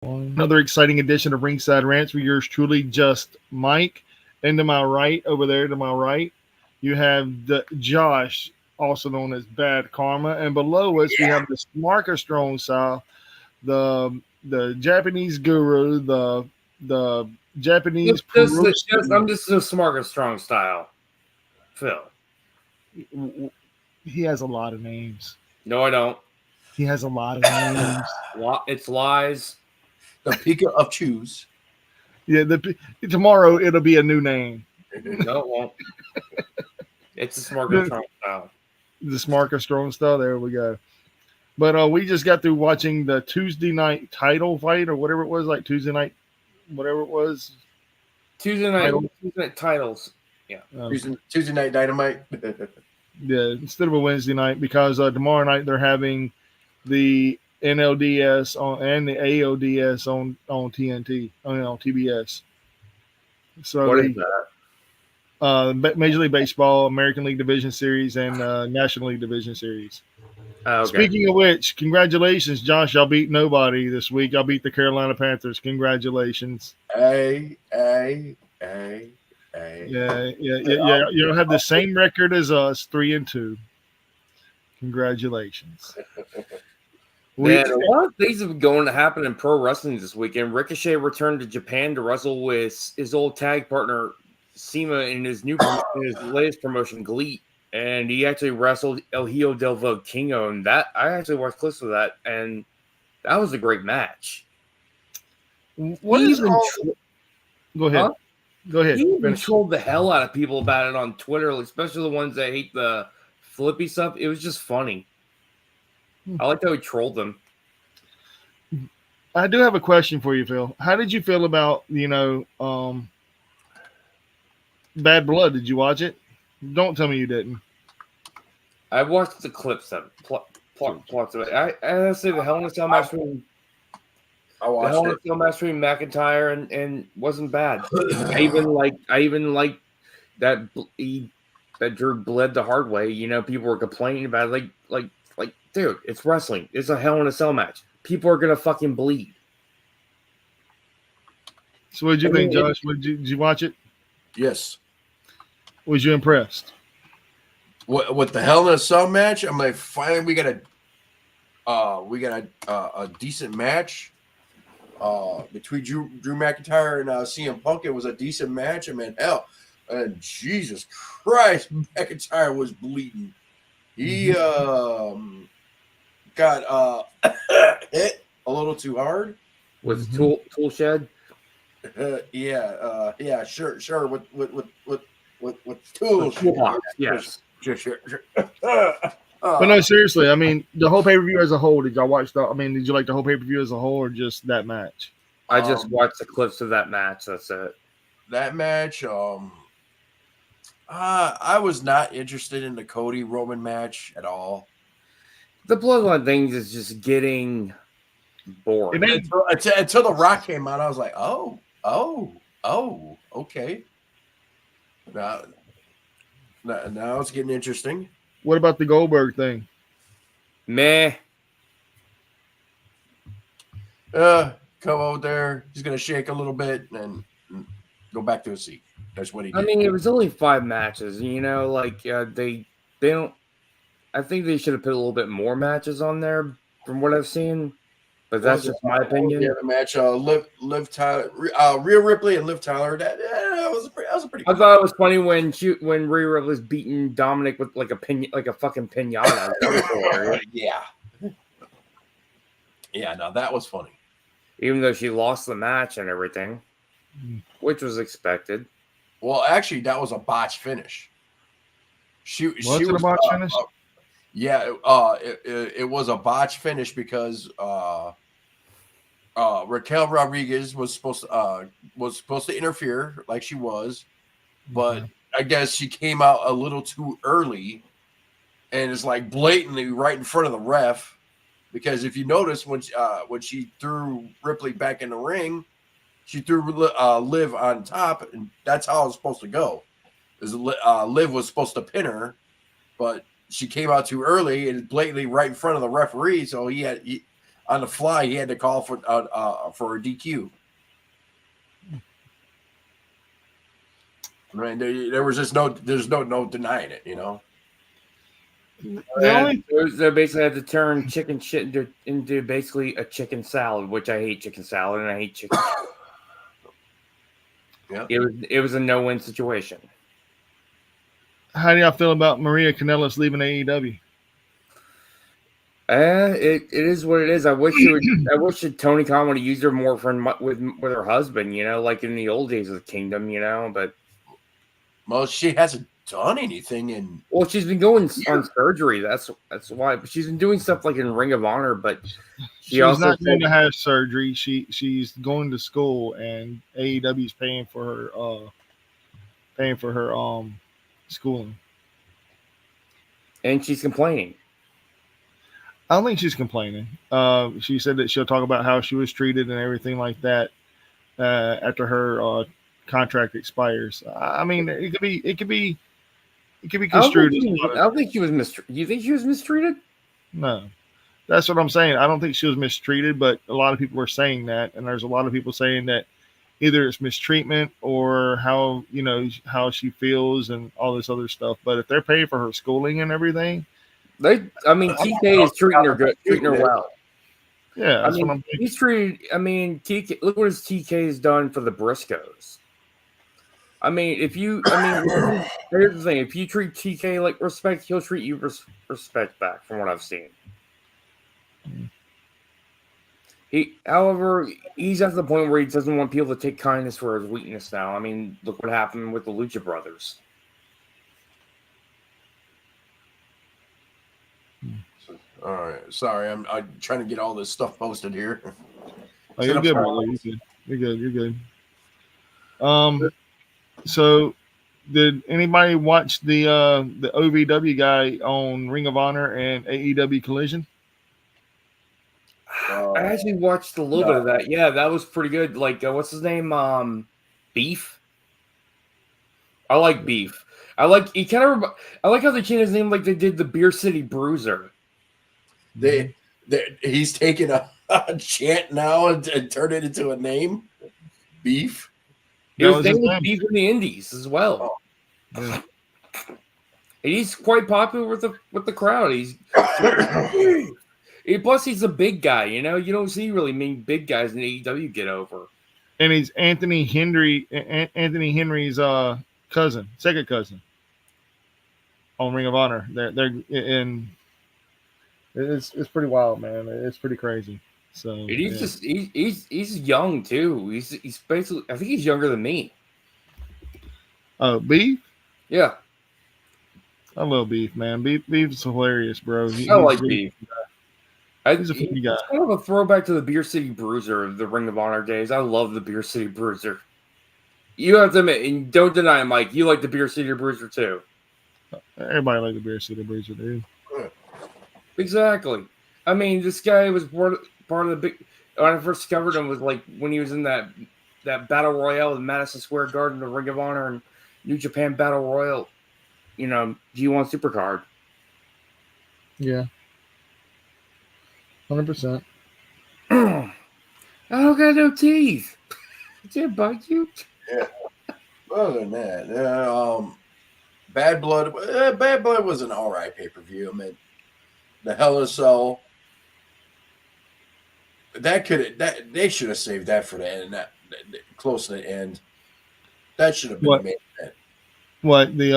Another exciting edition of Ringside Rants with yours truly, just Mike. And to my right, over there to my right, you have Josh, also known as Bad Karma. And below us, we have the Smarker Strong Style, the Japanese guru, the Japanese I'm just a smarter strong style. Phil. He has a lot of names. No, I don't. He has a lot of names. It's lies. The Pika of Choose. Yeah, tomorrow it'll be a new name. No, it won't. It's a smarter strong style. The Smarker Strong Style. There we go. But we just got through watching the Tuesday night title fight or whatever it was, like Tuesday night, whatever it was. Tuesday night titles. Yeah. Tuesday night Dynamite. Yeah, instead of a Wednesday night, because tomorrow night they're having the NLDS and the AODS on TNT, on TBS. So what is that? Major League Baseball, American League Division Series, and National League Division Series. Okay. Speaking of which, congratulations, Josh. Y'all beat nobody this week. Y'all beat the Carolina Panthers. Congratulations. Hey. Yeah. You'll have the same record as us, 3-2. Congratulations. Man, a lot of things have been going to happen in pro wrestling this weekend. Ricochet returned to Japan to wrestle with his old tag partner Sema in his latest promotion, Glee, and he actually wrestled El Hijo del Vikingo, and that I actually watched clips of that, and that was a great match. Go ahead. Huh? Go ahead. He even trolled the hell out of people about it on Twitter, especially the ones that hate the flippy stuff. It was just funny. I like how he trolled them. I do have a question for you, Phil. How did you feel about, Bad Blood? Did you watch it? Don't tell me you didn't. I watched the clips of it. Plots of it. I say the Hell in a Cell match between McIntyre and wasn't bad. I even like that Drew bled the hard way. People were complaining about it. Like, dude, it's wrestling. It's a Hell in a Cell match. People are gonna fucking bleed. So what did you think, Josh? Did you watch it? Yes. Was you impressed? With the Hell in a Cell match? I'm like, finally we got a decent match. Between Drew McIntyre and CM Punk, it was a decent match. I mean, hell, and Jesus Christ, McIntyre was bleeding. He got hit a little too hard. Was tool shed? Yeah, sure. With tools. Yes. Sure. But no, seriously. I mean, the whole pay per view as a whole. Did y'all watch did you like the whole pay per view as a whole, or just that match? I just watched the clips of that match. That's it. That match. I was not interested in the Cody Roman match at all. The Bloodline thing is just getting boring. Until The Rock came out, I was like, oh, okay. Now it's getting interesting. What about the Goldberg thing? Meh. Come over there. He's gonna shake a little bit and go back to his seat. That's what he did. I mean, it was only 5 matches. They don't. I think they should have put a little bit more matches on there from what I've seen. But that's just my opinion. Yeah, the match, Liv Tyler, Rhea Ripley and Liv Tyler. That was a pretty. I thought it was funny when Rhea Ripley's beating Dominic with like a fucking pinata. Yeah. No, that was funny. Even though she lost the match and everything, which was expected. Well, actually, that was a botch finish. She was a botch finish. Yeah, it was a botch finish because Raquel Rodriguez was supposed to interfere like she was, but I guess she came out a little too early, and it's like blatantly right in front of the ref. Because if you notice when she threw Ripley back in the ring, she threw Liv on top, and that's how it was supposed to go. Liv was supposed to pin her, but she came out too early and blatantly right in front of the referee. So on the fly, he had to call for a DQ. I mean, there was just there's no denying it, you know. They basically had to turn chicken shit into basically a chicken salad, which I hate chicken salad and I hate chicken. Yeah, it was a no-win situation. How do y'all feel about Maria Kanellis leaving AEW? It is what it is. I wish that Tony Khan would have used her more with her husband, you know, like in the old days of the Kingdom, you know. But well, she hasn't done anything in. Well, she's been going on surgery. That's why. But she's been doing stuff like in Ring of Honor. But she's also not going to have surgery. She's going to school, and AEW is paying for her schooling. And she's complaining. I don't think she's complaining. She said that she'll talk about how she was treated and everything like that after her contract expires. I mean, it could be construed. I don't think she was mistreated. You think she was mistreated? No, that's what I'm saying. I don't think she was mistreated, but a lot of people are saying that, and there's a lot of people saying that either it's mistreatment or how she feels and all this other stuff. But if they're paying for her schooling and everything. TK is treating her well. Yeah, that's what I'm thinking. He's treated. TK. Look what his TK has done for the Briscoes. Here's the thing: if you treat TK like respect, he'll treat you respect back. From what I've seen, however, he's at the point where he doesn't want people to take kindness for his weakness now. I mean, look what happened with the Lucha Brothers. All right, sorry, I'm trying to get all this stuff posted here. Oh, you're good, brother. You're good. So, did anybody watch the OVW guy on Ring of Honor and AEW Collision? I actually watched a little bit of that. Yeah, that was pretty good. Like, what's his name? Beef. I like Beef. I like how they changed his name, like they did the Beer City Bruiser. He's taken a chant now and turned it into a name. Beef. His name was Beef in the Indies as well. Oh. Yeah. He's quite popular with the crowd. Plus he's a big guy. You know, you don't see really many big guys in AEW get over. And he's Anthony Henry's second cousin on Ring of Honor. They're in. It's pretty wild, man. It's pretty crazy. So and he's young too. He's basically, I think he's younger than me. Beef? Yeah. I love Beef, man. Beef's hilarious, bro. I like Beef. He's a funny guy. It's kind of a throwback to the Beer City Bruiser of the Ring of Honor days. I love the Beer City Bruiser. You have to admit, and don't deny, Mike, you like the Beer City Bruiser too. Everybody like the Beer City Bruiser, dude. Exactly. I mean, this guy was part of the big. When I first discovered him was like when he was in that battle royale in Madison Square Garden, the Ring of Honor and New Japan Battle Royal. You know, G1 Supercard. Yeah. 100%. I don't got no teeth. Did it bite you? Yeah. Other than that, Bad Blood. Bad Blood was an all right pay-per-view. I mean, the Hell in a Cell. They should have saved that for the end. That close to the end. That should have been the main event. What the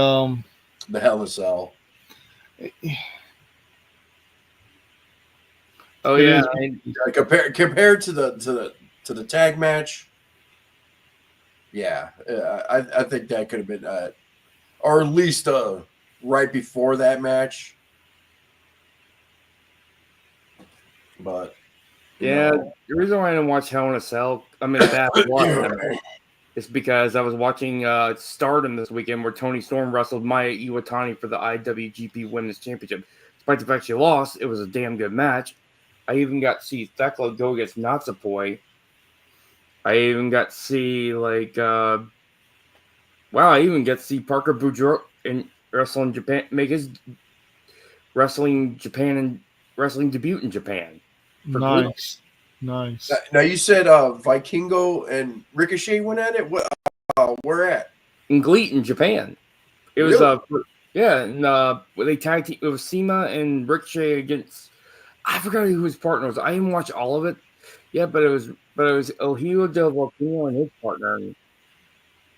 Hell in a Cell. Oh yeah. Compared to the tag match. Yeah, I think that could have been, or at least right before that match. But yeah, the reason why I didn't watch Hell in a Cell, Bad Blood, is because I was watching Stardom this weekend where Toni Storm wrestled Maya Iwatani for the IWGP Women's Championship. Despite the fact she lost, it was a damn good match. I even got to see Thekla go against Natsupoi. I even got to see I even get to see Parker Boudreaux in wrestling Japan make his wrestling debut in Japan. Nice. Now you said Vikingo and Ricochet went at it. What? Where at? In GLEAT in Japan. It was and they tag team. It was CIMA and Ricochet against. I forgot who his partner was. I didn't watch all of it. Yeah, but it was El Hijo del Volcano and his partner. And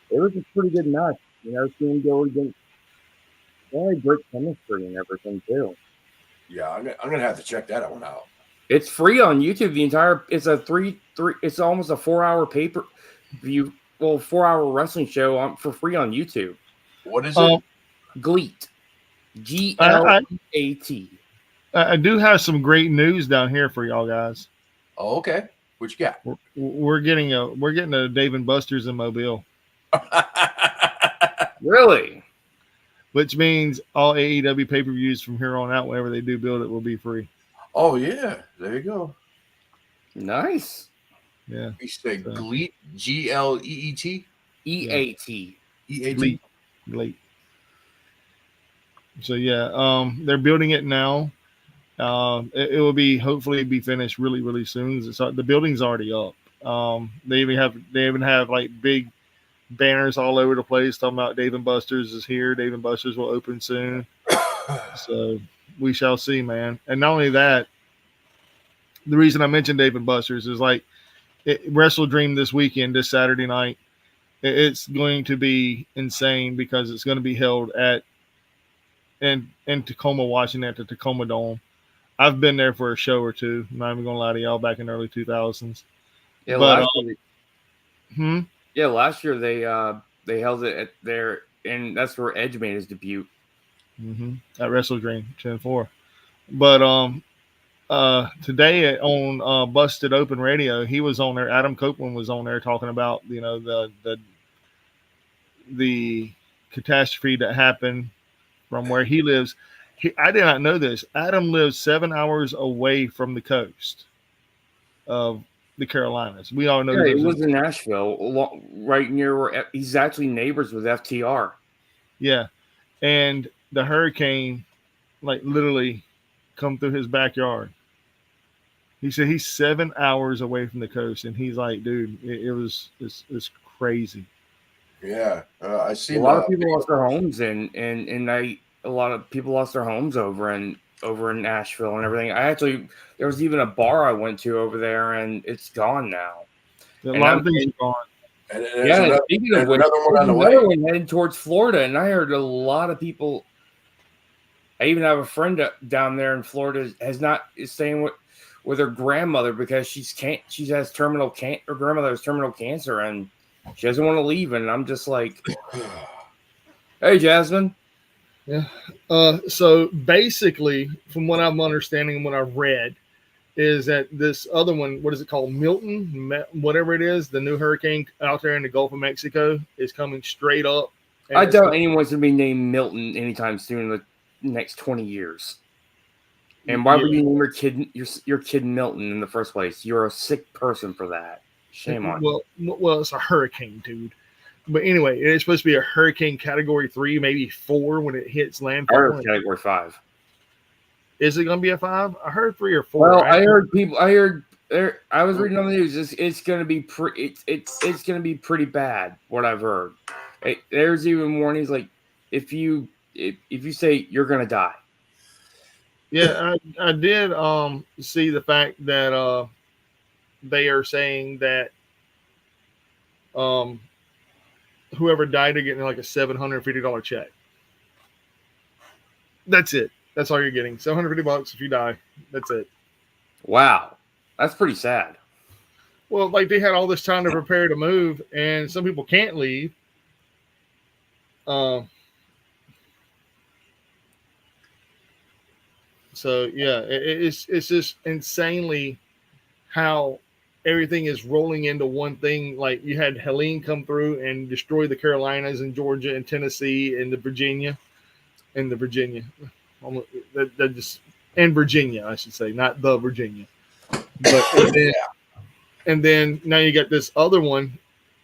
it was a pretty good match. Seeing him go against. They had great chemistry and everything too. Yeah, I'm gonna have to check that one out. It's free on YouTube. It's a it's almost a 4-hour pay-per-view, 4-hour wrestling show for free on YouTube. What is it? GLEAT. GLEAT. I do have some great news down here for y'all guys. Oh, okay. What you got? We're getting a Dave and Buster's in Mobile. Really? Which means all AEW pay-per-views from here on out, whenever they do build it, will be free. Oh yeah, there you go. Nice. Yeah. You say GLEAT, GLEET, EAT, EAT, GLEAT. So yeah, they're building it now. It will hopefully be finished really, really soon. The building's already up. They even have like big banners all over the place talking about Dave and Buster's is here. Dave and Buster's will open soon. So we shall see, man. And not only that, the reason I mentioned Dave and Buster's is like Wrestle Dream this weekend, this Saturday night. It's going to be insane because it's going to be held in Tacoma, Washington, at the Tacoma Dome. I've been there for a show or two. I'm not even going to lie to y'all, back in the early 2000s. Yeah, but, last year they held it at there, and that's where Edge made his debut. At Wrestle Dream, Gen 4. But today on Busted Open Radio, he was on there. Adam Copeland was on there talking about the catastrophe that happened from where he lives. I did not know this. Adam lives 7 hours away from the coast of the Carolinas. We all know. Yeah, he lives in Nashville, right near where he's actually neighbors with FTR. Yeah, and the hurricane, like, literally come through his backyard. He said he's 7 hours away from the coast, and he's like, dude, it's crazy. Yeah, I see. A lot of people lost their homes, and a lot of people lost their homes over in Nashville and everything. There was even a bar I went to over there, and it's gone now. A lot of things are gone. And speaking of which, another one heading towards Florida, and I heard a lot of people. I even have a friend down there in Florida is staying with her grandmother because she has terminal cancer. Her grandmother has terminal cancer, and she doesn't want to leave. And I'm just like, hey, Jasmine. Yeah. So basically, from what I'm understanding and what I've read, is that this other one, what is it called? Milton, whatever it is, the new hurricane out there in the Gulf of Mexico is coming straight up. I doubt anyone's going to be named Milton anytime soon in the next 20 years. And why would you name your kid Milton in the first place? You're a sick person for that. Shame on you. Well, it's a hurricane, dude. But anyway, it's supposed to be a hurricane category 3, maybe 4 when it hits landfall. I heard category 5. Is it going to be a 5? I heard 3 or 4. Well, right? I was reading on the news. It's going to be it's going to be pretty bad. What I've heard. There's even warnings like if you say you're going to die. Yeah, I did see the fact that they are saying that whoever died are getting like a $750 check. That's it. That's all you're getting. $750 if you die. That's it. Wow. That's pretty sad. Well, like they had all this time to prepare to move, and some people can't leave. So yeah, it's just insanely how everything is rolling into one thing. Like you had Helene come through and destroy the Carolinas and Georgia and Tennessee and Virginia. That just and Virginia, I should say, not the Virginia. But and then now you got this other one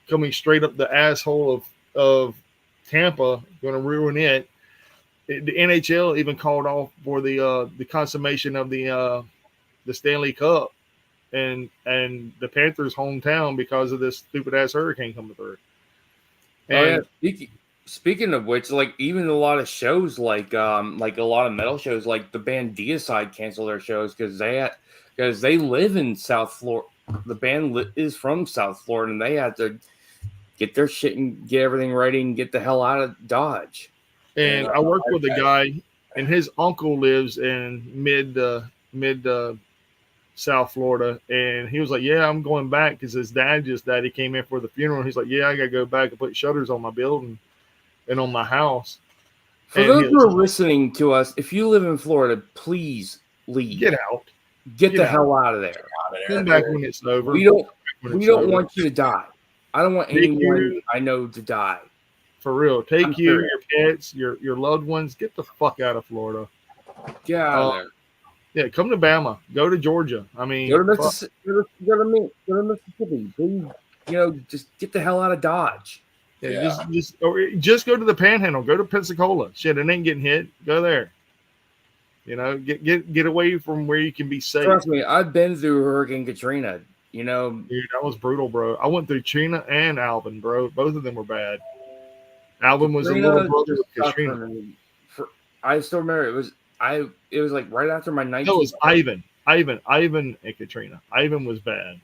coming straight up the asshole of Tampa, going to ruin it. The NHL even called off for the consummation of the the Stanley Cup and the Panthers' hometown because of this stupid ass hurricane coming through. And speaking of which, like even a lot of shows, like a lot of metal shows, like the band Deicide canceled their shows because they live in South Florida. The band is from South Florida, and they had to get their shit and get everything ready and get the hell out of Dodge. And I worked with a guy, and his uncle lives in mid South Florida, and he was like, "Yeah, I'm going back because his dad just died. He came in for the funeral. He's like, "Yeah, I gotta go back and put shutters on my building and on my house." For those who are listening to us, if you live in Florida, please leave. Get out. Get the hell out of there. Come back when it's over. We don't want you to die. I don't want anyone I know to die. For real. Take your pets, your loved ones. Get the fuck out of Florida. Get out of there. Yeah, come to Bama. Go to Georgia. I mean, go to Mississippi. Please, just get the hell out of Dodge. Yeah. Just go to the Panhandle. Go to Pensacola. Shit, it ain't getting hit. Go there. Get away from where you can be safe. Trust me, I've been through Hurricane Katrina. Dude, that was brutal, bro. I went through Katrina and Alvin, bro. Both of them were bad. Alvin was a little brother of Katrina. I still remember it was like right after my 19th. No, it was Ivan and Katrina. Ivan was bad.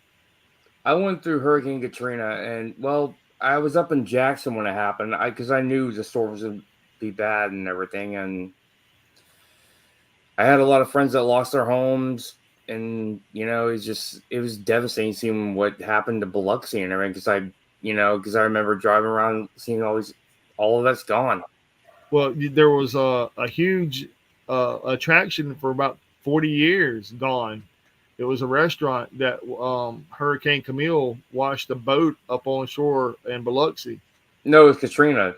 I went through Hurricane Katrina, and I was up in Jackson when it happened because I knew the storm was going to be bad and everything, and I had a lot of friends that lost their homes, and it was devastating seeing what happened to Biloxi and everything because I remember driving around seeing all of that's gone. Well, there was a huge attraction for about 40 years gone. It was a restaurant that Hurricane Camille washed a boat up on shore in Biloxi. No, it was Katrina.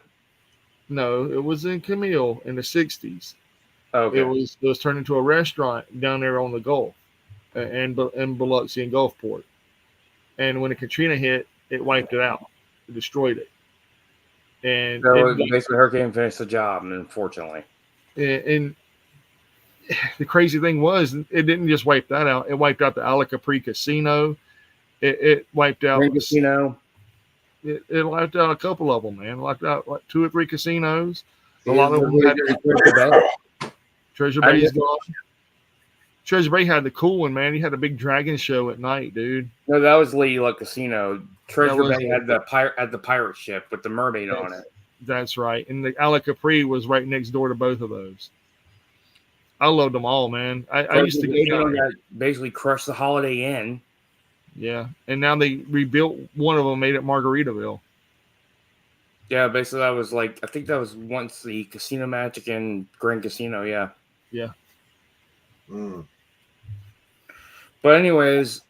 No, it was in Camille in the 60s. Okay. It was turned into a restaurant down there on the Gulf and in Biloxi and Gulfport. And when the Katrina hit, it wiped it out. It destroyed it. And so basically hurricane finished the job, unfortunately. And the crazy thing was, it didn't just wipe that out. It wiped out the Ala Capri Casino. It wiped out casino. It wiped out a couple of them, man. It wiped out like 2 or 3 casinos. A lot of them had Treasure Bay's gone. Treasure Bay had the cool one, man. He had a big dragon show at night, dude. No, that was Lady Luck Casino. Treasure Bay had the pirate ship with the mermaid on it. That's right. And the Ala Capri was right next door to both of those. I loved them all, man. I used to go down there. Basically crushed the Holiday Inn. Yeah, and now they rebuilt one of them, made it Margaritaville. Yeah, basically that was I think that was once the Casino Magic and Grand Casino. Yeah. Yeah. Mm. But anyways,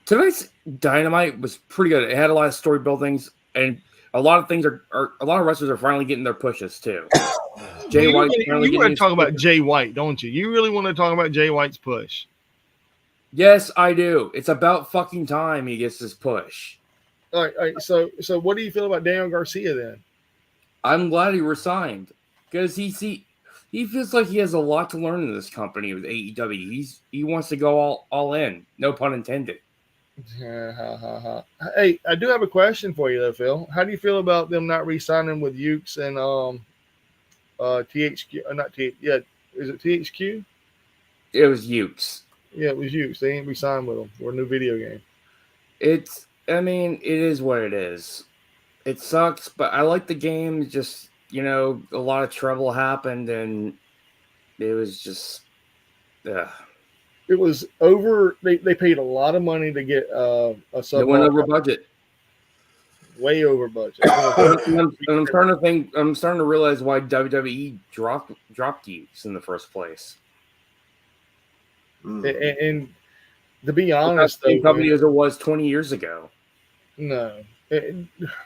tonight's Dynamite was pretty good. It had a lot of story buildings, and a lot of things a lot of wrestlers are finally getting their pushes too. Jay White. You want to talk about Jay White, don't you? You really want to talk about Jay White's push? Yes, I do. It's about fucking time he gets his push. All right. So what do you feel about Daniel Garcia then? I'm glad he resigned because he feels like he has a lot to learn in this company with AEW. He wants to go all in. No pun intended. Hey, I do have a question for you though, Phil. How do you feel about them not re-signing with Ukes and THQ? Not T. Yeah, is it THQ? It was Ukes. Yeah, it was Ukes. They ain't re-signed with them for a new video game. It is what it is. It sucks, but I like the game. Just a lot of trouble happened, and it was just. It was over. They paid a lot of money to get a sub. They went over budget. Way over budget. I'm starting to realize why WWE dropped Ukes in the first place. And to be honest, the same company as it was 20 years ago. No,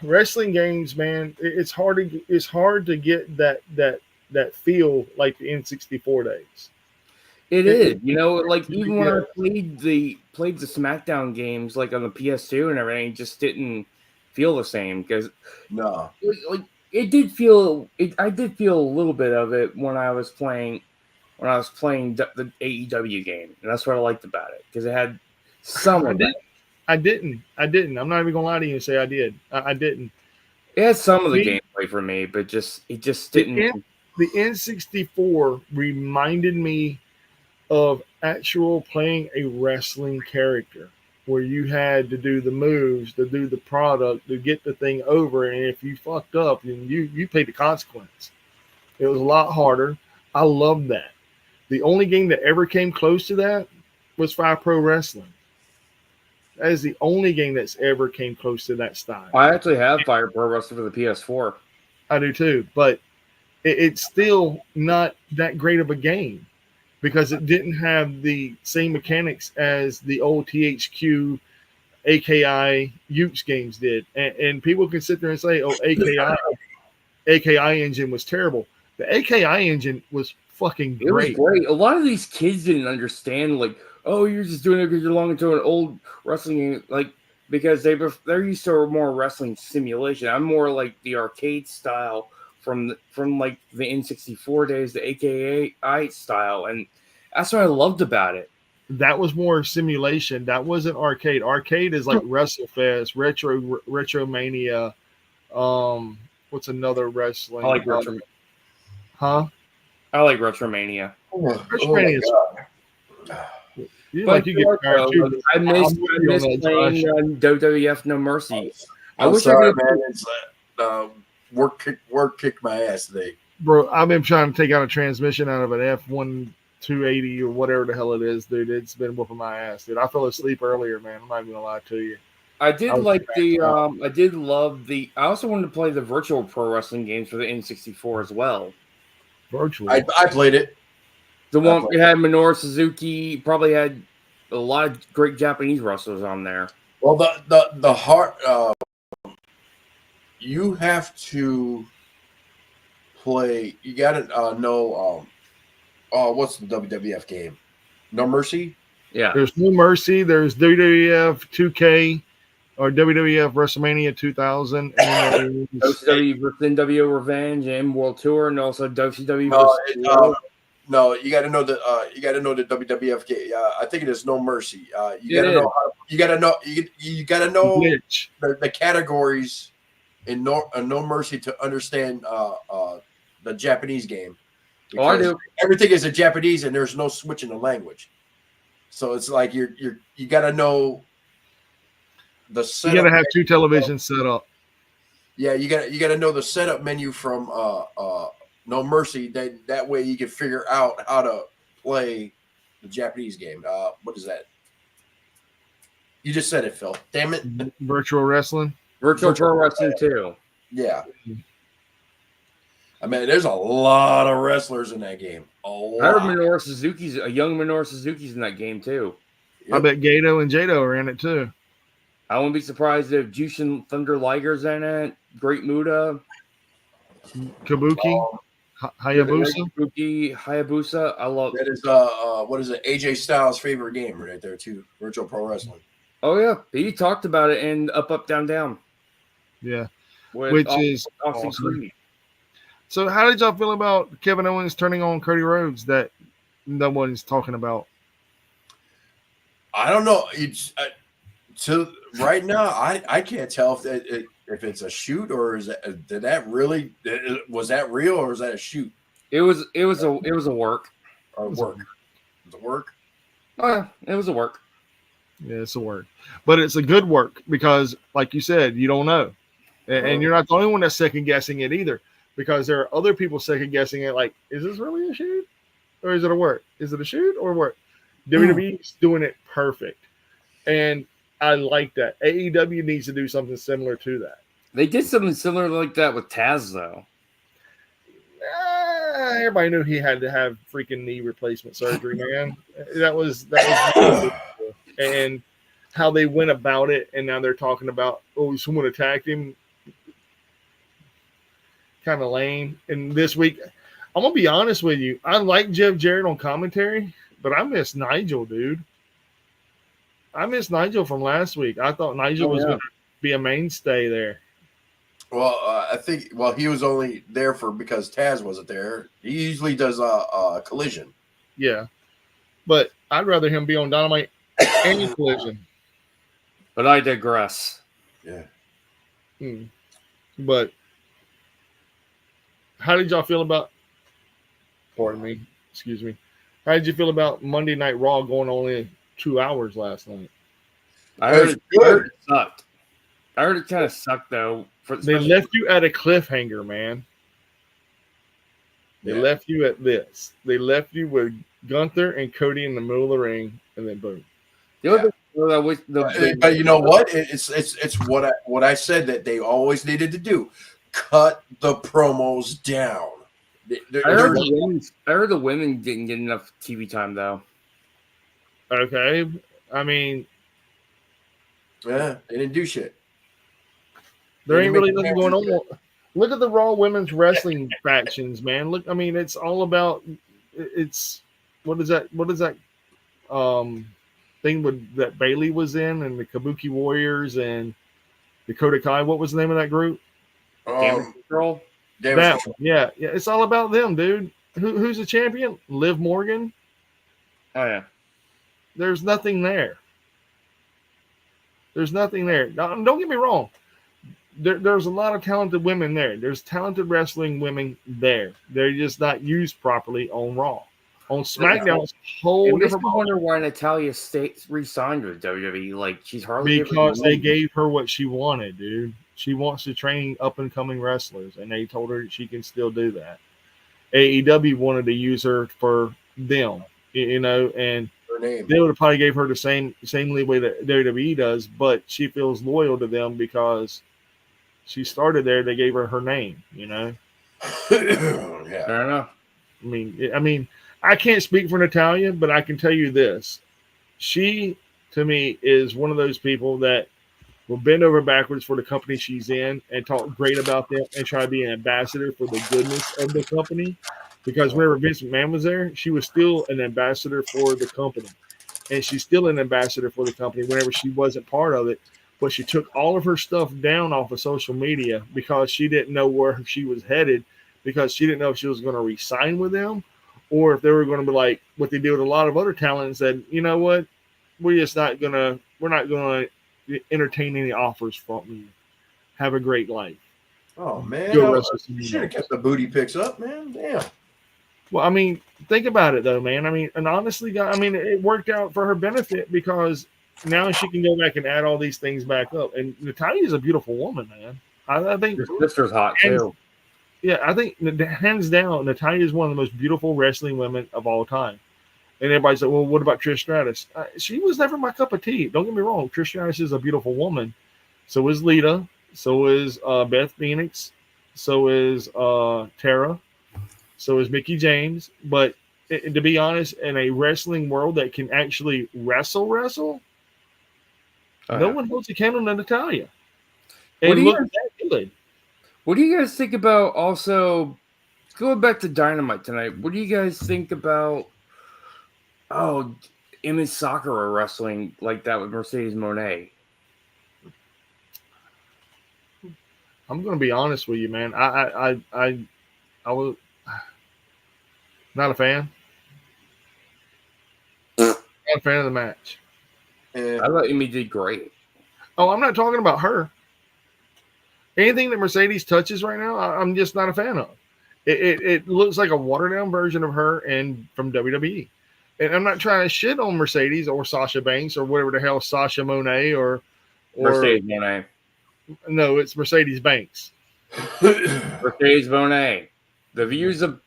wrestling games, man. It's hard to get that feel like the N64 days. It is, even when I played the SmackDown games, like on the PS2 and everything, it just didn't feel the same because I did feel a little bit of it when I was playing when I was playing the AEW game, and that's what I liked about it because it had some of it. I didn't. I'm not even gonna lie to you and say I did. I didn't. It had some of the gameplay for me, but it just didn't. The N64 reminded me of actual playing a wrestling character where you had to do the moves, to do the product, to get the thing over, and if you fucked up, then you paid the consequence. It was a lot harder. I loved that. The only game that ever came close to that was Fire Pro Wrestling. That is the only game that's ever came close to that style. I actually have Fire Pro Wrestling for the PS4. I do too, but it's still not that great of a game because it didn't have the same mechanics as the old THQ, AKI, Utes games did. And people can sit there and say, oh, AKI engine was terrible. The AKI engine was fucking great. It was great. A lot of these kids didn't understand, like, oh, you're just doing it because you're belonging to an old wrestling game, like, because they're used to more wrestling simulation. I'm more like the arcade style from like the N64 days, the AKI style, and that's what I loved about it. That was more simulation. That wasn't arcade. Arcade is like WrestleFest, Retromania. What's another wrestling? I like Retromania. Huh? I like Retromania. Retromania is. You but you get tired too. I miss playing WWF No Mercy. I wish sorry, I could. Man, it's work kicked my ass today, bro. I've been trying to take out a transmission out of an F1 280 or whatever the hell it is, dude. It's been whooping my ass, dude. I fell asleep earlier, man. I'm not even gonna lie to you. I did love the. I also wanted to play the virtual pro wrestling games for the N64 as well. Virtual. I played it. The one we had Minoru Suzuki, probably had a lot of great Japanese wrestlers on there. Well, the heart. You have to play. You got to know. What's the WWF game? No Mercy. Yeah. There's No Mercy. There's WWF 2K or WWF WrestleMania 2000. And WCW vs. NWO Revenge and World Tour, and also WCW. No, you got to know the WWF game. I think it is No Mercy. You got to know the categories in No Mercy to understand the Japanese game. Oh, I do. Everything is in Japanese, and there's no switching the language. So it's like you got to know the setup. You got to have two televisions set up. Yeah, you got to know the setup menu from No Mercy. That way you can figure out how to play the Japanese game. What is that? You just said it, Phil. Damn it. Virtual wrestling. Virtual pro wrestling too. Yeah. I mean, there's a lot of wrestlers in that game. A lot. I heard a young Minoru Suzuki's in that game too. Yep. I bet Gato and Jado are in it too. I wouldn't be surprised if Jushin Thunder Liger's in it. Great Muda. Kabuki. Hayabusa. Kabuki, Hayabusa. I love that. Is what is it? AJ Styles' favorite game right there too. Virtual Pro Wrestling. Oh yeah, he talked about it in Up Down Down. Yeah, which is awesome. So, how did y'all feel about Kevin Owens turning on Cody Rhodes that no one's talking about? I don't know. It's so right now, I can't tell if it's a shoot or is that was that real or is that a shoot? It was a work. Or work. It was a work. Oh, it was a work. Yeah, it's a work, but it's a good work because, like you said, you don't know, and you're not the only one that's second guessing it either. Because there are other people second guessing it, like, is this really a shoot? Or is it a work? Is it a shoot or work? WWE's doing it perfect. And I like that. AEW needs to do something similar to that. They did something similar like that with Taz, though. Everybody knew he had to have freaking knee replacement surgery, man. That was and how they went about it, and now they're talking about, oh, someone attacked him. Kind of lame. And this week, I'm gonna be honest with you. I like Jeff Jarrett on commentary, but I miss Nigel, dude. I miss Nigel from last week. I thought Nigel was going to be a mainstay there. Well, I think he was only there because Taz wasn't there. He usually does a collision. Yeah, but I'd rather him be on Dynamite and Collision. But I digress. Yeah. But how did y'all feel about? Pardon me. Excuse me. How did you feel about Monday Night Raw going only 2 hours last night? I heard it sucked. I heard it kind of sucked though. They left you at a cliffhanger, man. They left you at this. They left you with Gunther and Cody in the middle of the ring, and then boom. But you know what? It's what I said that they always needed to do. Cut the promos down. I heard the women didn't get enough TV time though. Okay, I mean, yeah, they didn't do shit. There ain't really nothing going on. Look at the Raw Women's Wrestling factions, man. Look, I mean, it's all about. It's what is that thing that Bailey was in, and the Kabuki Warriors and Dakota Kai. What was the name of that group? Damage Control. Yeah, it's all about them, dude. Who's the champion? Liv Morgan. Oh yeah. There's nothing there. Now, don't get me wrong. There's a lot of talented women there. There's talented wrestling women there. They're just not used properly on Raw. On SmackDown, it's a whole different. I wonder why Natalya re-signed with WWE. Like she's hardly because they gave her what she wanted, dude. She wants to train up and coming wrestlers, and they told her she can still do that. AEW wanted to use her for them, and they would have probably gave her the same leeway that WWE does, but she feels loyal to them because she started there. They gave her her name, Yeah. Fair enough. I mean, I can't speak for Natalya, but I can tell you this: she, to me, is one of those people that will bend over backwards for the company she's in and talk great about them and try to be an ambassador for the goodness of the company. Because whenever Vince McMahon was there, she was still an ambassador for the company, and she's still an ambassador for the company whenever she wasn't part of it. But she took all of her stuff down off of social media because she didn't know where she was headed, because she didn't know if she was going to re-sign with them or if they were going to be like what they did with a lot of other talent and said, you know what, we're not going to entertain any offers from you. Have a great life. Oh, man. You should have kept the booty pics up, man. Damn. Well, I mean, think about it, though, man. I mean, and honestly, it worked out for her benefit because now she can go back and add all these things back up. And Natalya is a beautiful woman, man. I think your sister's hot, too. Yeah, I think hands down, Natalya is one of the most beautiful wrestling women of all time. And everybody said, well, what about Trish Stratus? She was never my cup of tea. Don't get me wrong. Trish Stratus is a beautiful woman. So is Lita. So is Beth Phoenix. So is Tara. So is Mickie James. But to be honest, in a wrestling world that can actually wrestle, no one holds a candle to Natalya. And look that good. What do you guys think about also going back to Dynamite tonight? What do you guys think about Emi Sakura wrestling like that with Mercedes Moné? I'm going to be honest with you, man. I was not a fan. Not a fan of the match. I thought Emi did great. Oh, I'm not talking about her. Anything that Mercedes touches right now, I'm just not a fan of. It looks like a watered down version of her and from WWE. And I'm not trying to shit on Mercedes or Sasha Banks or whatever the hell Sasha Monet or Mercedes Moné. No, it's Mercedes Banks. Mercedes Moné. The views of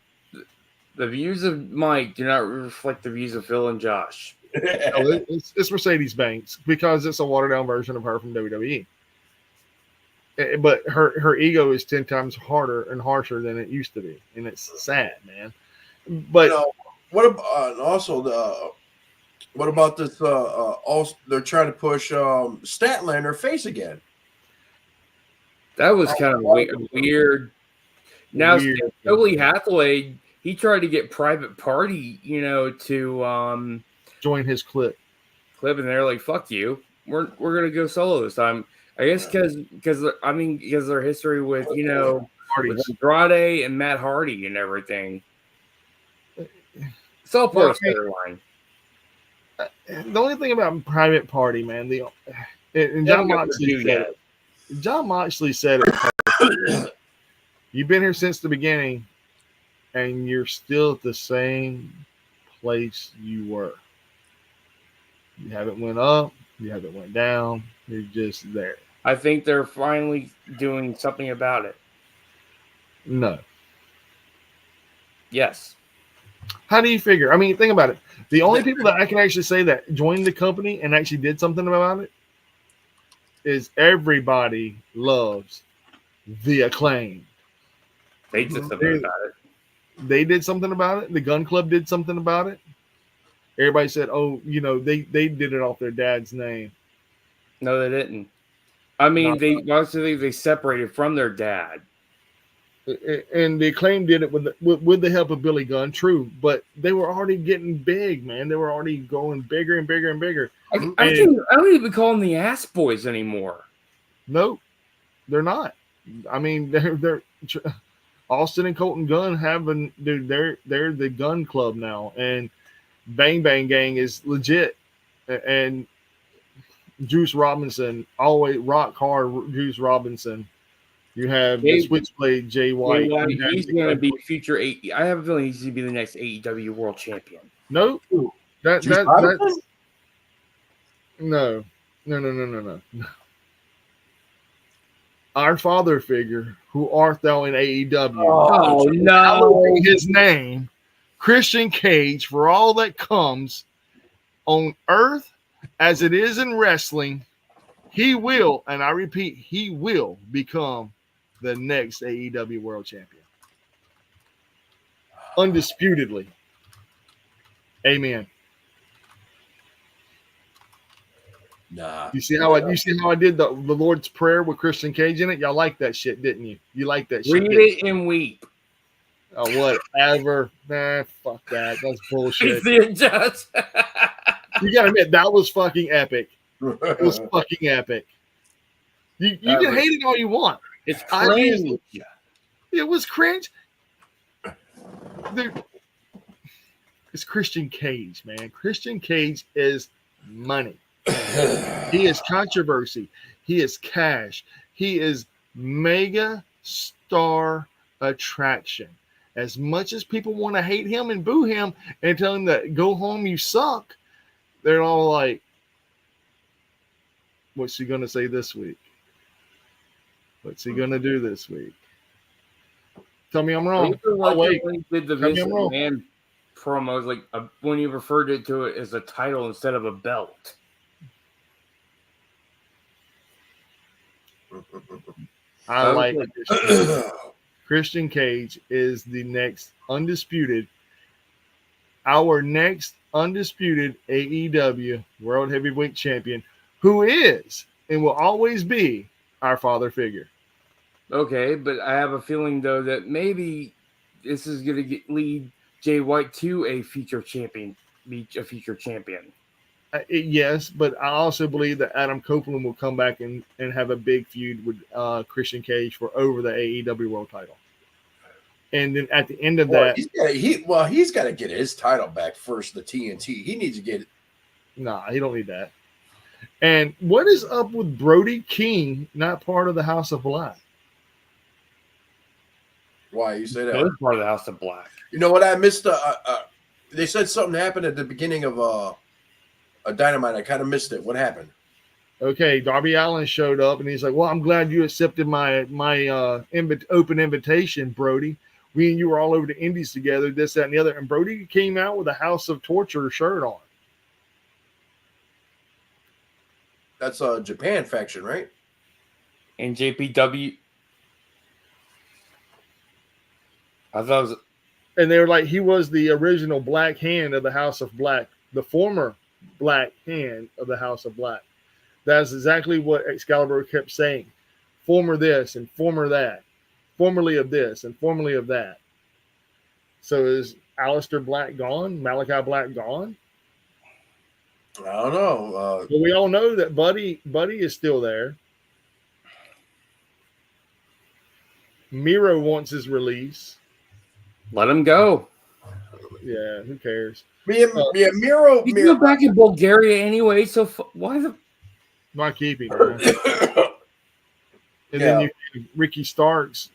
Mike do not reflect the views of Phil and Josh. No, it's Mercedes Banks because it's a watered down version of her from WWE. But her ego is 10 times harder and harsher than it used to be, and it's sad, man. But what about what about this? Also, they're trying to push Statlander face again. That was kind of weird. Now, Stokely Hathaway, he tried to get Private Party, to join his clip, and they're like, "Fuck you, we're gonna go solo this time." I guess because their history with with Andrade and Matt Hardy and everything. It's all part of Well, storyline. The only thing about Private Party, man, and John Moxley said it perfectly. You've been here since the beginning, and you're still at the same place you were. You haven't went up, you haven't went down, you're just there. I think they're finally doing something about it. No. Yes. How do you figure? I mean, think about it. The only people that I can actually say that joined the company and actually did something about it is everybody loves the Acclaim. They did something about it. They did something about it. The Gun Club did something about it. Everybody said, "Oh, they did it off their dad's name." No, they didn't. I mean, they separated from their dad. And the Acclaim did it with the help of Billy Gunn, true, but they were already getting big, man. They were already going bigger and bigger and bigger. I don't even call them the Ass Boys anymore. Nope, they're not. I mean, they're Austin and Colton Gunn they're the Gun Club now, and Bang Bang Gang is legit, and Juice Robinson, always rock hard Juice Robinson. You have the Switchblade Jay White. He's going to be future I have a feeling he's going to be the next AEW World Champion. No, that's no. Our father figure, who art thou in AEW? Oh no! His name, Christian Cage, for all that comes on earth as it is in wrestling. He will, and I repeat, he will become the next AEW World Champion. Undisputedly. Amen. Nah. You see how I did the Lord's Prayer with Christian Cage in it? Y'all like that shit, didn't you? You like that shit. Read it and weep. Oh, whatever. Nah, fuck that. That's bullshit. You gotta admit, that was fucking epic. It was fucking epic. You can hate it all you want. It's cringe. It was cringe. It's Christian Cage, man. Christian Cage is money. He is controversy. He is cash. He is mega star attraction. As much as people want to hate him and boo him and tell him that go home, you suck, they're all like, what's he going to say this week? What's he going to do this week? Tell me I'm wrong. When he did the Vince McMahon promos, like when he referred to it as a title instead of a belt. I like it. Christian Cage is our next undisputed AEW World Heavyweight Champion, who is and will always be our father figure. Okay, but I have a feeling though that maybe this is going to lead Jay White to a future champion. Yes, but I also believe that Adam Copeland will come back and have a big feud with Christian Cage for over the AEW World Title. And then at the end of that, he's got to get his title back first. The TNT, he needs to get it. Nah, he don't need that. And what is up with Brody King not part of the House of Black? Why you say that? That was part of the House of Black. You know what? I missed. They said something happened at the beginning of a Dynamite. I kind of missed it. What happened? Okay, Darby Allin showed up and he's like, "Well, I'm glad you accepted my open invitation, Brody. We and you were all over the Indies together, this, that, and the other." And Brody came out with a House of Torture shirt on. That's a Japan faction, right? And JPW. I thought it was. And they were like, he was the original Black Hand of the House of Black, the former Black Hand of the House of Black. That's exactly what Excalibur kept saying. Former this and former that. Formerly of this and formerly of that. So is Aleister Black gone? Malachi Black gone? I don't know. Well, we all know that Buddy is still there. Miro wants his release. Let him go. Yeah, who cares? Miro. He's going back in Bulgaria anyway, so why the? Why keep him, man? And then you Ricky Starks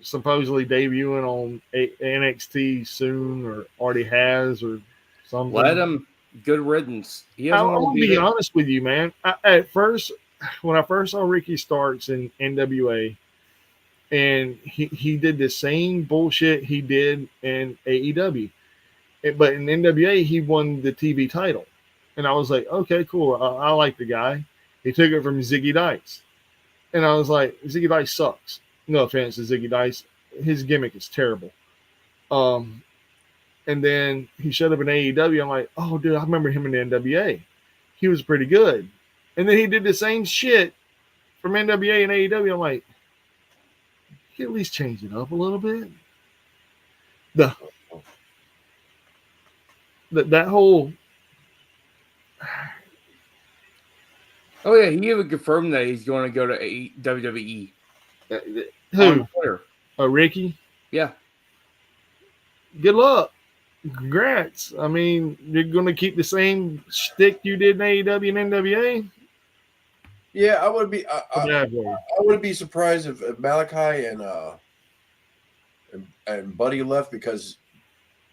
supposedly debuting on NXT soon, or already has, or something. Let him. Good riddance. I'll be honest with you, man. At first, when I first saw Ricky Starks in NWA, and he did the same bullshit he did in AEW, but in NWA he won the TV title, and I was like, okay, cool. I like the guy. He took it from Ziggy Dice, and I was like, Ziggy Dice sucks. No offense to Ziggy Dice, his gimmick is terrible. And then he showed up in AEW. I'm like, oh, dude, I remember him in the NWA. He was pretty good. And then he did the same shit from NWA and AEW. I'm like, he at least change it up a little bit. That whole. Oh yeah, he even confirmed that he's going to go to WWE. Who? Ricky? Yeah. Good luck. Congrats. I mean, you're going to keep the same stick you did in AEW and NWA? Yeah, I would be. I would be surprised if Malachi and Buddy left, because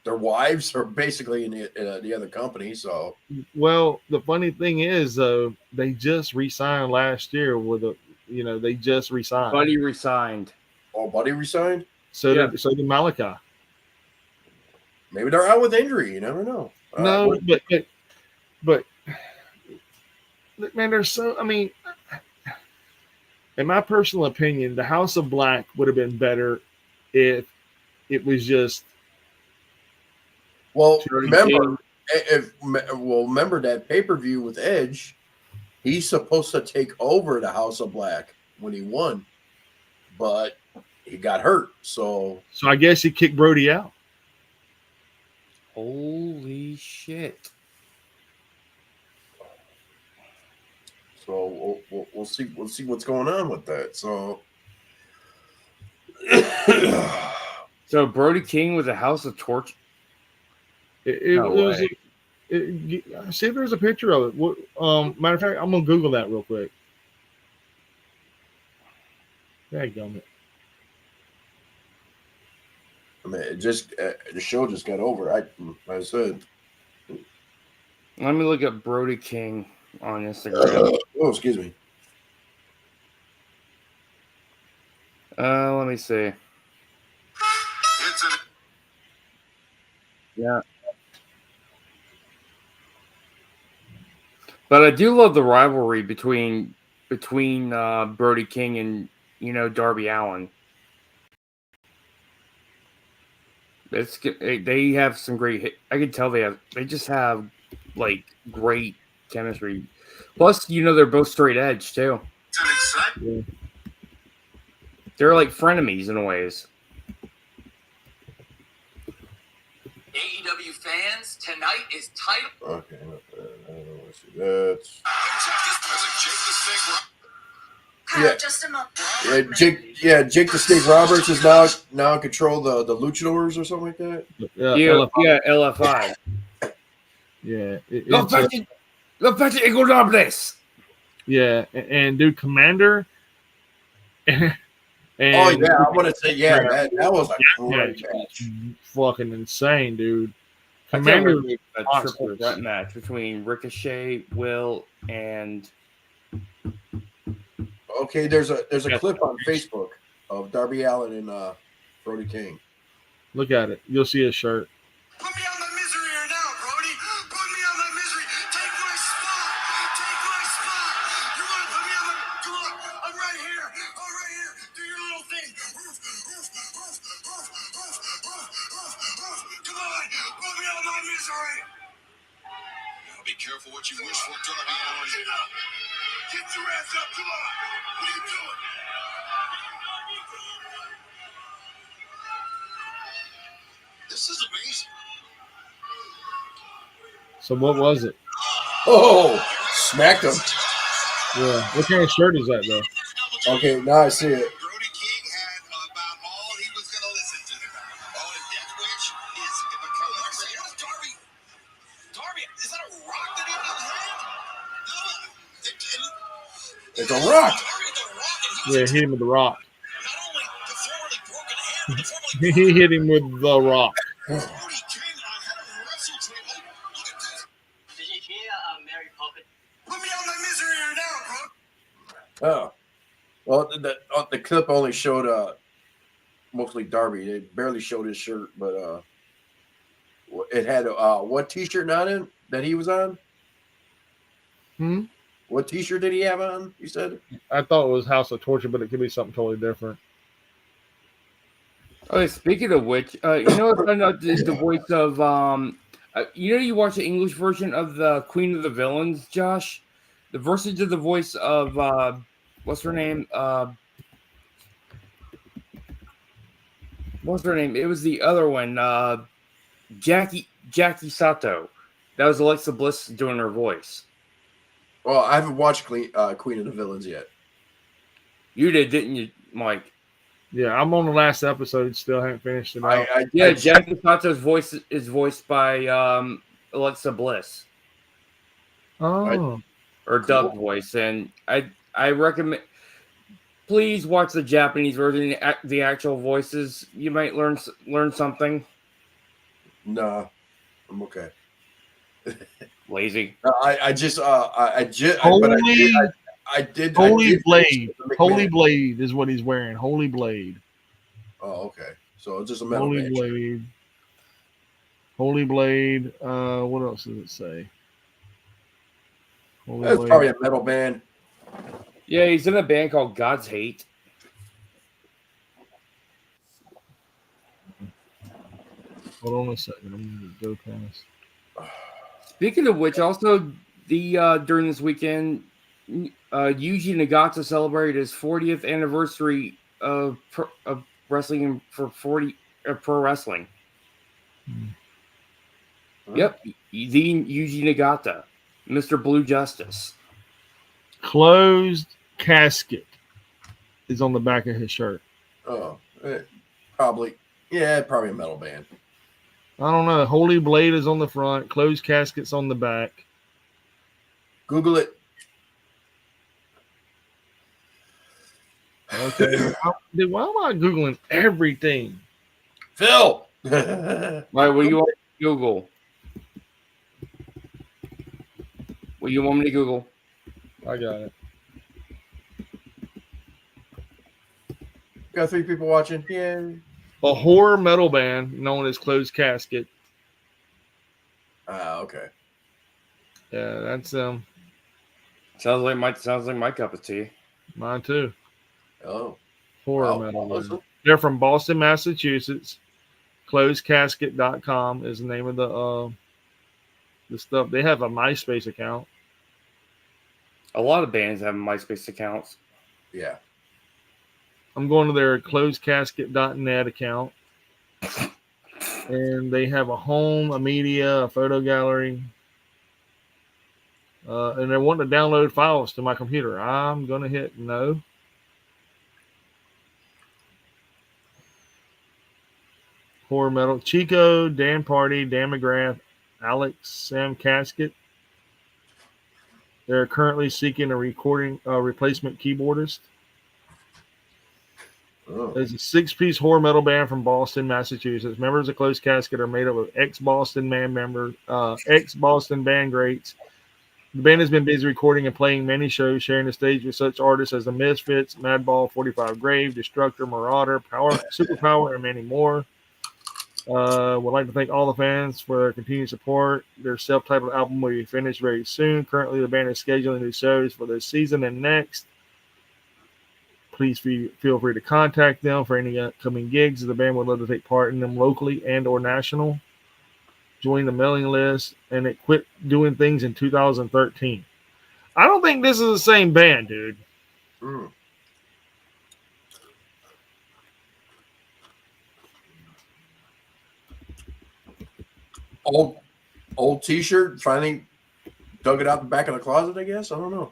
their wives are basically in the other company. So, well, the funny thing is, though, they just re-signed last year with they just re-signed. Buddy resigned. Oh, Buddy resigned. So did Malachi. Maybe they're out with injury. You never know. No, but man, there's so. I mean, in my personal opinion, the House of Black would have been better if it was just. Well, remember that pay-per-view with Edge. He's supposed to take over the House of Black when he won, but he got hurt. So I guess he kicked Brody out. Holy shit! So we'll see what's going on with that. So, so Brody King was a House of Torch. It was. See if there's a picture of it. Matter of fact, I'm gonna Google that real quick. Dadgummit. I mean, the show just got over. I said. Let me look up Brody King on Instagram. Oh, excuse me. Let me see. Yeah. But I do love the rivalry between Brody King and Darby Allin. They have some great. I can tell they just have like great chemistry. Plus, they're both straight edge too. Yeah. They're like frenemies in ways. AEW fans, tonight is title. Okay, I don't want to see that. Just a moment. Jake the Snake Roberts is now in control the Luchadors or something like that. LFI. Yeah, Los Ingobernables. Yeah, and dude, Commander. I want to say that was a great match. Fucking insane, dude. Commander, a triple threat match between Ricochet, Will, and. Okay, there's a clip on Facebook of Darby Allin and Brody King. Look at it. You'll see his shirt. Put me on my misery here now, Brody. Put me on my misery. Take my spot. Take my spot. You want to put me on my... Come on. I'm right here. I'm right here. Do your little thing. Come on. Put me on my misery. Now be careful what you wish for, Darby Allin. Get your ass up. Come on. What are you doing? This is amazing. So what was it? Oh, smacked him. Yeah. What kind of shirt is that, though? Okay, now I see it. Brody King had about all he was going to listen to tonight. Oh, his death wish is if a It's a rock. Yeah, hit him with the rock. He hit him with the rock. Did you hear Mary Poppins? Put me out my misery here now, bro. Oh, well, the clip only showed mostly Darby. It barely showed his shirt, but it had what T-shirt on it that he was on? What T-shirt did he have on? You said? I thought it was House of Torture, but it could be something totally different. Okay, speaking of which, the voice of you watch the English version of the Queen of the Villains, Josh. The version of the voice of what's her name? What's her name? It was the other one, Jackie Sato. That was Alexa Bliss doing her voice. Well, I haven't watched Queen of the Villains yet. You did, didn't you, Mike? Yeah, I'm on the last episode. Still haven't finished it. Jackie Sato's voice is voiced by Alexa Bliss. Oh, or dubbed voice, and I recommend. Please watch the Japanese version, the actual voices. You might learn something. No, I'm okay. Lazy. I did. Holy Blade. Holy Blade is what he's wearing. Holy Blade. Oh, okay. So it's just a metal Holy band. Blade. Holy Blade. What else does it say? Holy It's Blade. probably a metal band. Yeah, he's in a band called God's Hate. Hold on a second. I'm going to go past. Speaking of which, also during this weekend, Yuji Nagata celebrated his 40th anniversary of wrestling for pro wrestling. Yep, the Yuji Nagata, Mr. Blue Justice. Closed casket is on the back of his shirt. Oh, probably a metal band. I don't know. Holy Blade is on the front. Closed casket's on the back. Google it. Okay. Dude, why am I Googling everything? Phil! Right, what do you want me to Google? What do you want me to Google? I got it. Got 3 people watching. Yeah. A horror metal band known as Closed Casket. Okay. Yeah, that's Sounds like my cup of tea. mine too. Oh. Horror metal band. They're from Boston, Massachusetts. ClosedCasket.com is the name of the stuff. They have a MySpace account. A lot of bands have MySpace accounts. Yeah. I'm going to their closedcasket.net account. And they have a home, a media, a photo gallery. And they want to download files to my computer. I'm going to hit no. Horror metal. Chico, Dan Party, Dan McGrath, Alex, Sam Casket. They're currently seeking a replacement keyboardist. Oh. There's a 6-piece horror metal band from Boston, Massachusetts. Members of Closed Casket are made up of ex-Boston band greats. The band has been busy recording and playing many shows, sharing the stage with such artists as The Misfits, Madball, 45 Grave, Destructor, Marauder, Superpower, and many more. Would like to thank all the fans for their continued support. Their self-titled album will be finished very soon. Currently, the band is scheduling new shows for this season and next. Please feel free to contact them for any upcoming gigs. The band would love to take part in them locally and or national. Join the mailing list, and it quit doing things in 2013. I don't think this is the same band, dude. Old T-shirt. Finally dug it out the back of the closet, I guess. I don't know.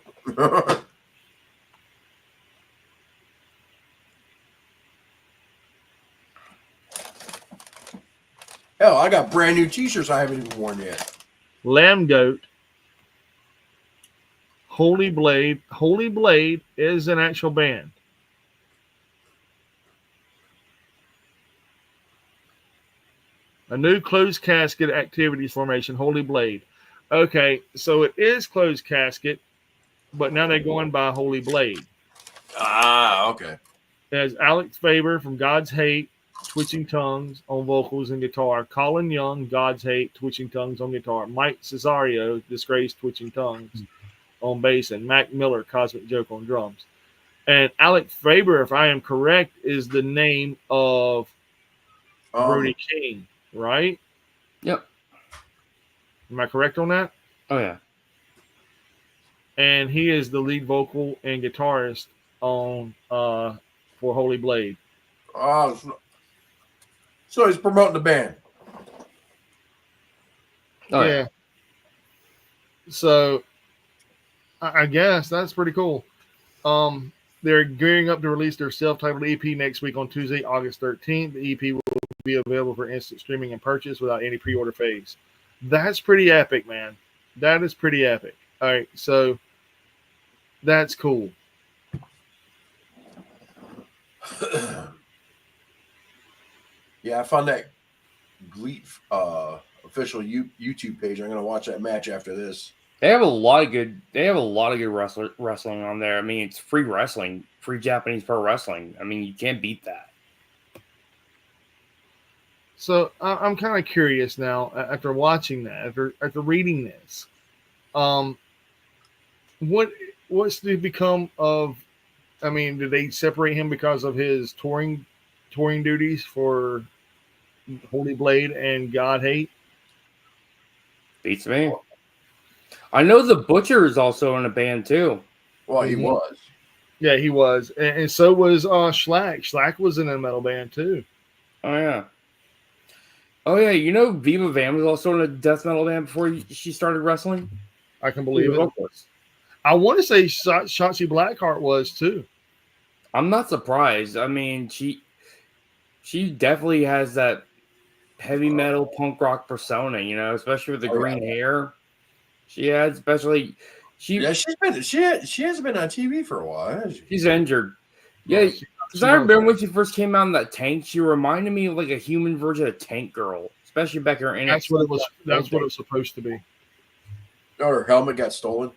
Hell, I got brand new T-shirts I haven't even worn yet. Lamb Goat. Holy Blade. Holy Blade is an actual band. A new closed casket activities formation, Holy Blade. Okay, so it is closed casket, but now they're going by Holy Blade. Ah, okay. It has Alex Faber from God's Hate, Twitching Tongues on vocals and guitar. Colin Young, God's Hate, Twitching Tongues on guitar. Mike Cesario, Disgraced, Twitching Tongues on bass. And Mac Miller, Cosmic Joke on drums. And Alex Faber, if I am correct, is the name of Brody King, right? Yep. Am I correct on that? Oh, yeah. And he is the lead vocal and guitarist on for Holy Blade. Oh, so he's promoting the band. Oh, yeah. So I guess that's pretty cool. They're gearing up to release their self-titled EP next week on Tuesday, August 13th. The EP will be available for instant streaming and purchase without any pre-order phase. That's pretty epic, man. That is pretty epic. All right, so that's cool. Yeah, I found that Gleet official YouTube page. I'm gonna watch that match after this. They have a lot of good. They have a lot of good wrestling on there. I mean, it's free wrestling, free Japanese pro wrestling. I mean, you can't beat that. So I'm kind of curious now after watching that, after reading this, what's to become of? I mean, did they separate him because of his touring duties for Holy Blade and God Hate? Beats me. I know the Butcher is also in a band too. Well, he was. Yeah, he was, and so was Schlack. Schlack was in a metal band too. Oh yeah. Oh yeah, you know Viva Van was also in a death metal band before she started wrestling. I can believe it. I want to say Shotzi Blackheart was too. I'm not surprised. I mean, she definitely has that heavy metal punk rock persona, you know, especially with the green hair. She had, especially she hasn't been on TV for a while, has she? She's injured. Yeah, because I remember when she first came out in that Tank, she reminded me of like a human version of Tank Girl, especially back in her. That's what it was. That's what it was supposed to be. Oh, her helmet got stolen.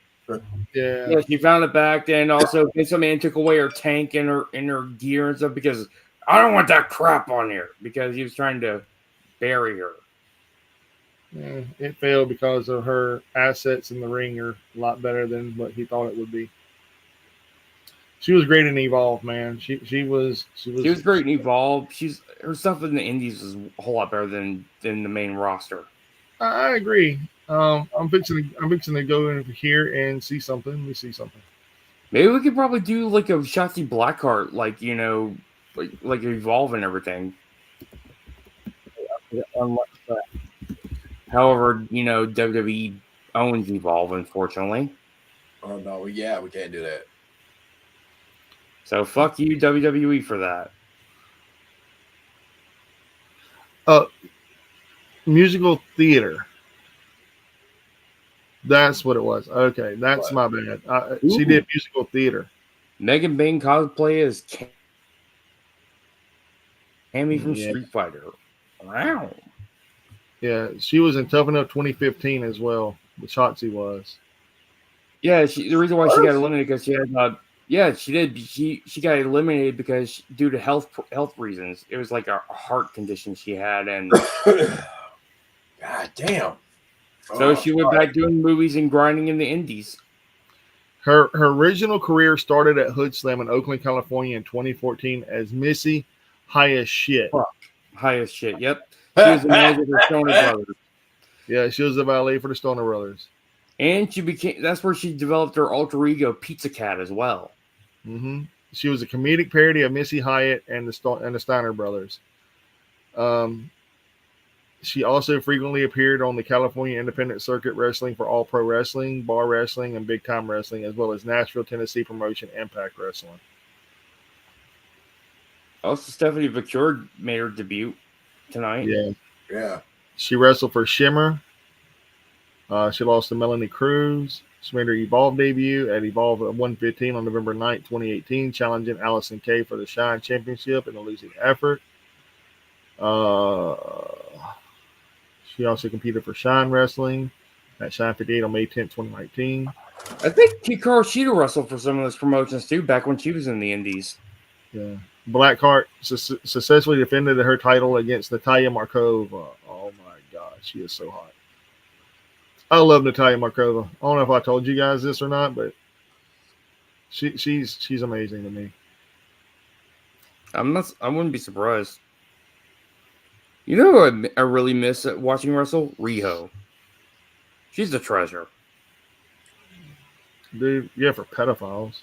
Yeah, she found it back. And also, some man took away her tank and her gear and stuff because I don't want that crap on here because he was trying to bury her. Yeah, it failed because of her assets in the ring are a lot better than what he thought it would be. She was great in Evolve, man. She was great in Evolve. Her stuff in the Indies is a whole lot better than the main roster. I agree. I'm fixing to go in here and see something. Let me see something. Maybe we could probably do like a Shotzi Blackheart, like, you know, like Evolve and everything. However, you know, WWE owns Evolve, unfortunately. Oh no, yeah, we can't do that. So fuck you, WWE, for that. Musical theater. That's what it was. Okay, that's my bad. She did musical theater. Megan Bain cosplay as Cammy from Street Fighter. Wow. Yeah, she was in Tough Enough 2015 as well. The Shotzi was. Yeah, the reason why she got eliminated because she had. Yeah, she did. She got eliminated because due to health reasons. It was like a heart condition she had, and God damn. So she went back doing movies and grinding in the indies. Her original career started at Hood Slam in Oakland, California in 2014 as Missy High as Shit. High as Shit, yep. She was the manager for Stoner Brothers. Yeah, she was the valet for the Stoner Brothers. And that's where she developed her alter ego Pizza Cat as well. Mm-hmm. She was a comedic parody of Missy Hyatt and the Steiner Brothers. She also frequently appeared on the California Independent Circuit Wrestling for All Pro Wrestling, Bar Wrestling, and Big Time Wrestling, as well as Nashville, Tennessee promotion Impact Wrestling. Also, Stephanie Victor made her debut tonight. Yeah. She wrestled for Shimmer. She lost to Melanie Cruz. She made her Evolve debut at Evolve at 115 on November 9th, 2018, challenging Allison Kay for the Shine Championship in a losing effort. She also competed for Shine Wrestling at Shine 58 on May 10th, 2019. I think Hikaru Shida wrestled for some of those promotions too back when she was in the Indies. Yeah. Blackheart successfully defended her title against Natalia Markova. Oh my God, she is so hot. I love Natalia Markova. I don't know if I told you guys this or not, but she's amazing to me. I wouldn't be surprised. You know who I really miss watching wrestle? Riho. She's a treasure. Dude, yeah, for pedophiles.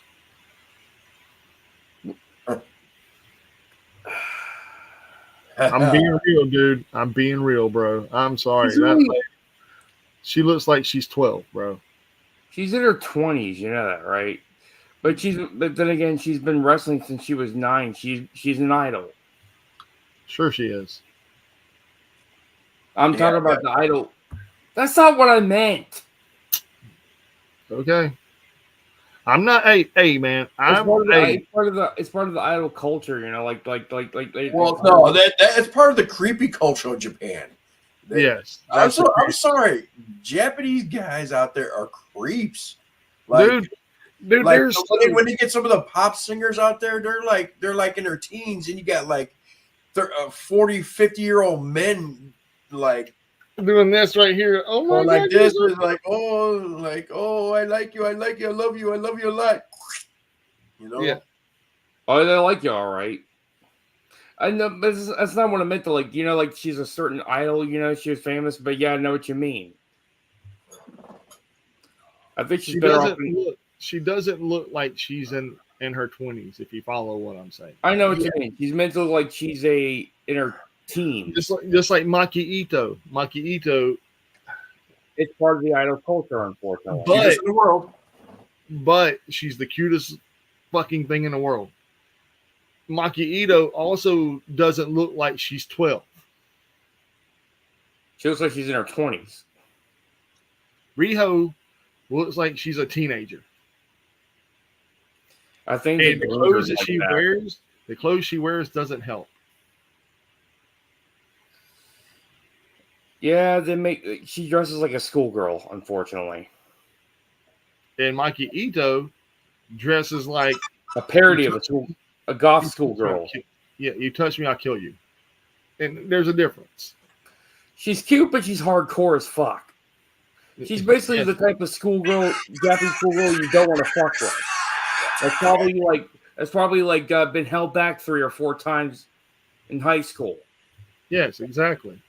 I'm being real, dude. I'm being real, bro. I'm sorry. She looks like she's 12, bro. She's in her 20s, you know that, right? But then again, she's been wrestling since she was 9. She's an idol. Sure she is. I'm talking about the idol. That's not what I meant. Okay. I'm not. Hey, man. It's part of the idol culture, you know, like. Well, no, that's part of the creepy culture of Japan. Yes. I'm sorry. Japanese guys out there are creeps. Dude, like when you get some of the pop singers out there, they're like in their teens, and you got like 40, 50-year-old men like doing this right here. Oh my God. Like this is like, I like you, I love you a lot. You know? Yeah. Oh, they like you, all right. I know, but that's not what I meant to, like, you know, like she's a certain idol, you know, she was famous, but yeah, I know what you mean. I think she doesn't look like she's in her 20s, if you follow what I'm saying. I know what you mean. She's meant to look like she's in her teens. Just like Maki Ito. Maki Ito. It's part of the idol culture, unfortunately. But in the world. But she's the cutest fucking thing in the world. Maki Ito also doesn't look like she's 12. She looks like she's in her 20s. Riho looks like she's a teenager. I think the clothes the clothes she wears doesn't help. Yeah, she dresses like a schoolgirl, unfortunately. And Maki Ito dresses like a parody of a goth schoolgirl. Yeah, you touch me, I'll kill you. And there's a difference. She's cute, but she's hardcore as fuck. She's basically the type of Japanese schoolgirl you don't want to fuck with. That's probably like been held back 3 or 4 times in high school. Yes, exactly.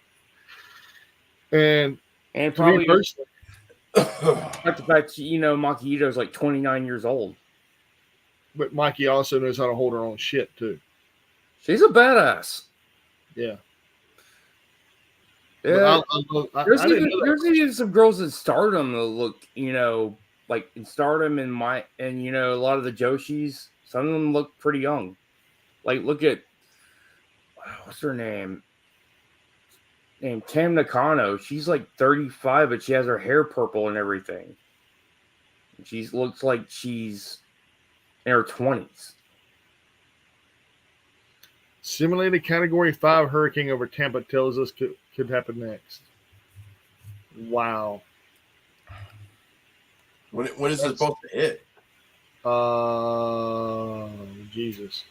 And probably the fact you know Maki Ito's like 29 years old. But Maki also knows how to hold her own shit too. She's a badass. Yeah. Yeah. There's even some girls in Stardom that look, you know, like in Stardom and you know, a lot of the Joshis, some of them look pretty young. Like look at what's her name? Named Tam Nakano. She's like 35, but she has her hair purple and everything. She looks like she's in her 20s. Simulated Category 5 hurricane over Tampa tells us could happen next. Wow. When is it supposed to hit? Jesus.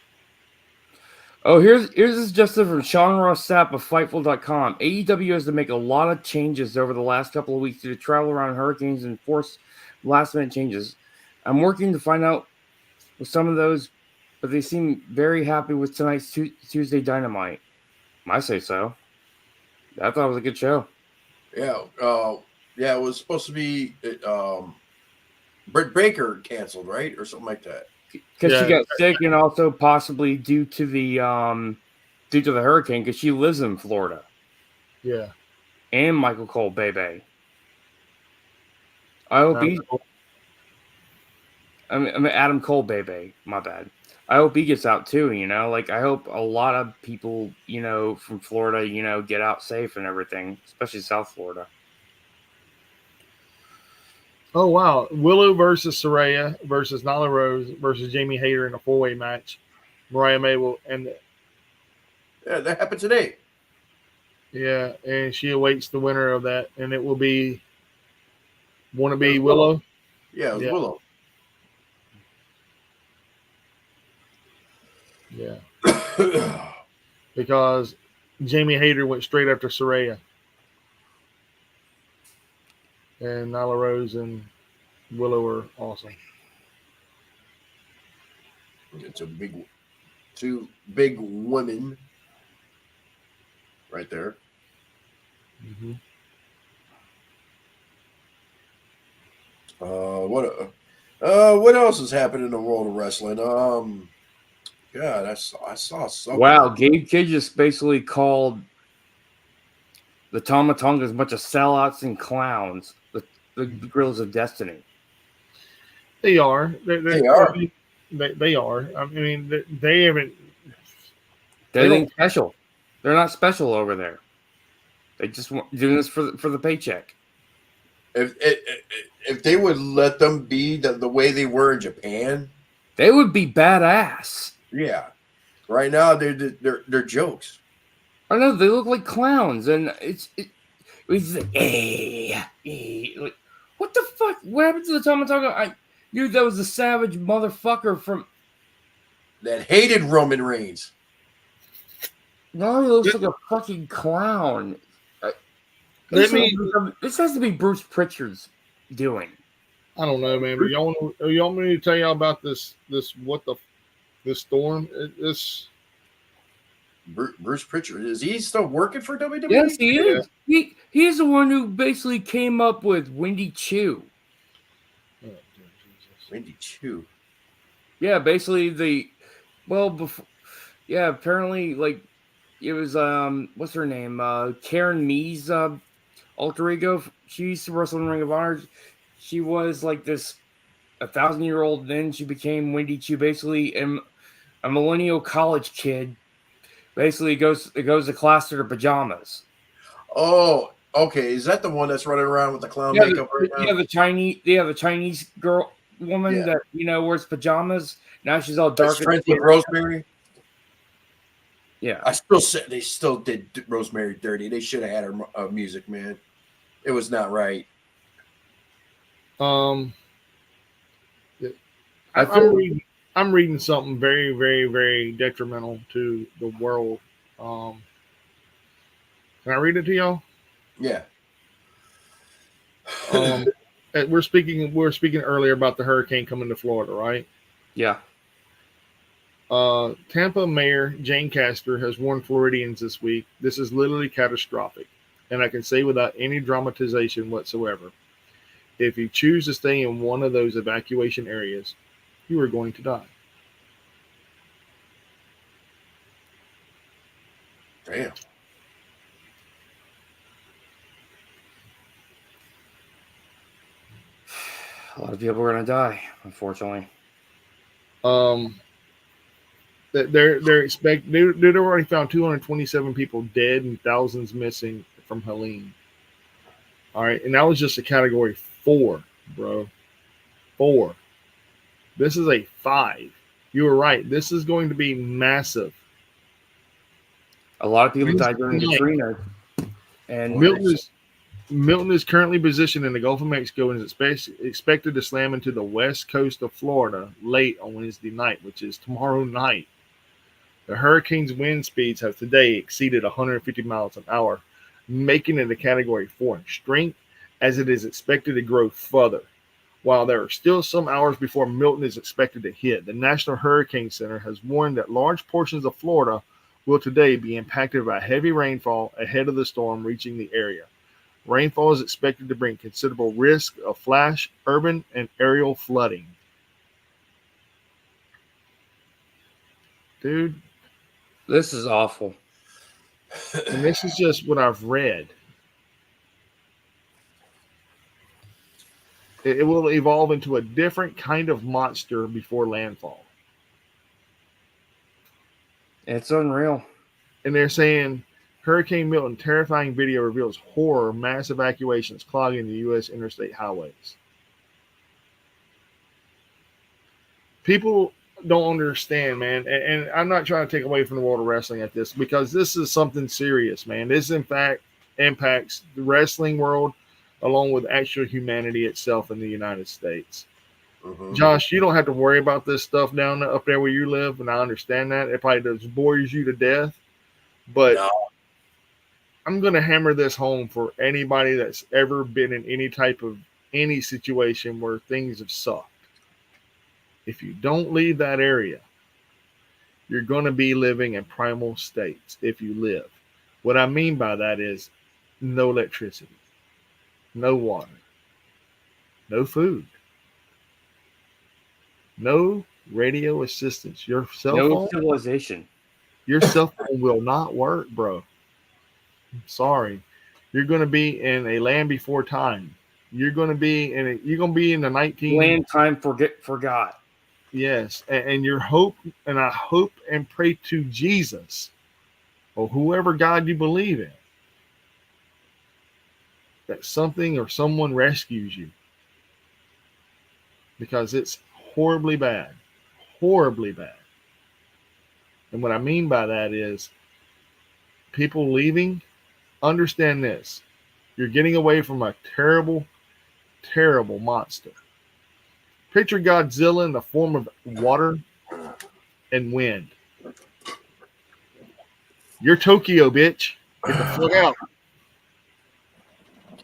Oh, here's this just from Sean Ross Sapp of Fightful.com. AEW has to make a lot of changes over the last couple of weeks due to travel around hurricanes and force last-minute changes. I'm working to find out with some of those, but they seem very happy with tonight's Tuesday Dynamite. I say so. I thought it was a good show. Yeah, it was supposed to be Britt Baker canceled, right, or something like that. Because she got sick, and also possibly due to the hurricane, because she lives in Florida. Yeah. And Michael Cole, baby. I hope I mean Adam Cole, baby. My bad. I hope he gets out too. You know, like I hope a lot of people, you know, from Florida, you know, get out safe and everything, especially South Florida. Oh wow, Willow versus Saraya versus Nyla Rose versus Jamie Hayter in a 4-way match. Mariah May will and Yeah, that happened today. yeah, and she awaits the winner of that, and it will be want to It be was Willow. Willow. Yeah, it was Yeah, Willow. yeah, because Jamie Hayter went straight after Saraya, and Nyla Rose and Willow are awesome. It's two big women right there. Mm-hmm. What else has happened in the world of wrestling? God, I saw something. Wow, Gabe Kidd just basically called the Tama Tongas a bunch of sellouts and clowns. The Grills of Destiny. They are. They are. They are. I mean, they haven't. They ain't special. They're not special over there. They just want doing this for the paycheck. If they would let them be the way they were in Japan, they would be badass. Yeah. Right now they're jokes. I know they look like clowns, and it's like, like, what the fuck? What happened to the Tama Tonga? I knew that was a savage motherfucker from that hated Roman Reigns. No, he looks like a fucking clown. This has to be Bruce Pritchard's doing. I don't know, man. But y'all want me to tell y'all about this storm? Bruce Pritchard, is he still working for WWE? Yes, he is. He's the one who basically came up with Windy Chew. Oh, Windy Chew. Yeah, basically apparently like it was what's her name? Karen Mee's alter ego. She used to wrestle in Ring of Honor. She was like this 1,000-year-old. Then she became Windy Chew, basically a millennial college kid. Basically, it goes to class to her pajamas. Oh, okay. Is that the one that's running around with the clown makeup right now? Yeah, the Chinese woman that wears pajamas. Now she's all dark. Strength with Rosemary. Yeah, I still said they still did Rosemary dirty. They should have had her music, man. It was not right. I'm reading something very, very, very detrimental to the world. Can I read it to y'all? Yeah. We're speaking earlier about the hurricane coming to Florida, right? Yeah. Tampa Mayor Jane Castor has warned Floridians this week. This is literally catastrophic, and I can say without any dramatization whatsoever, if you choose to stay in one of those evacuation areas, you are going to die. Damn. A lot of people are going to die, unfortunately. They're expecting. They've already found 227 people dead and thousands missing from Helene. All right, and that was just a category 4, bro. 4. This is a 5. You were right. This is going to be massive. A lot of people died during Katrina. And Milton is currently positioned in the Gulf of Mexico and is expected to slam into the west coast of Florida late on Wednesday night, which is tomorrow night. The hurricane's wind speeds have today exceeded 150 miles an hour, making it a Category 4 in strength, as it is expected to grow further. While there are still some hours before Milton is expected to hit, the National Hurricane Center has warned that large portions of Florida will today be impacted by heavy rainfall ahead of the storm reaching the area. Rainfall is expected to bring considerable risk of flash, urban, and aerial flooding. Dude. This is awful. And this is just what I've read. It will evolve into a different kind of monster before landfall. It's unreal. And they're saying Hurricane Milton terrifying video reveals horror mass evacuations clogging the U.S. interstate highways. People don't understand, man. And I'm not trying to take away from the world of wrestling at this, because this is something serious, man. This, in fact, impacts the wrestling world along with actual humanity itself in the United States. Mm-hmm. Josh, you don't have to worry about this stuff up there where you live, and I understand that. It probably just bores you to death. But No. I'm going to hammer this home for anybody that's ever been in any situation where things have sucked. If you don't leave that area, you're going to be living in primal states if you live. What I mean by that is no electricity, no water, no food, no radio assistance. Your cell No civilization. phone will not work, bro. I'm sorry. You're going to be in a land before time. You're going to be in the 19 Land time forgot. Yes, and I hope and pray to Jesus or whoever God you believe in, that something or someone rescues you, because it's horribly bad. Horribly bad. And what I mean by that is people leaving, understand this. You're getting away from a terrible, terrible monster. Picture Godzilla in the form of water and wind. You're Tokyo, bitch. Get the fuck out.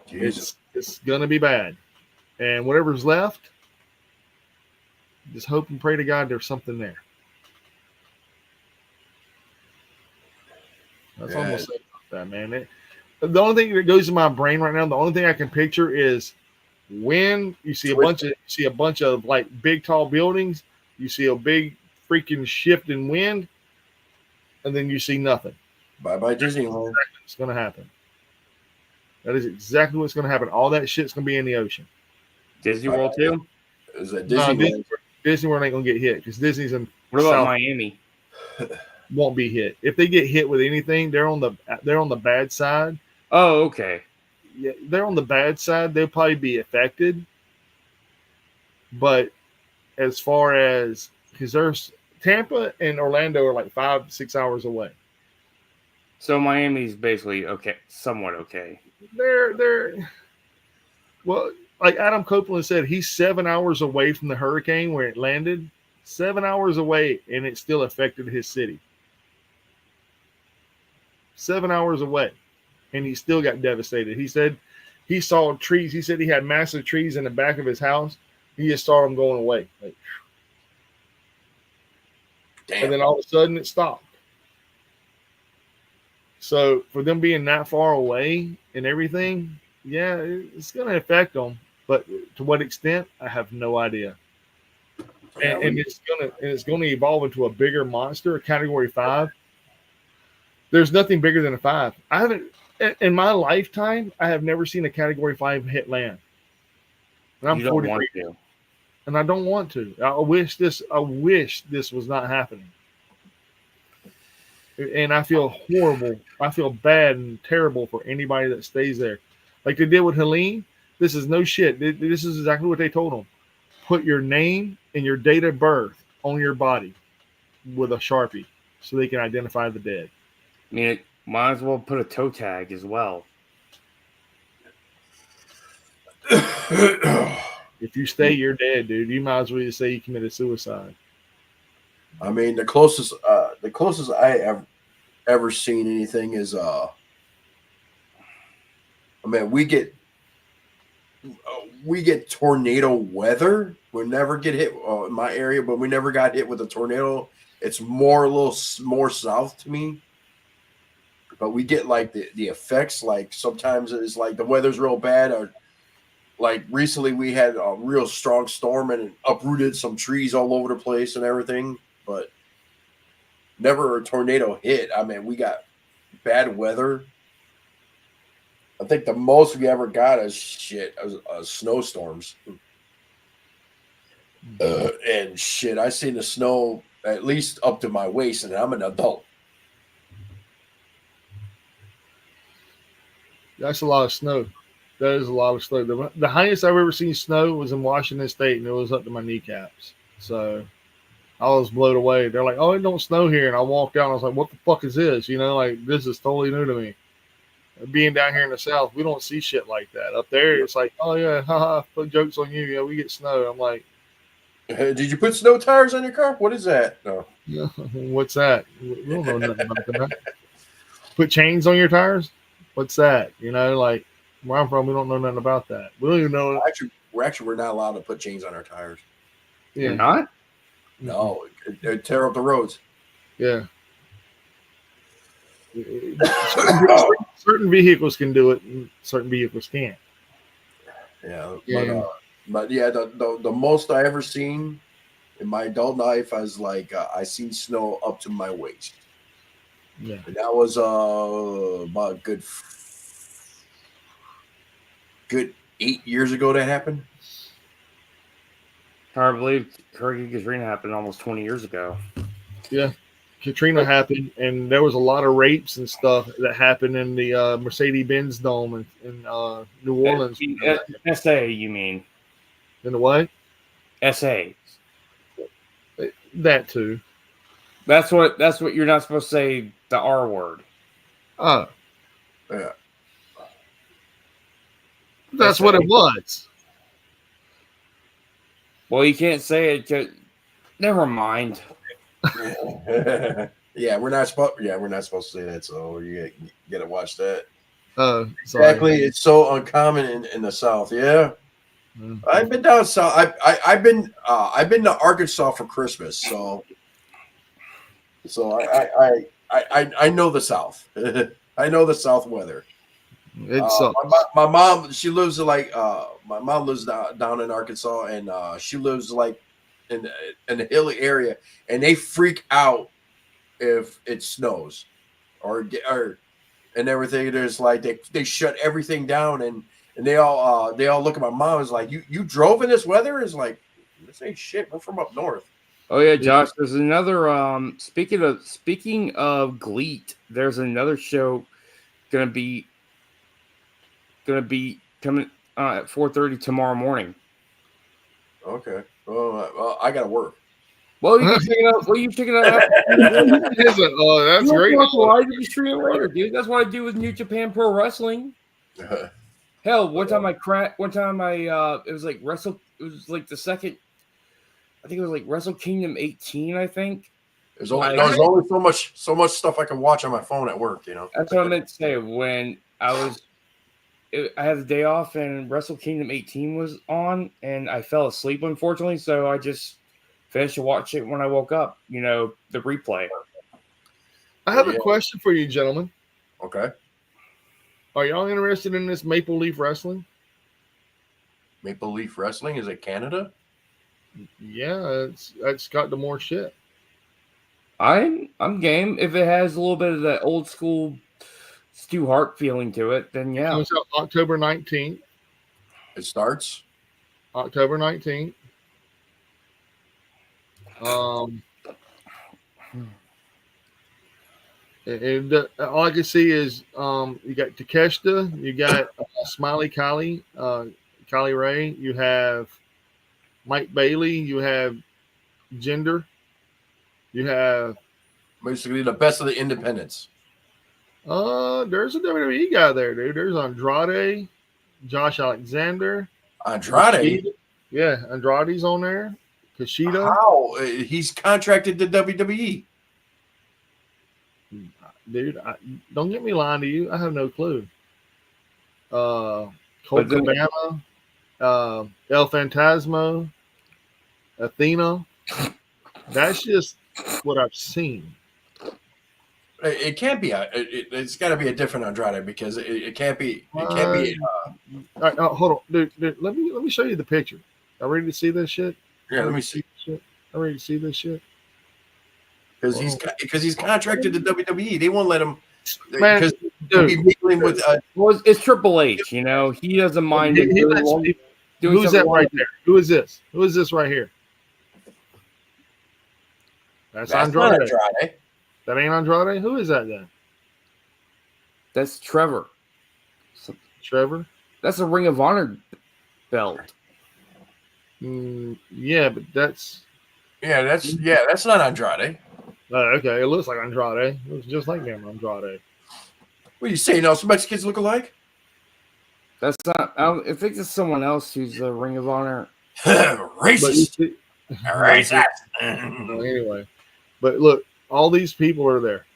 It's gonna be bad. And whatever's left, just hope and pray to God there's something there. That's almost say about that, man. The only thing that goes in my brain right now, the only thing I can picture is when you see a bunch of like big tall buildings, you see a big freaking shift in wind, and then you see nothing. Bye Disneyland. It's gonna happen. That is exactly what's gonna happen. All that shit's gonna be in the ocean. Disney World too? Is that Disneyland? Disney World ain't gonna get hit because Disney's in. What about Miami? Won't be hit. If they get hit with anything, they're on the bad side. Oh, okay. Yeah, they're on the bad side. They'll probably be affected. But as far as, because there's Tampa and Orlando are like 5-6 hours away. So Miami's basically okay, somewhat okay. They're well, like Adam Copeland said, he's 7 hours away from the hurricane where it landed. 7 hours away, and it still affected his city. 7 hours away, and he still got devastated. He said he saw trees. He said he had massive trees in the back of his house. He just saw them going away. Like, damn. And then all of a sudden it stopped. So for them being that far away and everything, yeah, it's going to affect them. But to what extent, I have no idea. And it's going to evolve into a bigger monster, a Category 5. There's nothing bigger than a 5. I haven't, in my lifetime, I have never seen a Category 5 hit land. And I'm 43, and I don't want to. I wish this was not happening. And I feel horrible. I feel bad and terrible for anybody that stays there. Like they did with Helene. This is no shit. This is exactly what they told them. Put your name and your date of birth on your body with a Sharpie so they can identify the dead. I mean, it might as well put a toe tag as well. If you stay, you're dead, dude. You might as well just say you committed suicide. I mean, the closest I have ever seen anything is I mean, we get tornado weather. We never get hit in my area, but we never got hit with a tornado. It's a little more south to me. But we get like the effects. Like sometimes it's like the weather's real bad. Or like recently we had a real strong storm and it uprooted some trees all over the place and everything. But never a tornado hit. I mean, we got bad weather. I think the most we ever got is snowstorms. And shit, I seen the snow at least up to my waist, and I'm an adult. That's a lot of snow. That is a lot of snow. The highest I've ever seen snow was in Washington State, and it was up to my kneecaps. So I was blown away. They're like, "Oh, it don't snow here," and I walked out. And I was like, "What the fuck is this?" Like this is totally new to me. Being down here in the South, we don't see shit like that. Up there, it's like, "Oh yeah, haha, put jokes on you." Yeah, we get snow. I'm like, Did you put snow tires on your car? What is that? No. "What's that? We don't know nothing about that." Put chains on your tires? What's that? Like where I'm from, we don't know nothing about that. We don't even know. We're not allowed to put chains on our tires. Yeah. You're not? No, it tear up the roads. Yeah. Certain vehicles can do it, and certain vehicles can't. Yeah, Yeah. but yeah, the most I ever seen in my adult life, I was like, I seen snow up to my waist. Yeah. And that was about a good 8 years ago that happened. I believe Hurricane Katrina happened almost 20 years ago. Yeah. Katrina happened, and there was a lot of rapes and stuff that happened in the Mercedes-Benz Dome in New Orleans. SA, you mean? In the what? SA. That too. That's what you're not supposed to say the R word. Oh. Yeah. That's what it was. Well, you can't say it. Never mind. Yeah, we're not supposed to say that, so you gotta watch that. Sorry. Exactly, it's so uncommon in the South. Yeah, I've been down south. I've been to Arkansas for Christmas, so I know the South. I know the South weather. It sucks. My mom, she lives my mom lives down in Arkansas, and she lives like in a hilly area, and they freak out if it snows or and everything. There's like they shut everything down, and they all look at my mom and is like, you drove in this weather? Is like, this ain't shit. We're from up north. Oh yeah, Josh. There's another. Speaking of GLEAT, there's another show gonna be coming at 4:30 tomorrow morning. Okay. Well, I gotta work. Well, you can check it out. Well, you check it out. Oh, that's great. Why did you stream it later, dude? That's what I do with New Japan Pro Wrestling. Hell, one time it was like It was like the second. I think it was like Wrestle Kingdom 18. I think. There's only so much stuff I can watch on my phone at work. That's what I meant to say. When I had the day off and Wrestle Kingdom 18 was on, and I fell asleep, unfortunately. So I just finished to watch it when I woke up. The replay. I have a question for you, gentlemen. Okay. Are y'all interested in this Maple Leaf Wrestling? Maple Leaf Wrestling? Is it Canada? Yeah, it's got the more shit. I'm game. If it has a little bit of that old school Stu Hart feeling to it, then yeah. It's October 19th. It starts October 19th. And all I can see is you got Takeshita, you got Smiley Kylie, Kylie Ray, you have Mike Bailey, you have Jinder, you have basically the best of the independents. There's a WWE guy there, dude. There's Andrade, Josh Alexander, Andrade. Kushida. Yeah, Andrade's on there. Kushida. How? He's contracted to WWE. Dude, don't get me lying to you. I have no clue. Colt Cabana, El Phantasmo, Athena. That's just what I've seen. It can't be it's got to be a different Andrade because it can't be. It can't be. All right, hold on, dude. Let me show you the picture. Are you ready to see this shit? Yeah, let me see. I'm ready to see this shit. Because he's contracted to WWE. They won't let him. Man, he'll be mingling with. Well, it's Triple H. He doesn't mind. Who's that right there? Who is this? Who is this right here? That's Andrade. Andrade. That ain't Andrade. Who is that then? That's Trevor. Trevor. That's a Ring of Honor belt. Yeah, but that's Yeah, that's not Andrade. Okay, it looks like Andrade. It looks just like damn Andrade. What are you saying? Now some Mexicans look alike? That's not. I think it's someone else who's a Ring of Honor. Racist. Racist. Well, anyway, but look, all these people are there.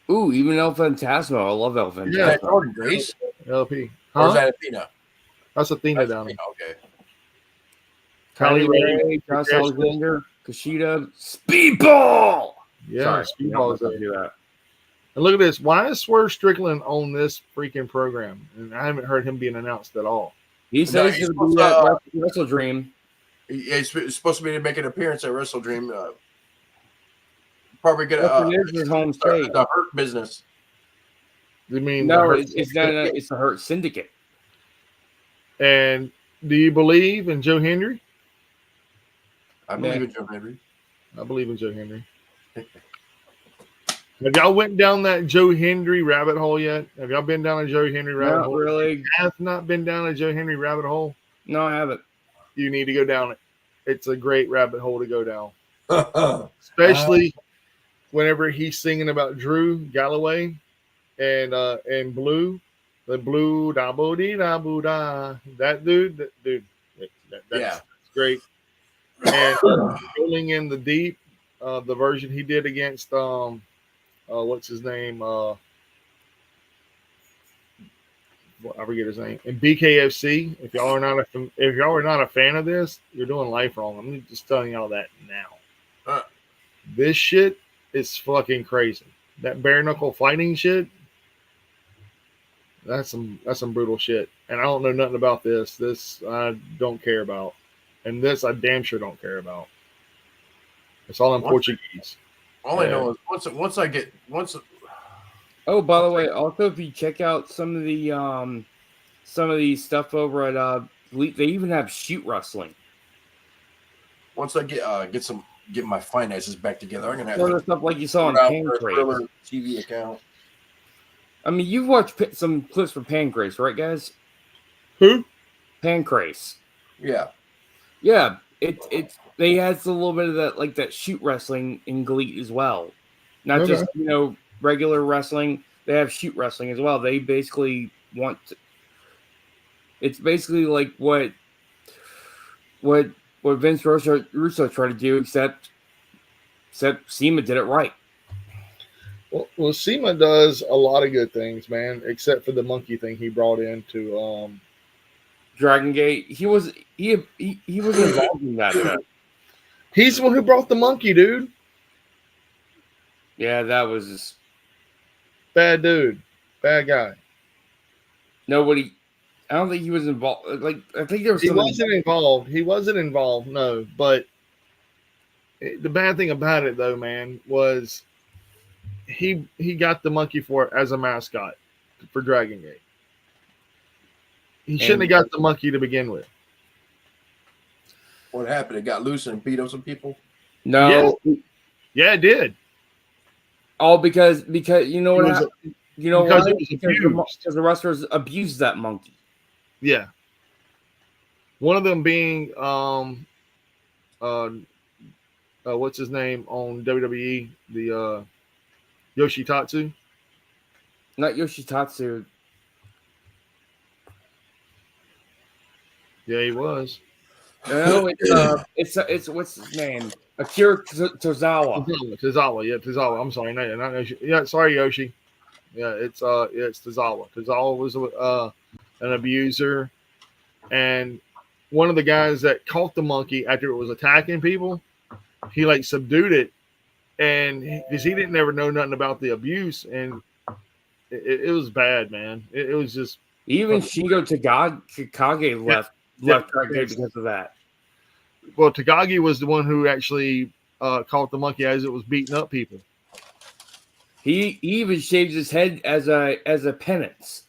Ooh, even El Fantasma. I love El Fantasma. Yeah, Jordan Grace. LP. Or is Huh? that Athena? That's Athena That's down there. Athena, okay. Kylie Ray, Josh Alexander, Kushida, Speedball. Yeah, Sorry, Speedball's don't there. do that. And look at this. Why is Swerve Strickland on this freaking program? And I haven't heard him being announced at all. He said he's going to be at Wrestle Dream. He's supposed to be to make an appearance at Wrestle Dream. Probably get his home state. The Hurt business. You mean no? It's not. It's the Hurt Syndicate. And do you believe in Joe Henry? I believe in Joe Henry. I believe in Joe Henry. Have y'all went down that Joe Henry rabbit hole yet? Have y'all been down a Joe Henry rabbit hole? Really? Have not been down a Joe Henry rabbit hole? No, I haven't. You need to go down it. It's a great rabbit hole to go down. Especially whenever he's singing about Drew Galloway and Blue. The Blue da bo dee da boo da. That dude, that's great. And Rolling in the Deep, the version he did against what's his name? I forget his name. And BKFC. If y'all are not a fan of this, you're doing life wrong. I'm just telling y'all that now. This shit is fucking crazy. That bare knuckle fighting shit. That's some brutal shit. And I don't know nothing about this. This I don't care about. And this I damn sure don't care about. It's all in Portuguese. All I know is once. Oh, by the way, also if you check out some of the stuff over at they even have shoot wrestling. Once I get my finances back together, I'm gonna have sort of stuff like you saw on Pancrase TV account. I mean, you've watched some clips for Pancrase, right, guys? Who? Pancrase. Yeah. Yeah, they had a little bit of that shoot wrestling in GLEAT as well. Not just regular wrestling. They have shoot wrestling as well. They basically it's basically like what Vince Russo tried to do, except SEMA did it right. Well, SEMA does a lot of good things, man, except for the monkey thing he brought into Dragon Gate. He was involved in that. Though. He's the one who brought the monkey, dude. Yeah, that was just bad dude, bad guy. Nobody. I don't think he was involved. Like I think there was. He wasn't involved. He wasn't involved. No, but the bad thing about it, though, man, was he got the monkey for it as a mascot for Dragon Gate. He shouldn't have got the monkey to begin with. What happened? It got loose and beat up some people? No. Yeah, it did. All because you know what happened? You know why? Because the wrestlers abused that monkey. Yeah. One of them being what's his name on WWE? The Yoshitatsu. Not Yoshitatsu. Yeah, he was. No, it's what's his name? Akira Tozawa. Tozawa. I'm sorry, not Yoshi. Yeah, sorry, Yoshi. Yeah, it's Tozawa. Tozawa was an abuser, and one of the guys that caught the monkey after it was attacking people, he subdued it, and because he didn't ever know nothing about the abuse, and it was bad, man. It was just even Shingo Takagi left because of that. Well, Takagi was the one who actually caught the monkey as it was beating up people. He even shaved his head as a penance.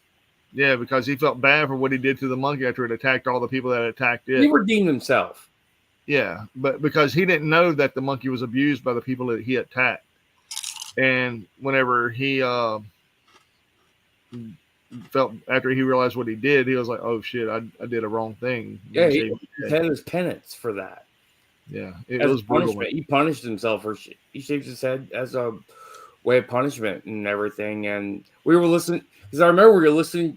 Yeah, because he felt bad for what he did to the monkey after it attacked all the people that attacked it. He redeemed himself. Yeah, but because he didn't know that the monkey was abused by the people that he attacked. And whenever he felt after he realized what he did, he was like, "Oh shit, I did a wrong thing." Yeah, he had his penance for that. Yeah, it as was brutal. punishment. He punished himself, or he shaved his head as a way of punishment and everything. And we were listening because I remember we were listening.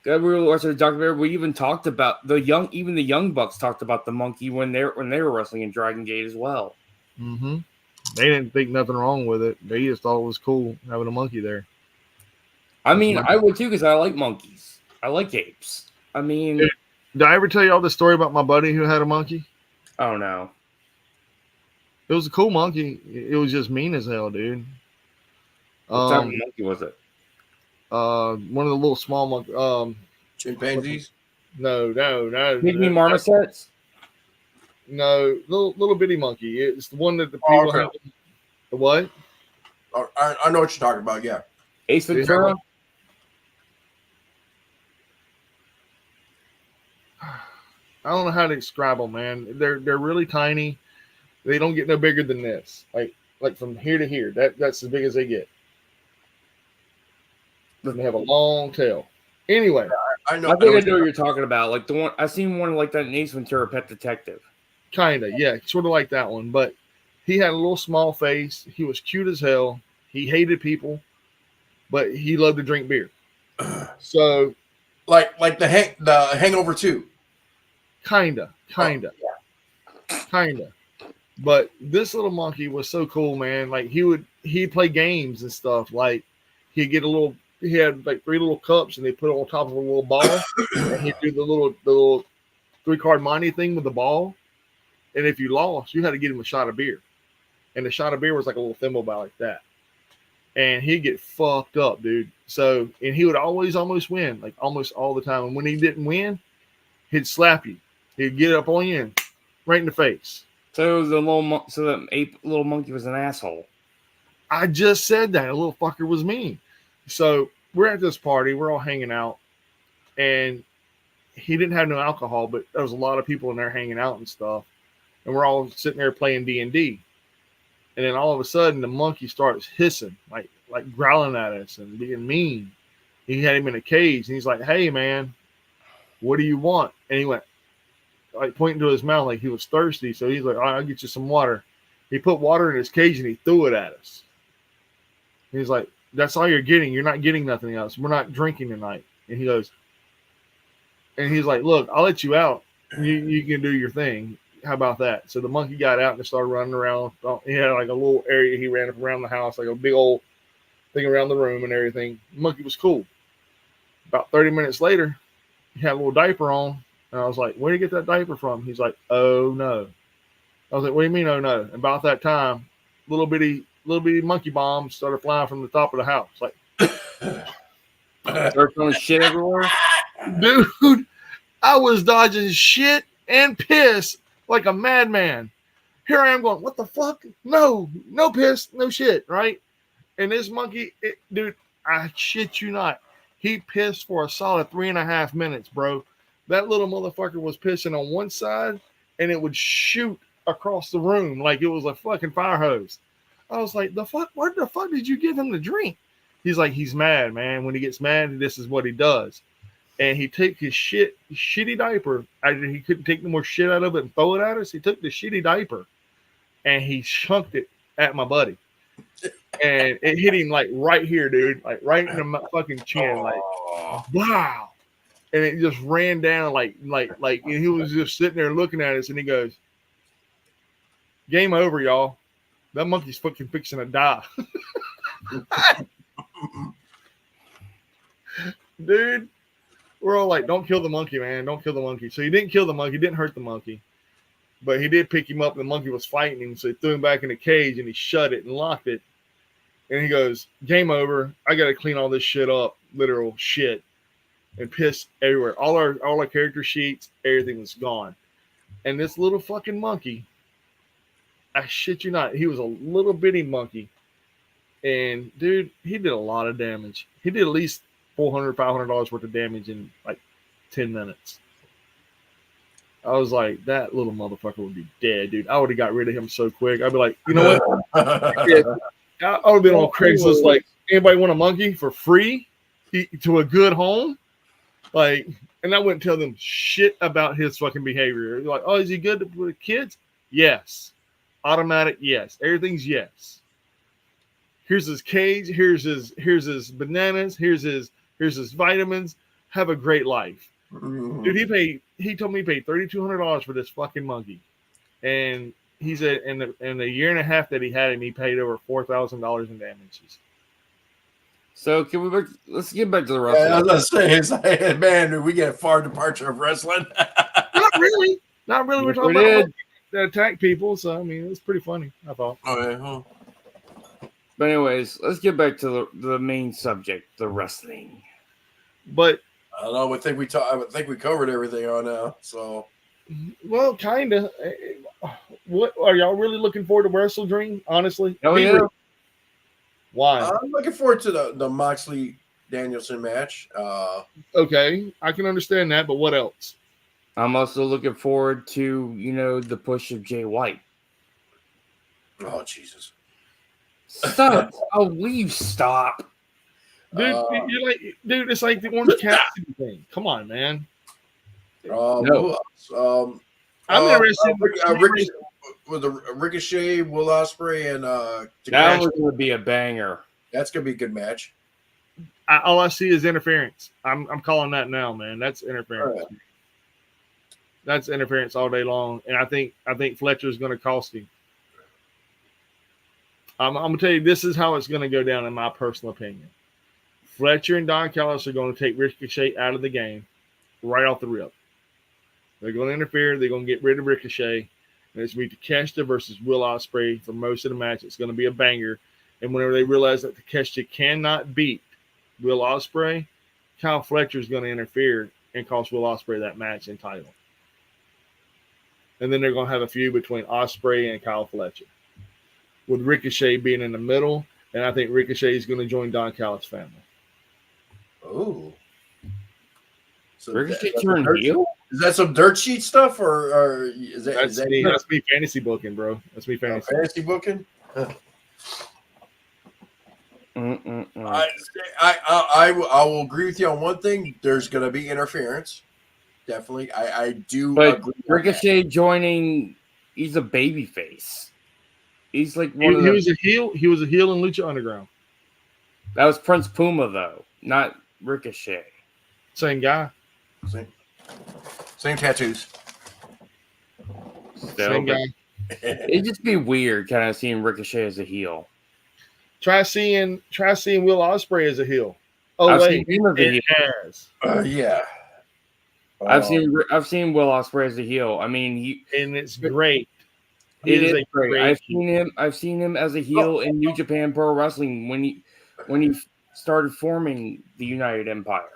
We were watching the documentary. We even talked about even the Young Bucks talked about the monkey when they were wrestling in Dragon Gate as well. Mm-hmm. They didn't think nothing wrong with it. They just thought it was cool having a monkey there. I mean, I would too because I like monkeys. I like apes. I mean, did I ever tell you all the story about my buddy who had a monkey? Oh no. It was a cool monkey. It was just mean as hell, dude. What type of monkey was it? One of the little small monkeys. Chimpanzees? No. Pygmy marmosets? No, little bitty monkey. It's the one that the people have. The what? I know what you're talking about. Yeah. Ace Ventura? I don't know how to describe them, man. They're really tiny. They don't get no bigger than this. Like from here to here. That's as big as they get. And they have a long tail. Anyway, I think I know what you're talking about. Like the one I seen one like that in Ace Ventura: Pet Detective. Kinda, yeah, sort of like that one. But he had a little small face. He was cute as hell. He hated people, but he loved to drink beer. So, like the Hangover 2. Kinda. But this little monkey was so cool, man. Like he'd play games and stuff. Like he had like 3 little cups and they put it on top of a little ball. And he'd do the little 3-card money thing with the ball. And if you lost, you had to get him a shot of beer. And the shot of beer was like a little thimble about like that. And he'd get fucked up, dude. So, and he would always almost win, like almost all the time. And when he didn't win, he'd slap you. He'd get up on you and right in the face. So the little monkey was an asshole. I just said that. A little fucker was mean. So we're at this party. We're all hanging out. And he didn't have no alcohol, but there was a lot of people in there hanging out and stuff. And we're all sitting there playing D&D. And then all of a sudden, the monkey starts hissing, like growling at us and being mean. He had him in a cage. And he's like, hey, man, what do you want? And he went, like pointing to his mouth like he was thirsty. So he's like, all right, I'll get you some water. He put water in his cage and he threw it at us. And he's like, that's all you're getting. You're not getting nothing else. We're not drinking tonight. And he goes, and he's like, look, I'll let you out. You can do your thing. How about that? So the monkey got out and started running around. He had like a little area. He ran up around the house, like a big old thing around the room and everything. The monkey was cool. About 30 minutes later, he had a little diaper on. And I was like, where did you get that diaper from? He's like, oh, no. I was like, what do you mean, oh, no? And about that time, little bitty monkey bombs started flying from the top of the house. Like, started throwing shit everywhere? Dude, I was dodging shit and piss like a madman. Here I am going, what the fuck? No piss, no shit, right? And this monkey, dude, I shit you not. He pissed for a solid 3.5 minutes, bro. That little motherfucker was pissing on one side and it would shoot across the room like it was a fucking fire hose. I was like, the fuck? What the fuck did you give him to drink? He's like, he's mad, man. When he gets mad, this is what he does. And he take his shitty diaper. After he couldn't take no more shit out of it and throw it at us, he took the shitty diaper and he chunked it at my buddy. And it hit him like right here, dude. Like right in the fucking chin. Like, wow. And it just ran down like and he was just sitting there looking at us and he goes, game over, y'all. That monkey's fucking fixing to die. Dude, we're all like, don't kill the monkey, man. Don't kill the monkey. So he didn't kill the monkey, didn't hurt the monkey. But he did pick him up. The monkey was fighting him. So he threw him back in the cage and he shut it and locked it. And he goes, game over. I got to clean all this shit up. Literal shit. And piss everywhere. All our character sheets, everything was gone. And this little fucking monkey, I shit you not, he was a little bitty monkey. And dude, he did a lot of damage. He did at least $400, $500 worth of damage in like 10 minutes. I was like, that little motherfucker would be dead, dude. I would have got rid of him so quick. I'd be like, you know what? I would have been on Craigslist like, anybody want a monkey for free to a good home? Like, and I wouldn't tell them shit about his fucking behavior. Like, oh, is he good with kids? Yes. Automatic, yes. Everything's yes. Here's his cage. Here's his bananas. Here's his vitamins. Have a great life. Dude, he told me he paid $3,200 for this fucking monkey. And he said in the year and a half that he had him, he paid over $4,000 in damages. So let's get back to the wrestling. Yeah, I was gonna say, it's like, man, did we get a far departure of wrestling? Not really. Not really. We're talking about that attack people. So I mean, it's pretty funny, I thought. Oh, yeah. But anyways, let's get back to the main subject, the wrestling. But I don't know. I think we covered everything on now. So, well, kind of. What are y'all really looking forward to Wrestle Dream? Honestly, Oh yeah. Why? I'm looking forward to the Moxley Danielson match. Okay, I can understand that, but what else? I'm also looking forward to the push of Jay White. Oh Jesus! Stop! Oh, will you stop? Dude, it's like the Orange Cassidy thing. Come on, man. No. I'm interested. With the Ricochet, Will Ospreay, and that was going to be a banger. That's going to be a good match. All I see is interference. I'm calling that now, man. That's interference. Oh, yeah. That's interference all day long, and I think Fletcher's going to cost him. I'm going to tell you, this is how it's going to go down, in my personal opinion. Fletcher and Don Callis are going to take Ricochet out of the game right off the rip. They're going to interfere. They're going to get rid of Ricochet. And it's going to be Takeshita versus Will Ospreay for most of the match. It's going to be a banger. And whenever they realize that Takeshita cannot beat Will Ospreay, Kyle Fletcher is going to interfere and cost Will Ospreay that match and title. And then they're going to have a feud between Ospreay and Kyle Fletcher, with Ricochet being in the middle. And I think Ricochet is going to join Don Callis' family. Oh. So Ricochet turned heel? Is that some dirt sheet stuff, or is that That's me? That's me fantasy booking, bro. That's me fantasy booking. I will agree with you on one thing. There's going to be interference. Definitely, I do. But agree Ricochet joining, he's a baby face. He's like he was a heel. He was a heel in Lucha Underground. That was Prince Puma, though, not Ricochet. Same guy. Same tattoos. Same guy. It'd just be weird, kind of seeing Ricochet as a heel. Try seeing Will Ospreay as a heel. Oh, I've wait, seen him as a heel. has. Yeah. I've seen Will Ospreay as a heel. I mean, and it's great. It is great. I've seen him as a heel in New Japan Pro Wrestling when he started forming the United Empire.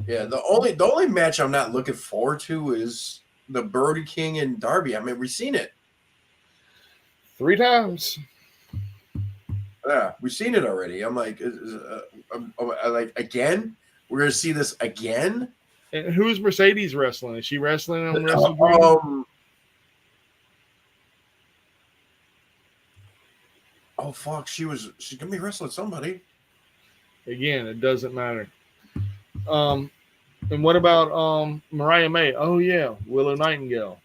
Yeah, the only match I'm not looking forward to is the Brody King and Darby. I mean, we've seen it 3 times. Yeah, we've seen it already. I'm like, like again, we're gonna see this again. And who's Mercedes wrestling? Is she wrestling on Wrestle? Oh fuck, she's gonna be wrestling somebody. Again, it doesn't matter. And what about Mariah May? Oh yeah, Willow Nightingale.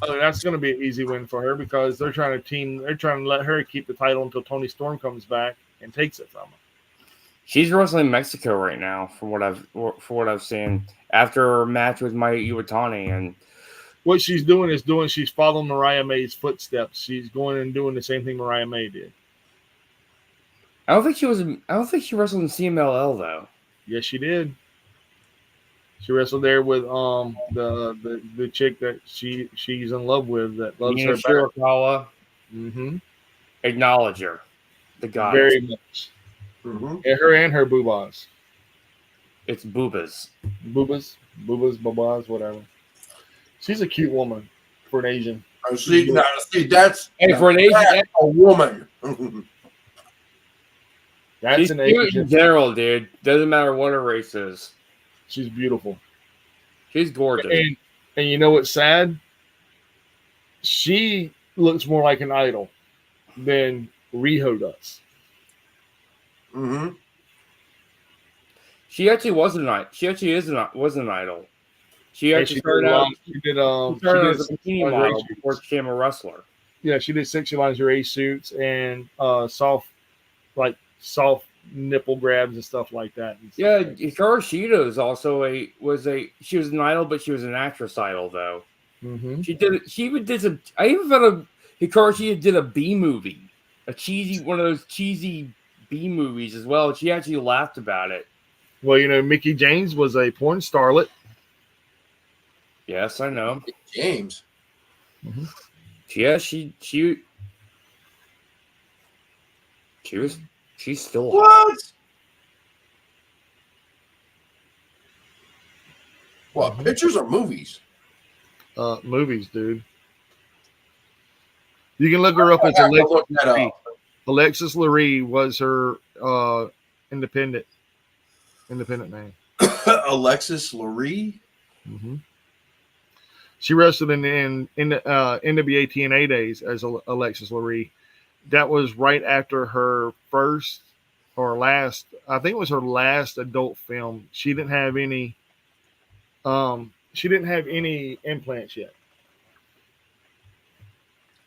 Oh, that's going to be an easy win for her because they're trying to let her keep the title until Tony Storm comes back and takes it from her. She's wrestling Mexico right now, from what I've seen after her match with Maya Iwatani, and what she's doing is she's following Mariah May's footsteps. She's going and doing the same thing Mariah May did. I don't think she wrestled in CMLL though. Yes, she did. She wrestled there with the chick that she's in love with, that loves her better. Shirakawa. Mm-hmm. Acknowledge her, the goddess. Very much. Mm-hmm. Yeah, her and her boobas. It's boobas, whatever. She's a cute woman for an Asian. See, that's for an Asian, that's a woman. That's an Asian. In general, dude. Doesn't matter what her race is. She's beautiful. She's gorgeous. And you know what's sad? She looks more like an idol than Riho does. Mm-hmm. She actually was an idol. She actually was an idol. She actually started out. She did As a bikini model before she became a wrestler. Yeah, she did sexy lingerie suits and soft nipple grabs and stuff like that. Yeah, Hikaru Shida is also she was an idol, but she was an actress idol though. Mm-hmm. She even did some. I even found Hikaru Shida did a B movie, one of those cheesy B movies as well. She actually laughed about it. Well, Mickey James was a porn starlet. Yes, I know. James. Mm-hmm. Yeah, she's still what? What, pictures or movies? Movies, dude. You can look her up as Alexis Lurie. Alexis Lurie was her independent name. Alexis Lurie. Mm-hmm. She wrestled in the NWA TNA days as Alexis Lurie. That was right after her first or last. I think it was her last adult film. She didn't have any. She didn't have any implants yet.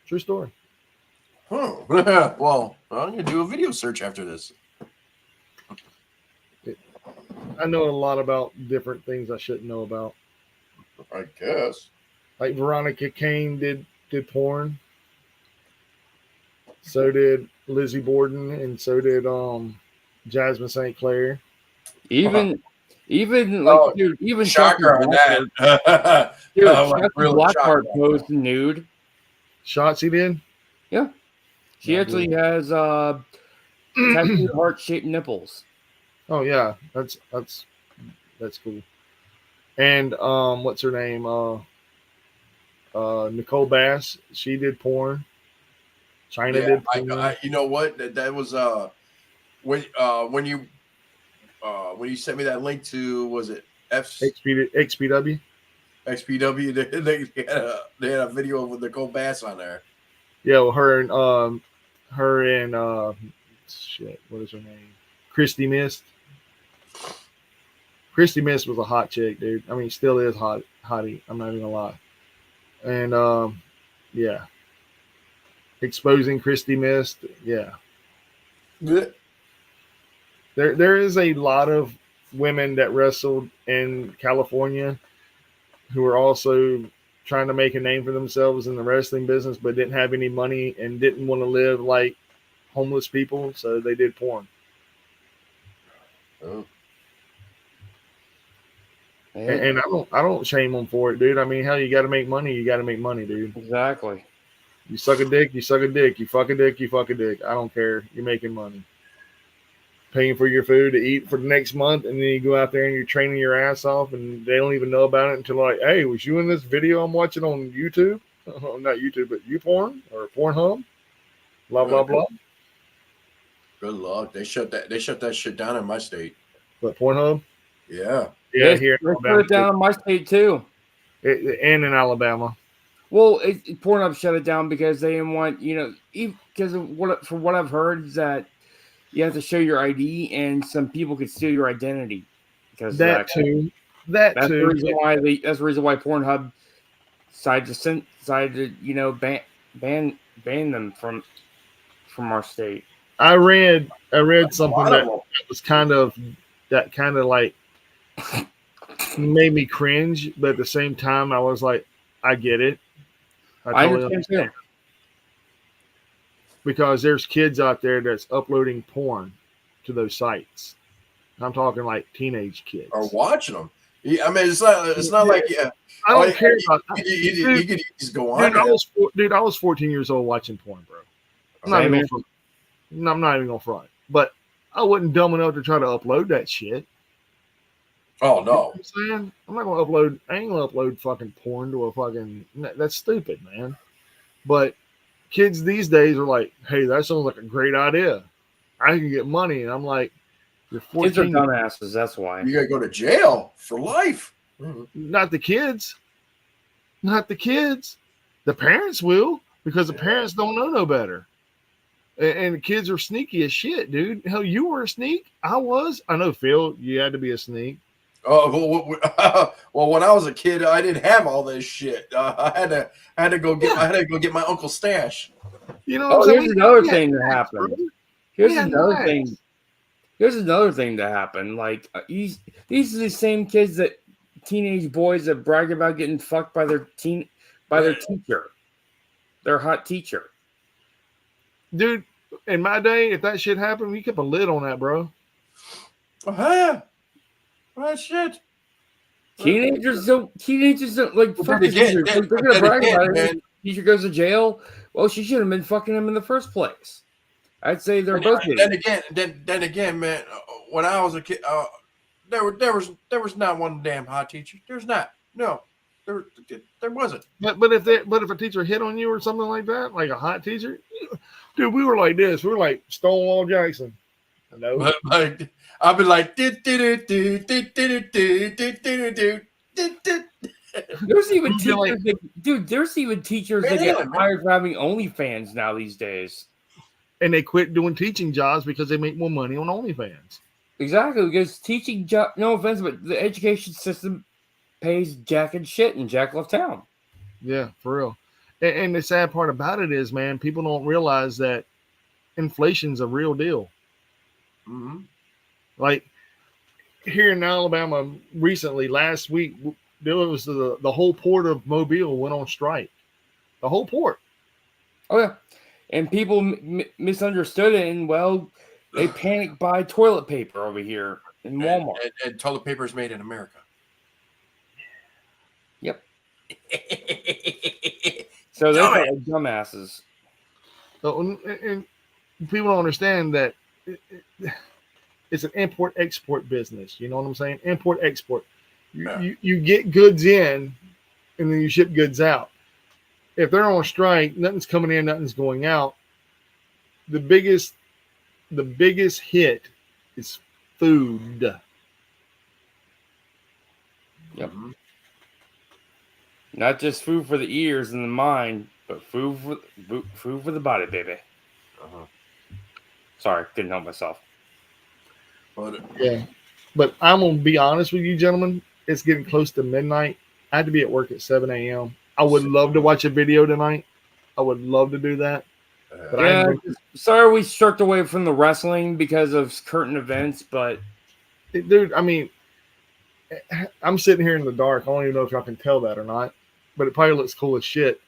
True story. Oh, well, I'm gonna do a video search after this. I know a lot about different things I shouldn't know about. I guess. Like Veronica Kane did porn. So did Lizzie Borden, and so did Jasmine St. Clair. Even shocker on that. Dude, Blackheart posed nude. Shotzi did? Yeah. She actually has tattooed heart-shaped nipples. Oh yeah, that's cool. And what's her name? Nicole Bass. She did porn. China did porn. You know what? That was when you sent me that link to, was it XPW? XPW. They had a video with Nicole Bass on there. Yeah, well, her and what is her name? Christy Mist. Christy Mist was a hot chick, dude. I mean, still is hottie. I'm not even gonna lie. And yeah, exposing Christy Mist. Yeah. Good. There is a lot of women that wrestled in California who are also trying to make a name for themselves in the wrestling business, but didn't have any money and didn't want to live like homeless people, so they did porn. Oh. And I don't shame them for it, dude. I mean, hell, you got to make money. You got to make money, dude. Exactly. You suck a dick. You suck a dick. You fuck a dick. You fuck a dick. I don't care. You're making money. Paying for your food to eat for the next month, and then you go out there and you're training your ass off, and they don't even know about it until like, hey, was you in this video I'm watching on YouTube? Not YouTube, but YouPorn or Pornhub? Blah blah blah. Good luck. They shut that shit down in my state. But Pornhub? Yeah. Yeah, here in Alabama. Shut it down in my state too. And in Alabama. Well, Pornhub shut it down because they didn't want, because of from what I've heard is that you have to show your ID, and some people could steal your identity. Because that's too. That's the reason why that's the reason why Pornhub decided to ban them from our state. I read something that was kind of like made me cringe, but at the same time I was like, I get it. I totally understand. Because there's kids out there that's uploading porn to those sites. I'm talking like teenage kids. Or watching them. Yeah, I mean, it's not like I don't care about you could just go on. I was 14 years old watching porn, bro. I'm not even gonna front. But I wasn't dumb enough to try to upload that shit. Oh no. You know what I'm saying? I ain't gonna upload fucking porn to a fucking, that's stupid, man. But kids these days are like, hey, that sounds like a great idea. I can get money. And I'm like, you're 14. Kids are dumbasses. That's why. You got to go to jail for life. Not the kids. Not the kids. The parents will, because the parents don't know no better. And the kids are sneaky as shit, dude. Hell, you were a sneak. I was. I know, Phil, you had to be a sneak. Oh, well, when I was a kid, I didn't have all this shit. I had to go get my uncle's stash. You know what Oh, I'm saying? here's another We thing had that knives, happened. bro. Here's We had another knives. thing. Here's another thing that happened. Like these are the same kids that teenage boys that brag about getting fucked by their teacher, their hot teacher. Dude, in my day, if that shit happened, we kept a lid on that, bro. Oh, yeah. Well, shit. Teenagers don't like But fuck then the again, teacher. They're gonna brag about it. man, Teacher goes to jail. Well, she should have been fucking him in the first place. I'd say they're both. then again, man. When I was a kid, there was not one damn hot teacher. There's not. No, there wasn't. But if a teacher hit on you or something like that, like a hot teacher, dude, we were like this. We were like Stonewall Jackson. Hello. But like, I'd be like, There's even teachers, There's even teachers that get hired for having OnlyFans now these days. And they quit doing teaching jobs because they make more money on OnlyFans. Exactly, because teaching job, no offense, but the education system pays jack and shit, and Jack left town. Yeah, for real. And the sad part about it is, man, people don't realize that inflation's a real deal. mm-hmm. Like here in Alabama, recently, last week, there was the whole port of Mobile went on strike. The whole port. Oh yeah, and people misunderstood it, and well, they panicked buy toilet paper over here in Walmart. And toilet paper is made in America. Yep. So they're like dumbasses. So, and people don't understand that it's an import-export business. You know what I'm saying? Import-export. You get goods in, and then you ship goods out. If they're on strike, nothing's coming in, nothing's going out. The biggest hit is food. Yep. Mm-hmm. Not just food for the ears and the mind, but food for the body, baby. Uh-huh. Sorry, couldn't help myself. Yeah, but I'm gonna be honest with you, gentlemen. It's getting close to midnight. I had to be at work at 7 a.m. I would love to watch a video tonight. I would love to do that. But yeah, sorry we struck away from the wrestling because of current events, but dude, I mean, I'm sitting here in the dark. I don't even know if y'all can tell that or not, but it probably looks cool as shit.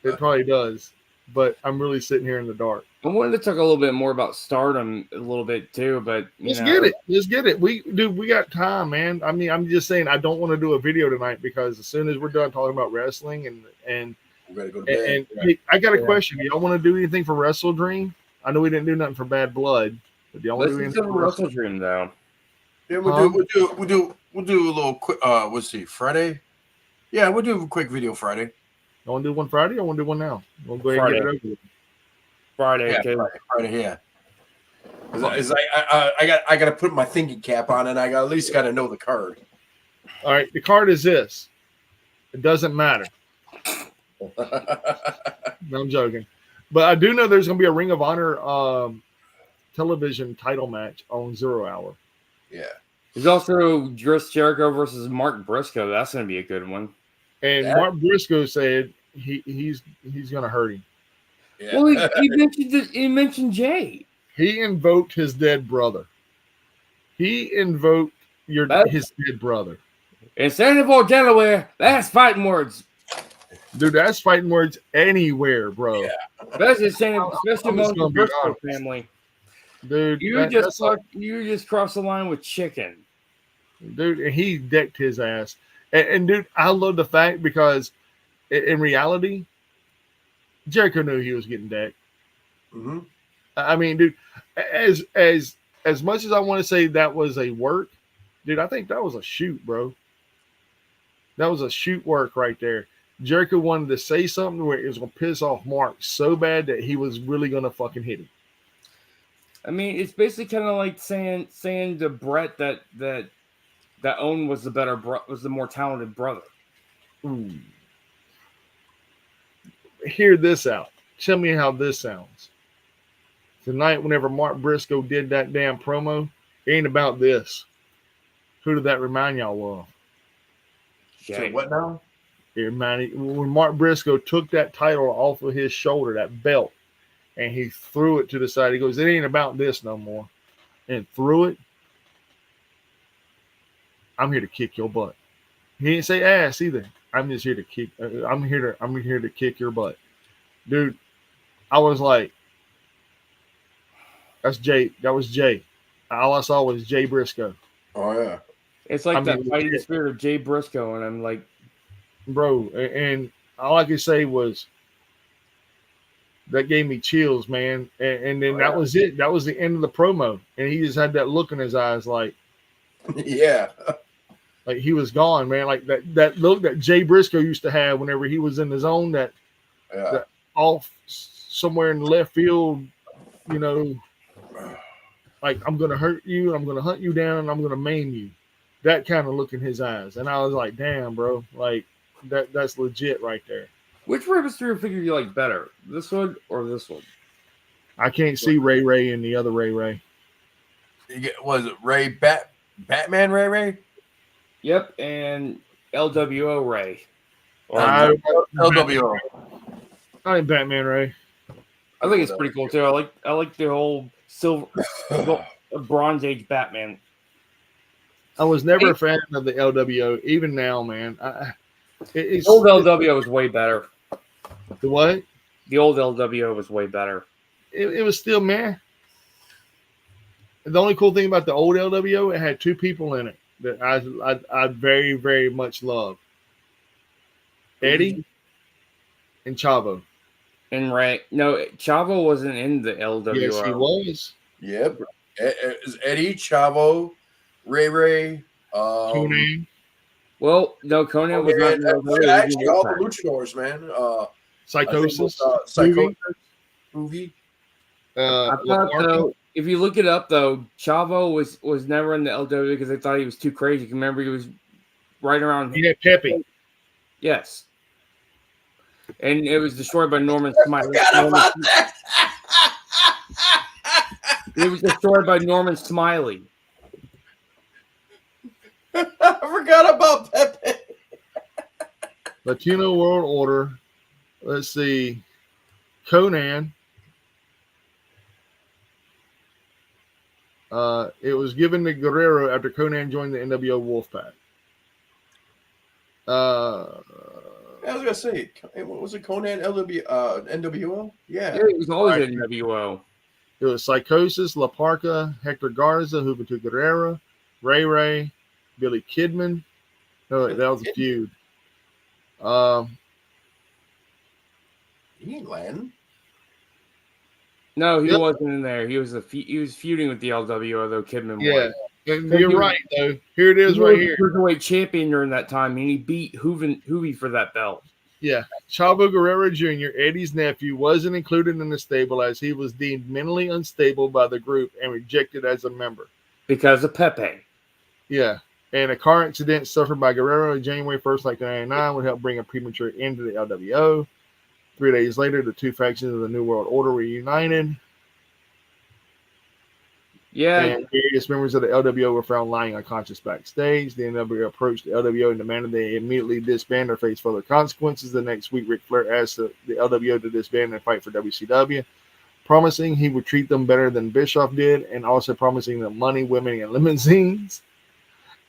It probably does, but I'm really sitting here in the dark. I wanted to talk a little bit more about Stardom a little bit too, but Let's get it. We got time, man. I mean, I'm just saying I don't want to do a video tonight because as soon as we're done talking about wrestling and we gotta go to bed. Hey, I got a question. Do y'all want to do anything for Wrestle Dream? I know we didn't do nothing for Bad Blood, but do y'all want to do anything for Wrestle Dream though? Yeah, we'll do a little quick. Let's see, Friday. Yeah, we'll do a quick video Friday. You want to do one Friday or want to do one now? We'll go ahead and get it over with. Friday. Yeah. It's like I got to put my thinking cap on, and I at least got to know the card. All right, the card is this. It doesn't matter. No, I'm joking, but I do know there's going to be a Ring of Honor television title match on 0 Hour. Yeah. There's also Chris Jericho versus Mark Briscoe. That's going to be a good one. And Mark Briscoe said he's going to hurt him. Yeah. Well, he mentioned Jay. He invoked his dead brother. He invoked his dead brother. In Sandoval, Delaware, that's fighting words. Dude, that's fighting words anywhere, bro. Yeah. Especially among the Briscoe family. Dude, you just crossed the line with chicken. Dude, and he decked his ass. And dude, I love the fact because in reality, Jericho knew he was getting decked. Mm-hmm. I mean, dude, as much as I want to say that was a work, dude, I think that was a shoot, bro. That was a shoot work right there. Jericho wanted to say something where it was going to piss off Mark so bad that he was really going to fucking hit him. I mean, it's basically kind of like saying to Brett that Owen was the more talented brother. Ooh. Hear this out. Tell me how this sounds. Tonight, whenever Mark Briscoe did that damn promo, it ain't about this. Who did that remind y'all of? So what now? It reminded when Mark Briscoe took that title off of his shoulder, that belt, and he threw it to the side. He goes, "It ain't about this no more," and threw it. I'm here to kick your butt. He didn't say ass either. I'm just here to kick. I'm here to kick your butt, dude. I was like, that's Jay. That was Jay. All I saw was Jay Briscoe. Oh yeah. It's like that fighting spirit of Jay Briscoe, and I'm like, bro, and all I could say was that gave me chills, man. And then that was it. That was the end of the promo, and he just had that look in his eyes, like, yeah, like he was gone, man. Like that look that Jay Briscoe used to have whenever he was in the zone, that off somewhere in the left field, you know, like I'm gonna hurt you, I'm gonna hunt you down, and I'm gonna maim you. That kind of look in his eyes, and I was like, damn, bro, like that's legit right there. Which Rey Mysterio figure you like better, this one or this one? I can't see Ray and the other Ray. Was it Batman Ray? Yep, and LWO Ray. LWO. I think Batman Ray. I think it's pretty cool too. I like the whole silver Bronze Age Batman. I was never a fan of the LWO, even now, man. The old LWO was way better. The what? The old LWO was way better. It was still, man. The only cool thing about the old LWO, it had two people in it that I very, very much love. Eddie and Chavo. And Ray. No, Chavo wasn't in the LWO. Yes, he was. Yep. Eddie, Chavo, Ray, Conan. Well, no, Conan was not in the LWO. Actually, all the luchadors, man. Psychosis. Movie. I thought, though, if you look it up, though, Chavo was never in the LWO because they thought he was too crazy. Remember, he was right around. He had Pepe. Yes. And it was destroyed by Norman Smiley. It was destroyed by Norman Smiley. I forgot about Pepe. Latino World Order. Let's see. Conan. It was given to Guerrero after Conan joined the NWO Wolfpack. I was gonna say, what was it? Conan NWO? Yeah, it was always NWO. It was Psychosis, La Parca, Hector Garza, Juventud Guerrera, Ray, Billy Kidman. No, that was a feud. He ain't Latin. No, he wasn't in there. He was feuding with the LWO, though. Kidman was. Yeah, and you're right, though. Here it is, right here. He was cruiserweight champion during that time, and he beat Hoovy for that belt. Yeah, Chavo Guerrero Jr., Eddie's nephew, wasn't included in the stable as he was deemed mentally unstable by the group and rejected as a member because of Pepe. Yeah, and a car accident suffered by Guerrero on January 1st, 1999, would help bring a premature end to the LWO. 3 days later, the two factions of the New World Order reunited. Yeah. And various members of the LWO were found lying unconscious backstage. The NWO approached the LWO and demanded they immediately disband or face further consequences. The next week, Ric Flair asked the LWO to disband and fight for WCW, promising he would treat them better than Bischoff did, and also promising them money, women, and limousines.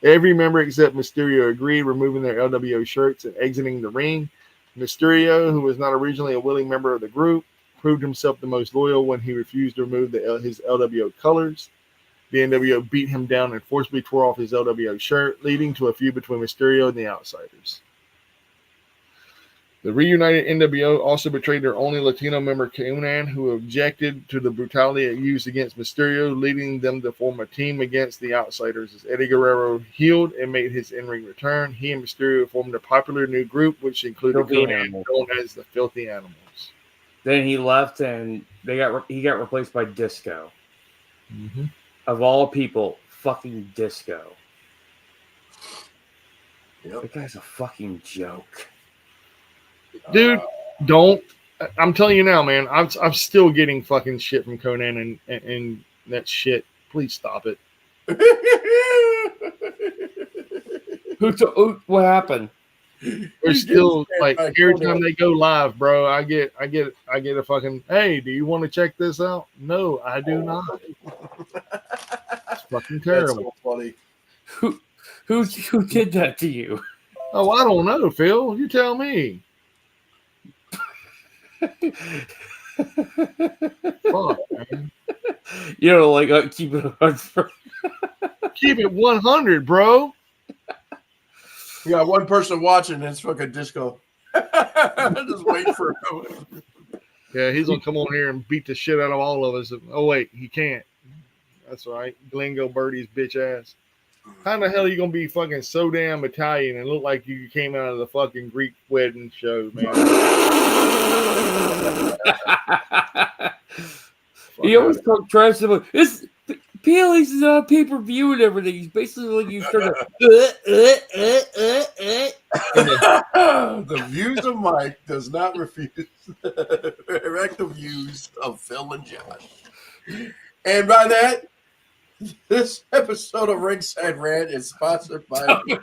Every member except Mysterio agreed, removing their LWO shirts and exiting the ring. Mysterio, who was not originally a willing member of the group, proved himself the most loyal when he refused to remove his LWO colors. The NWO beat him down and forcibly tore off his LWO shirt, leading to a feud between Mysterio and the Outsiders. The reunited NWO also betrayed their only Latino member, Conan, who objected to the brutality used against Mysterio, leading them to form a team against the Outsiders. As Eddie Guerrero healed and made his in-ring return, he and Mysterio formed a popular new group, which included Conan, known as the Filthy Animals. Then he left, and he got replaced by Disco. Mm-hmm. Of all people, fucking Disco. Yep. That guy's a fucking joke. Dude, don't. I'm telling you now, man. I'm still getting fucking shit from Conan and that shit. Please stop it. What happened? They're still like every time they go live, bro. I get a fucking, hey, do you want to check this out? No, I do not. It's fucking terrible. That's so funny. Who did that to you? Oh, I don't know, Phil. You tell me. Fuck, man. You know, like keep it on. Keep it 100, bro. We got one person watching. And it's fucking Disco. Just wait for him. Yeah, he's gonna come on here and beat the shit out of all of us. Oh wait, he can't. That's right, Glengo Birdie's bitch ass. How the hell are you gonna be fucking so damn Italian and look like you came out of the fucking Greek wedding show, man? He always talk trash about it's PLE's is on pay-per-view and everything. He's basically like you start The views of Mike does not refuse direct the views of Phil and Josh. And by that, this episode of Ringside Rant is sponsored by W.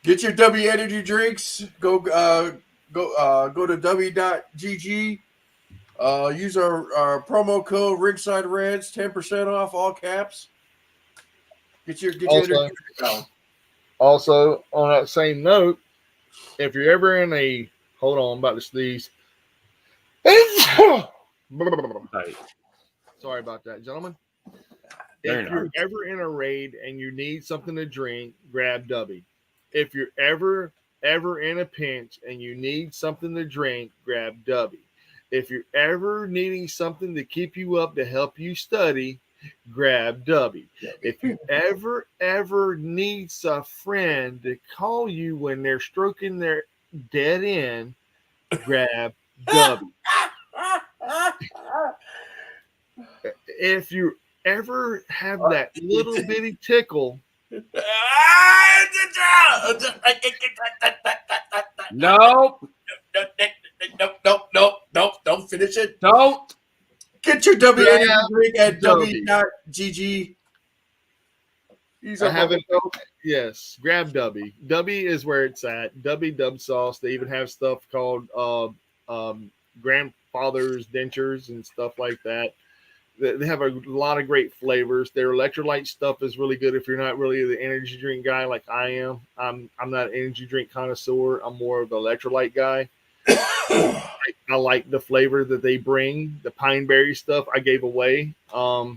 Get your W energy drinks. Go to w.gg. Use our promo code Ringside Rants, 10% off, all caps. Get your energy drink down. Also, on that same note, if you're ever in a hold on, I'm about to sneeze. Sorry about that, gentlemen. If you're ever in a raid and you need something to drink, grab W. If you're ever in a pinch and you need something to drink, grab W. If you're ever needing something to keep you up to help you study, grab W. If you ever needs a friend to call you when they're stroking their dead end, grab W. If you ever have that little bitty tickle, nope, don't finish it. Don't. Get your W drink at w.gg. I haven't. Yes, grab W. W is where it's at. W Dub Sauce. They even have stuff called grandfather's dentures and stuff like that. They have a lot of great flavors. Their electrolyte stuff is really good if you're not really the energy drink guy like I am. I'm not an energy drink connoisseur. I'm more of an electrolyte guy. I like the flavor that they bring. The pine berry stuff I gave away. I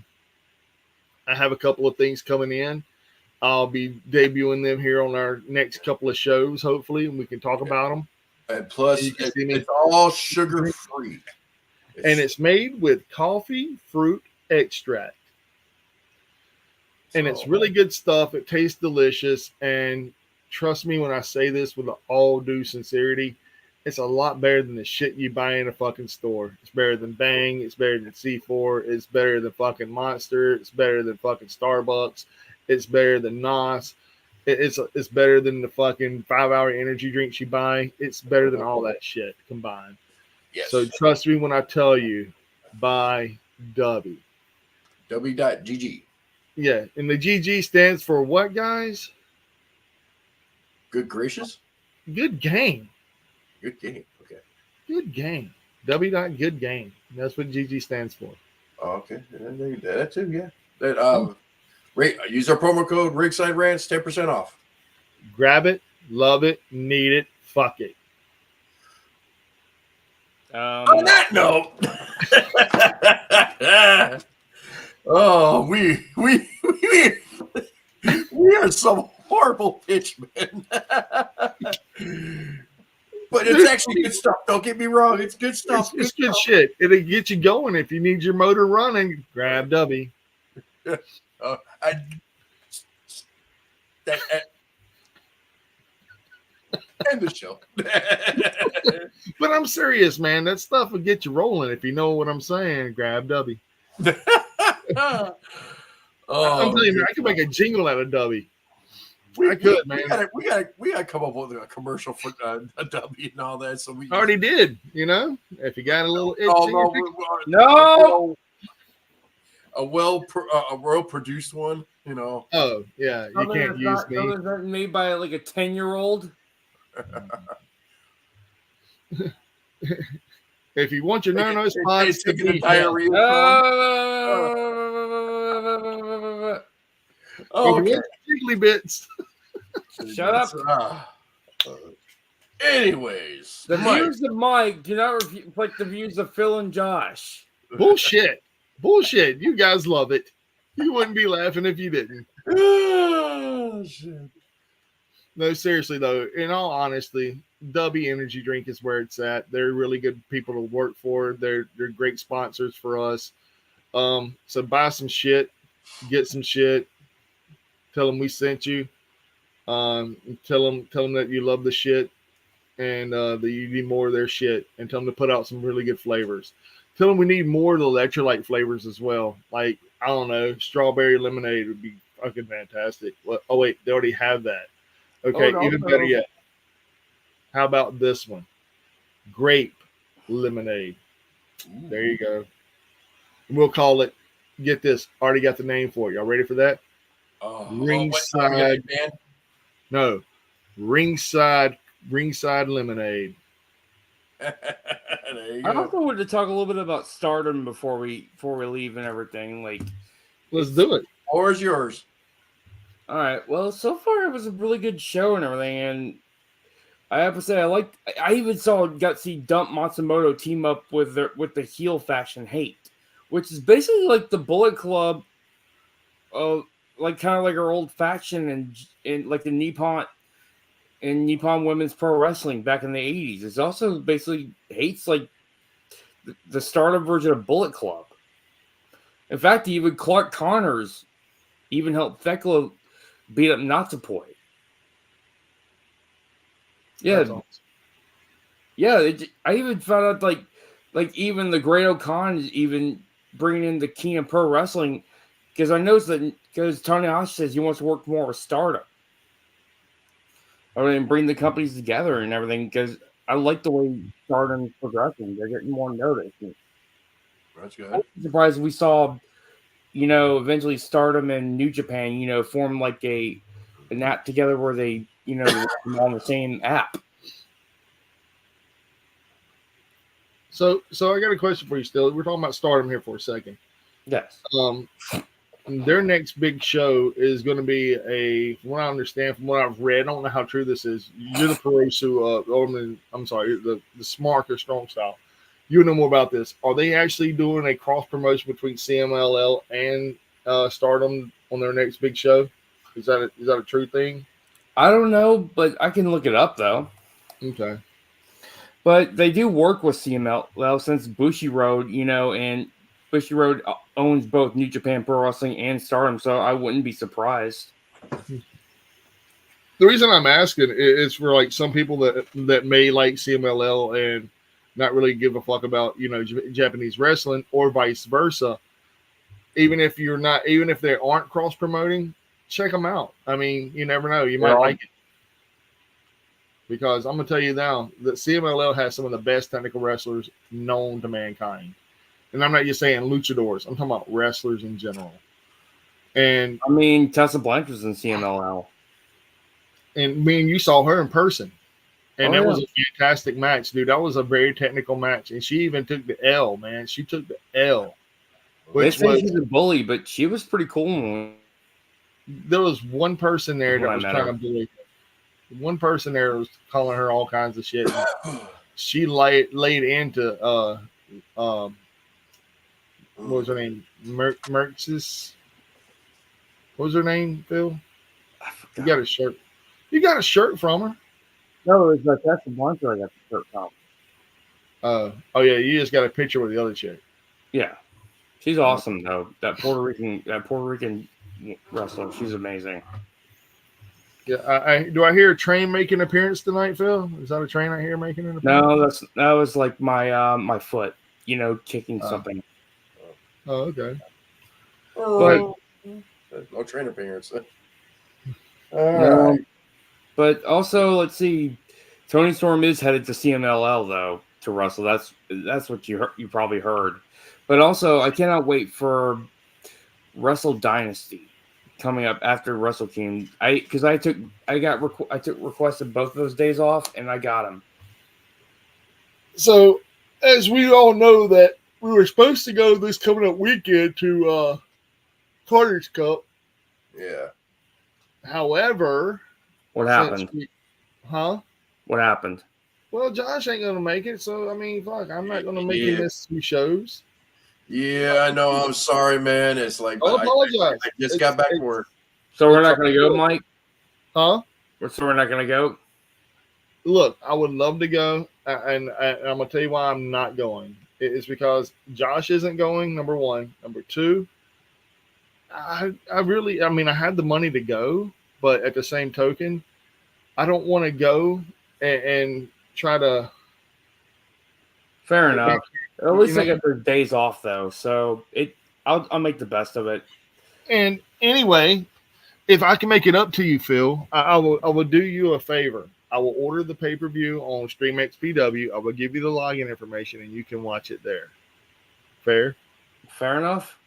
have a couple of things coming in. I'll be debuting them here on our next couple of shows, hopefully, and we can talk about them. And plus, it's all sugar-free. And it's made with coffee fruit extract. And it's really good stuff. It tastes delicious. And trust me when I say this with all due sincerity, it's a lot better than the shit you buy in a fucking store. It's better than Bang. It's better than C4. It's better than fucking Monster. It's better than fucking Starbucks. It's better than NOS. It's better than the fucking 5-hour energy drinks you buy. It's better than all that shit combined. Yes. So trust me when I tell you, buy W. W.gg. Yeah. And the GG stands for what, guys? Good gracious? Good game. Good game. Okay. Good game. W.good game. That's what GG stands for. Oh, okay. That too, yeah. That use our promo code Ringside Rants, 10% off. Grab it, love it, need it, fuck it. On that note, we are some horrible pitchmen. But it's actually good stuff. Don't get me wrong. It's good stuff. It's good shit. It'll get you going. If you need your motor running, grab W. End the show. But I'm serious, man. That stuff will get you rolling. If you know what I'm saying, grab W. I'm telling you, man, I could make a jingle out of W. I could, man. We gotta come up with a commercial for a W and all that. So we already did. You know, if you got a little itch, no. A well produced one. You know. Oh yeah, you Something can't that's use not, me. something that's made by like a 10-year-old. If you want your Take no it- spots to taking a be diarrhea Uh, if Oh, you okay. want your jiggly bits, Shut up. Anyways, The Mike. views of Mike do not reflect the views of Phil and Josh. bullshit. You guys love it. You wouldn't be laughing if you didn't. Oh, shit. No, seriously though, in all honesty, W Energy Drink is where it's at. They're really good people to work for. They're great sponsors for us. So buy some shit, get some shit. Tell them we sent you. Tell them that you love the shit and that you need more of their shit, and tell them to put out some really good flavors. Tell them we need more of the electrolyte flavors as well. Like, I don't know, strawberry lemonade would be fucking fantastic. Oh wait, they already have that. Okay, even better yet. How about this one? Grape lemonade. There you go. We'll call it, get this, already got the name for it. Y'all ready for that? Ringside. No, ringside lemonade. There you I go. also wanted to talk a little bit about Stardom before we leave and everything. Like, Let's do it. Or is yours? all right, well, so far it was a really good show and everything, and I have to say I even got to see Dump Matsumoto team up with the heel faction Hate, which is basically like the Bullet Club, like kind of like our old faction and like the Nippon Women's Pro Wrestling back in the 80s. It's also basically Hate's like the Stardom version of Bullet Club. In fact, even Clark Connors even helped Thekla beat up Natsupoi. Yeah, That's awesome. yeah. I even found out like even the Great O'Khan is even bringing in the King of Pro Wrestling, because I noticed that because Tanahashi says he wants to work more with Stardom. I mean, bring the companies together and everything, because I like the way Stardom's progressing. They're getting more notice. That's I'm good. surprised we saw, eventually Stardom and New Japan, form like an app together where they, on the same app. So I got a question for you still. We're talking about Stardom here for a second. Yes. Their next big show is going to be from what I understand, from what I've read, I don't know how true this is. You're the Perosu, I'm sorry, the Smart or Strong Style. You know more about this. Are they actually doing a cross promotion between CMLL and Stardom on their next big show? Is that a true thing? I don't know, but I can look it up though. Okay. But they do work with CMLL since Bushiroad, and Bushiroad owns both New Japan Pro Wrestling and Stardom, so I wouldn't be surprised. The reason I'm asking is for like some people that may like CMLL and not really give a fuck about Japanese wrestling, or vice versa. Even if they aren't cross promoting, check them out. I mean, you never know, you might like it. Because I'm gonna tell you now that CMLL has some of the best technical wrestlers known to mankind, and I'm not just saying luchadors. I'm talking about wrestlers in general. And I mean, Tessa Blanchard's in CMLL. And me and you saw her in person. And that was yeah. a fantastic match, dude. That was a very technical match. And she even took the L, man. She took the L. They say she's a bully, but she was pretty cool. There was one person there that was trying to bully her. One person there was calling her all kinds of shit. She laid into what was her name? Merxis. What was her name, Phil? You got a shirt. You got a shirt from her. No, it was Tessa Blanchard. I got the shirt from. Oh yeah, you just got a picture with the other chick. Yeah, she's awesome though. That Puerto Rican wrestler, she's amazing. Yeah, do I hear a train making an appearance tonight, Phil? Is that a train I hear making an appearance? No, that was like my my foot, kicking something. Oh, okay. But no train appearance. Right. But also, let's see, Tony Storm is headed to CMLL though to wrestle. That's what you probably heard. But also, I cannot wait for Wrestle Dynasty. coming up after Wrestle Kingdom. I took requested both of those days off, and I got them. So, as we all know, that we were supposed to go this coming up weekend to Carter's Cup. Yeah. However, What happened? What happened? Well, Josh ain't gonna make it, so I mean, fuck, I'm not gonna make him miss 2 shows. Yeah, I know. I'm sorry, man. It's like I apologize. I just got back to work. So we're not gonna go, Mike? Huh? So we're not gonna go? Look, I would love to go, and I'm gonna tell you why I'm not going. It's because Josh isn't going. Number one. Number two, I had the money to go, but at the same token, I don't want to go and try to. Fair enough. At least I get their days off though, so I'll make the best of it. And anyway, if I can make it up to you, Phil, I will do you a favor. I will order the pay-per-view on StreamXPW. I will give you the login information, and you can watch it there. Fair? Fair enough.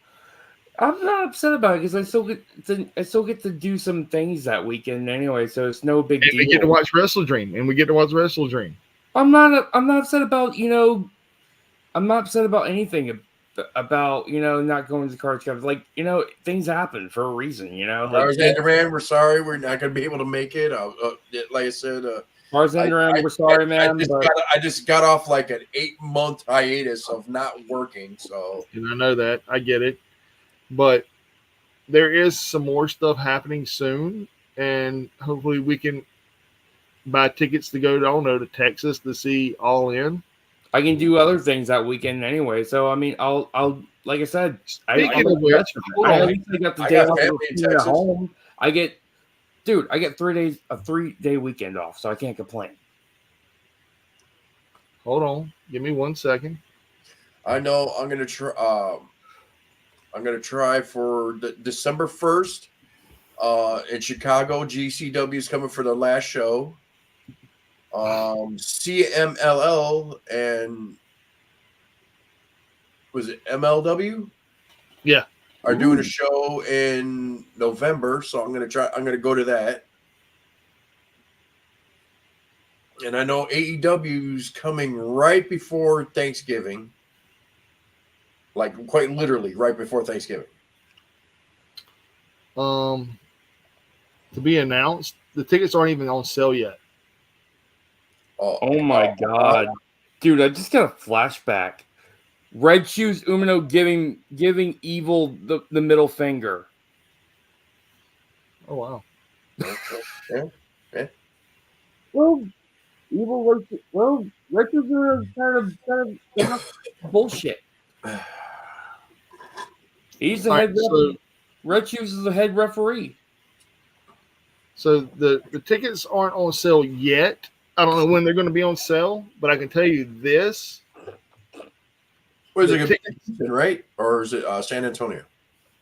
I'm not upset about it because I still get to do some things that weekend anyway, so it's no big deal. We get to watch Wrestle Dream, I'm not upset about I'm not upset about anything about not going to the Cards Cup. Like things happen for a reason. Tarzan Duran, we're sorry, we're not going to be able to make it. Like I said, Tarzan Duran, we're sorry, man. I just got off like an 8-month hiatus of not working, so. And I know that, I get it, but there is some more stuff happening soon, and hopefully we can buy tickets to go to Texas to see All In. I can do other things that weekend anyway. So I mean, I'll like I said, I got the day off at home. I get 3 days, a 3-day weekend off, so I can't complain. Hold on, give me 1 second. I know I'm gonna try. I'm gonna try for December 1st. In Chicago, GCW is coming for their last show. CMLL and was it MLW? Yeah, are doing a show in November, so I'm gonna go to that. And I know AEW's coming right before Thanksgiving, like quite literally right before Thanksgiving. To be announced. The tickets aren't even on sale yet. Oh my God. Dude, I just got a flashback. Red Shoes Umino giving Evil the middle finger. Oh wow. Yeah. Well, Red Shoes are kind of bullshit. He's the head referee. Red Shoes is the head referee. So the tickets aren't on sale yet. I don't know when they're going to be on sale, but I can tell you this. Where's it going to be, right? Or is it San Antonio?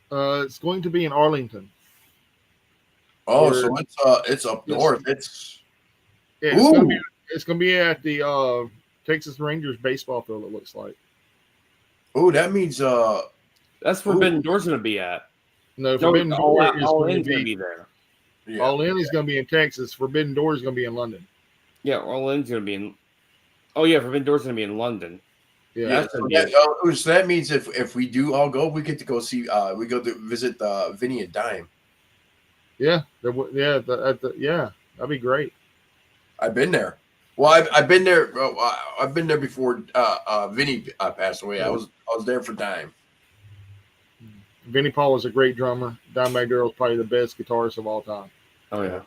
It's going to be in Arlington. Oh, so it's up north. It's going to be at the Texas Rangers baseball field, it looks like. Oh, that means that's Forbidden Door's going to be at. No, Forbidden Door is going to be there. Yeah. All In is going to be in Texas. Forbidden Door is going to be in London. Yeah, All In's going to be in. Oh yeah, Forbidden Door's going to be in London. Yeah. So that means if we do all go, we get to go see. We go to visit Vinny and Dime. Yeah, that'd be great. I've been there. Well, I've been there. I've been there before. Vinny passed away. I was there for Dime. Vinnie Paul was a great drummer. Dimebag Darrell is probably the best guitarist of all time. Oh yeah.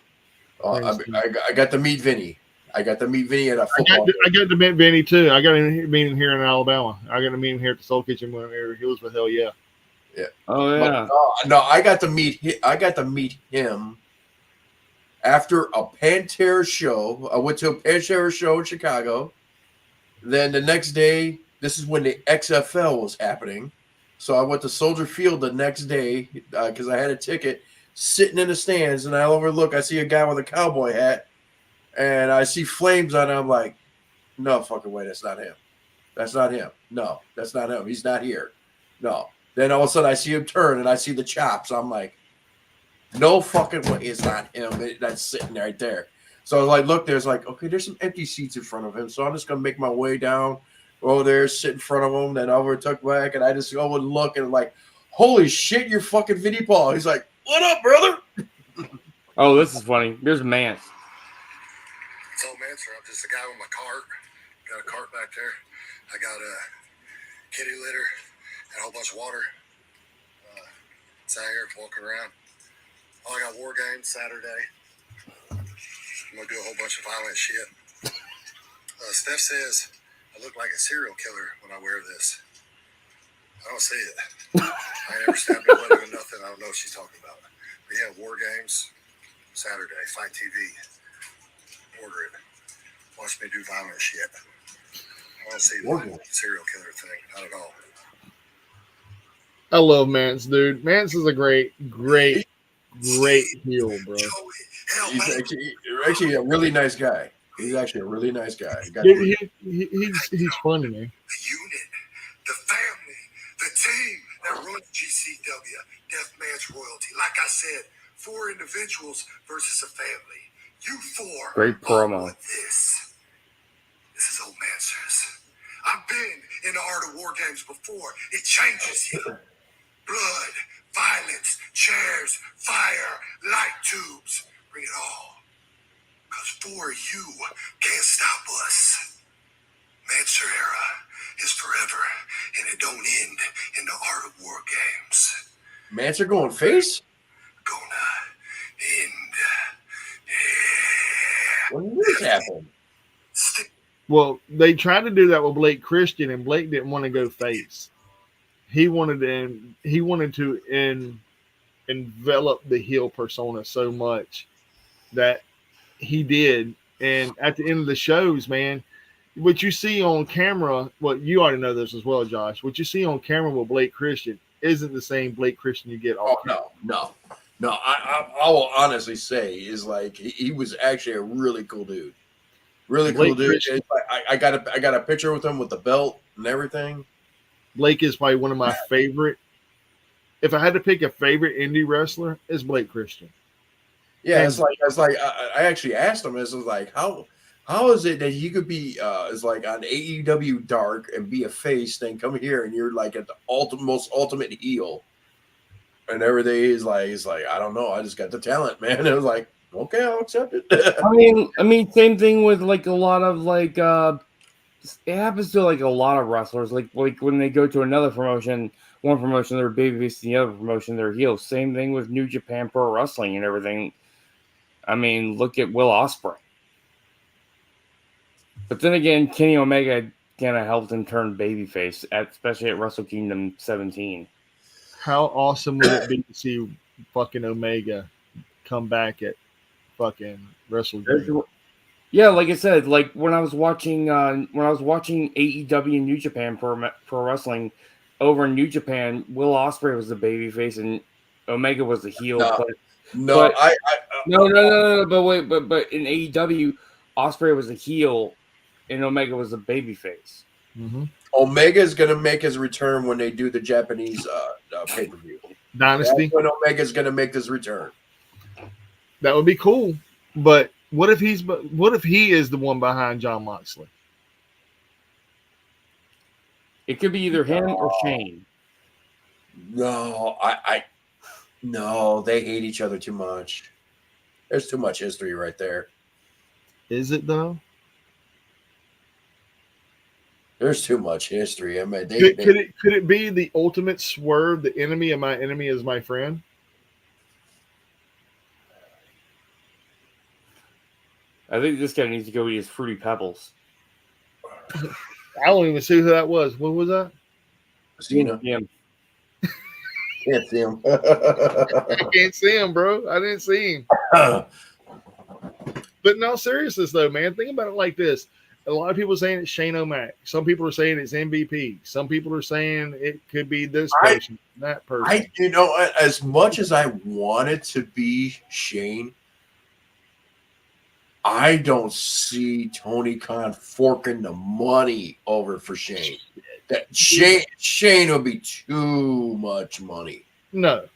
I got to meet Vinny. I got to meet Vinny at a football. I got to meet Vinny too. I got to meet him here in Alabama. I got to meet him here at the Soul Kitchen when he was with Hell Yeah. Yeah. Oh yeah. But, no, I got to meet him after a Pantera show. I went to a Pantera show in Chicago. Then the next day, this is when the XFL was happening. So I went to Soldier Field the next day because I had a ticket, sitting in the stands, and I overlook. I see a guy with a cowboy hat, and I see flames on it. I'm like, no fucking way, that's not him. That's not him. No, that's not him. He's not here. No. Then all of a sudden I see him turn, and I see the chops. I'm like, No fucking way. It's not him. That's sitting right there. So I was like, look, there's like, okay, there's some empty seats in front of him. So I'm just gonna make my way down over there, sit in front of him, then over tuck back, and I just go and look and like, holy shit, you're fucking Vinnie Paul. He's like, what up, brother? Oh, this is funny. There's Mance. It's all Manser. I'm just a guy with my cart. Got a cart back there. I got a kitty litter and a whole bunch of water. It's out here walking around. Oh, I got war games Saturday. I'm gonna do a whole bunch of violent shit. Steph says I look like a serial killer when I wear this. I don't see it. I ain't never stabbed nobody with nothing. I don't know what she's talking about. But yeah, war games Saturday. Fight TV. Order it. Watch me do violent shit. I don't see the serial killer thing. Not at all. I love Mance, dude. Mance is a great heel, bro. He's actually a really nice guy. He's actually a really nice guy. He's funny, man. The unit, the family, the team that runs GCW, Deathmatch Royalty. Like I said, 4 individuals versus a family. You 4. Great promo. This is old Mancers. I've been in the Art of War games before. It changes you. Blood, violence, chairs, fire, light tubes. Bring it all. Because 4 of you can't stop us. Mancer era is forever, and it don't end in the Art of War games. Mancer going face? Gonna end. When did this happen? Well, they tried to do that with Blake Christian, and Blake didn't want to go face. He wanted to envelop the heel persona so much that he did. And at the end of the shows, man, what you see on camera, well, you already know this as well, Josh. What you see on camera with Blake Christian isn't the same Blake Christian you get off. Oh, no. I will honestly say is like he was actually a really cool dude. Really cool dude. I got a picture with him with the belt and everything. Blake is probably one of my favorite. If I had to pick a favorite indie wrestler, it's Blake Christian. Yeah, it's like I actually asked him. It's like how is it that you could be is like on AEW Dark and be a face, then come here and you're like at the most ultimate heel, and everything is like I don't know. I just got the talent, man. It was like okay, I'll accept it. I mean, same thing with like a lot of like it happens to like a lot of wrestlers. Like when they go to another promotion, one promotion they're babyface, the other promotion they're heel. Same thing with New Japan Pro Wrestling and everything. I mean, look at Will Ospreay. But then again, Kenny Omega kind of helped him turn babyface, especially at Wrestle Kingdom 17. How awesome would it be to see fucking Omega come back at fucking Wrestle Kingdom? Yeah, like I said, like when I was watching AEW New Japan Pro Wrestling over in New Japan, Will Ospreay was the babyface and Omega was the heel. No. But in AEW, Ospreay was the heel and Omega was the babyface. Mm-hmm. Omega is going to make his return when they do the Japanese pay-per-view. Dynasty. That's when Omega is going to make his return. That would be cool. But what if he is the one behind Jon Moxley? It could be either him or Shane. No, no, they hate each other too much. There's too much history right there. Is it though? There's too much history. I mean, could it be the ultimate swerve? The enemy of my enemy is my friend. I think this guy needs to go eat his Fruity Pebbles. I don't even see who that was. What was that? Cena. Yeah. Can't see him. I can't see him, bro. I didn't see him. But no, seriousness though, man. Think about it like this. A lot of people are saying it's Shane O'Mac. Some people are saying it's MVP. Some people are saying it could be this person, that person. As much as I want it to be Shane, I don't see Tony Khan forking the money over for Shane. That Shane will be too much money. No.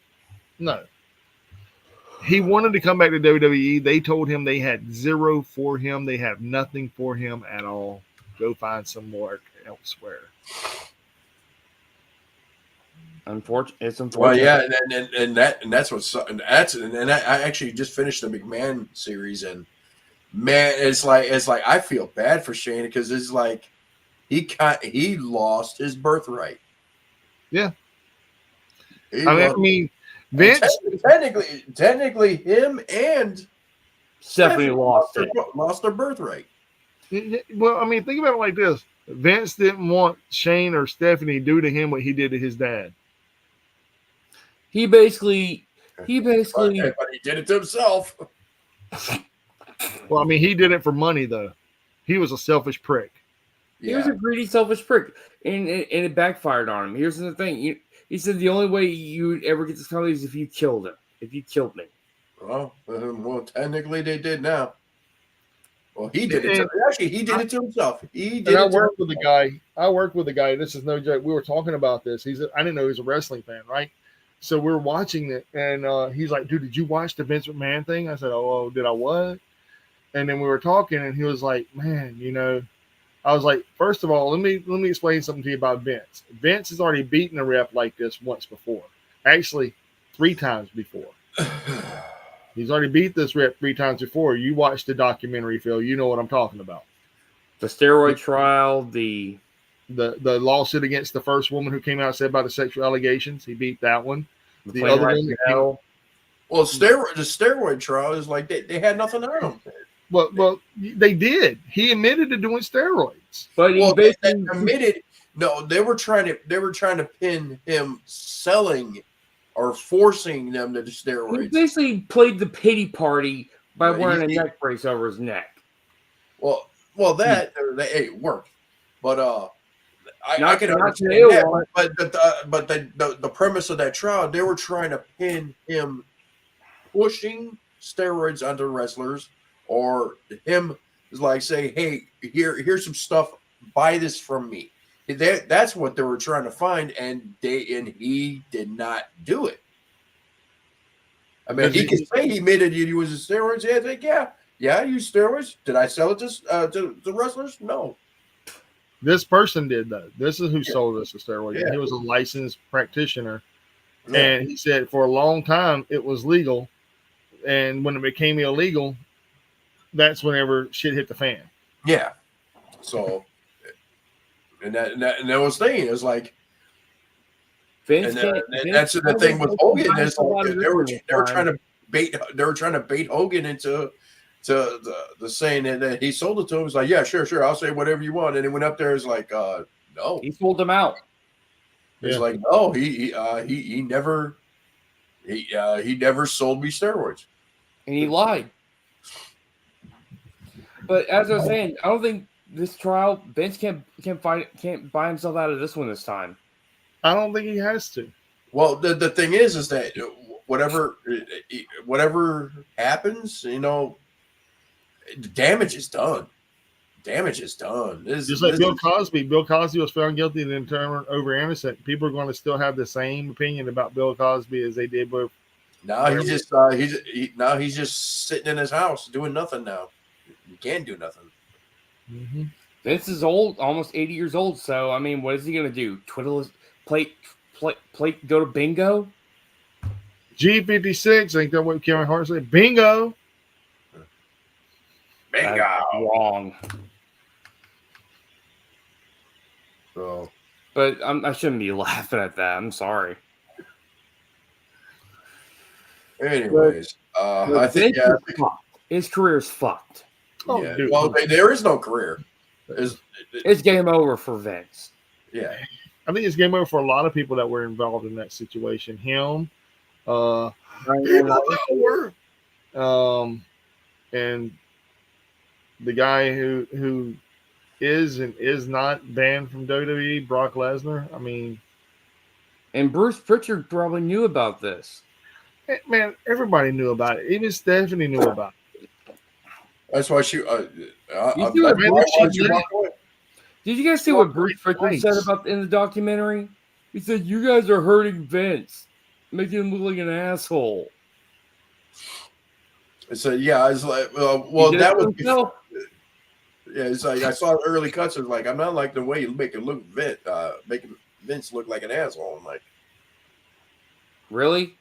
He wanted to come back to WWE. They told him they had zero for him. They have nothing for him at all. Go find some work elsewhere. It's unfortunate. Well, yeah, and that's what's and I actually just finished the McMahon series, and man, it's like I feel bad for Shane because it's like he lost his birthright. Yeah, I mean, Vince technically, him and Stephanie lost their birthright. Well, I mean, think about it like this: Vince didn't want Shane or Stephanie to do to him what he did to his dad. He basically But he did it to himself. Well, I mean, he did it for money, though. He was a selfish prick. He was a greedy, selfish prick, and it backfired on him. Here's the thing: he said the only way you would ever get this company is if you killed him. If you killed me. Well, technically they did now. Well, he did it. Actually, he did it to himself. I worked with a guy. This is no joke. We were talking about this. I didn't know he was a wrestling fan, right? So we're watching it, and he's like, "Dude, did you watch the Vince McMahon thing?" I said, "Oh, did I what?" And then we were talking, and he was like, "Man, I was like, first of all, let me explain something to you about Vince. Vince has already beaten a rep like this once before. Actually, 3 times before. He's already beat this rep 3 times before. You watched the documentary, Phil. You know what I'm talking about. The steroid trial, the lawsuit against the first woman who came out and said about the sexual allegations. He beat that one. The plane other ride one. to hell. Well, the steroid trial is like they had nothing on them. Well, they did. He admitted to doing steroids. But he basically admitted. No, they were trying to pin him selling or forcing them to do steroids. He basically played the pity party by wearing a neck brace over his neck. Well, it worked, but I can understand that. But the premise of that trial, they were trying to pin him pushing steroids onto wrestlers, or him is like say, hey, here's some stuff, buy this from me. That's what they were trying to find, and he did not do it. I mean, he can say he admitted he was a steroids. Yeah, like, yeah, I use steroids. Did I sell it to the wrestlers? No. This person did though. This is who sold us the steroids. Yeah. He was a licensed practitioner, and he said for a long time it was legal, and when it became illegal, that's whenever shit hit the fan. Yeah. So, and that was the thing. It was like, that's the thing with Hogan. Is like they were trying to bait Hogan into the saying that he sold it to him. He's like, yeah, sure, I'll say whatever you want. And he went up there. Is like, no, he sold them out. He's like, no, he never sold me steroids, and he lied. But as I was saying, I don't think this trial Vince can't buy himself out of this one this time. I don't think he has to. Well, the thing is that whatever happens, the damage is done. Just like Bill Cosby. Bill Cosby was found guilty and then turned over innocent. People are going to still have the same opinion about Bill Cosby as they did with. Now he's just sitting in his house doing nothing. Now he can't do nothing. Mm-hmm. Vince is old, almost 80 years old. So I mean, what is he going to do? Twiddle his plate, go to bingo. G56. I think that's what Kevin Hart said. Bingo. That's wrong. So, but I shouldn't be laughing at that. I'm sorry. Anyways, I think his career is fucked. Oh, yeah. Well, there is no career. It's game over for Vince. Yeah, I think it's game over for a lot of people that were involved in that situation. Him, and the guy who is and is not banned from WWE, Brock Lesnar. I mean, and Bruce Pritchard probably knew about this. Man, everybody knew about it. Even Stephanie knew about it. That's why she. Did you guys see what Bruce Pritchard said about in the documentary? He said, "You guys are hurting Vince, making him look like an asshole." So yeah, I was like, well, that was no. Yeah, it's like I saw early cuts. It's like I'm not like the way you make it look making Vince look like an asshole. I'm like, really?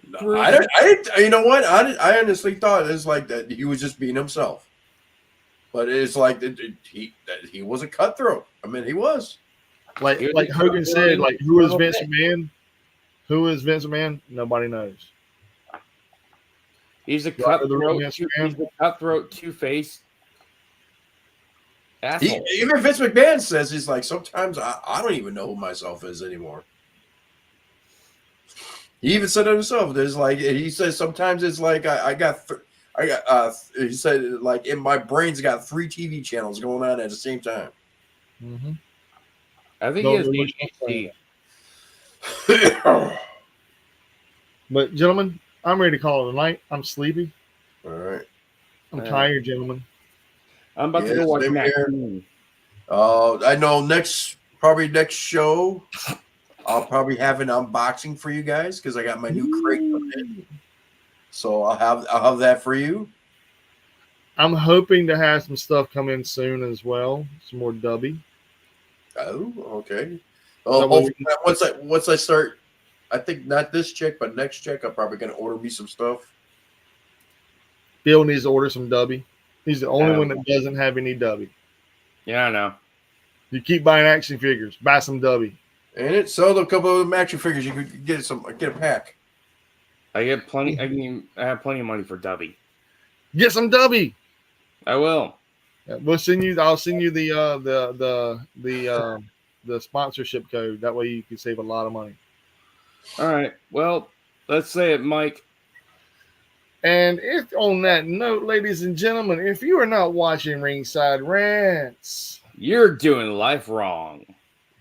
No, I didn't. You know what? I honestly thought it was like that he was just being himself. But it's like he was a cutthroat. I mean, he was. Like Hogan said, like who is Vince McMahon? Who is Vince McMahon? Nobody knows. He's a cutthroat. He's a cutthroat, two-faced asshole. Even Vince McMahon says he's like, sometimes I don't even know who myself is anymore. He even said it himself. There's like he says sometimes it's like he said like in my brain's got 3 TV channels going on at the same time. Mm-hmm. I think he has ADHD. But gentlemen, I'm ready to call it a night. I'm sleepy. All right. I'm tired, gentlemen. I'm about to go watch Matt. I know probably next show, I'll probably have an unboxing for you guys because I got my new crate coming in. So I'll have that for you. I'm hoping to have some stuff come in soon as well. Some more dubby. Oh, okay. Oh, hopefully once I start, I think not this check, but next check, I'm probably gonna order me some stuff. Bill needs to order some dubby. He's the only one that doesn't have any dubby. Yeah, I know. You keep buying action figures, buy some dubby. And it sold a couple of them action figures. You could get a pack. I have plenty of money for dubby. Get some dubby. I will. Yeah, I'll send you the sponsorship code. That way you can save a lot of money. All right. Well, let's say it, Mike. And if on that note, ladies and gentlemen, if you are not watching Ringside Rants, you're doing life wrong.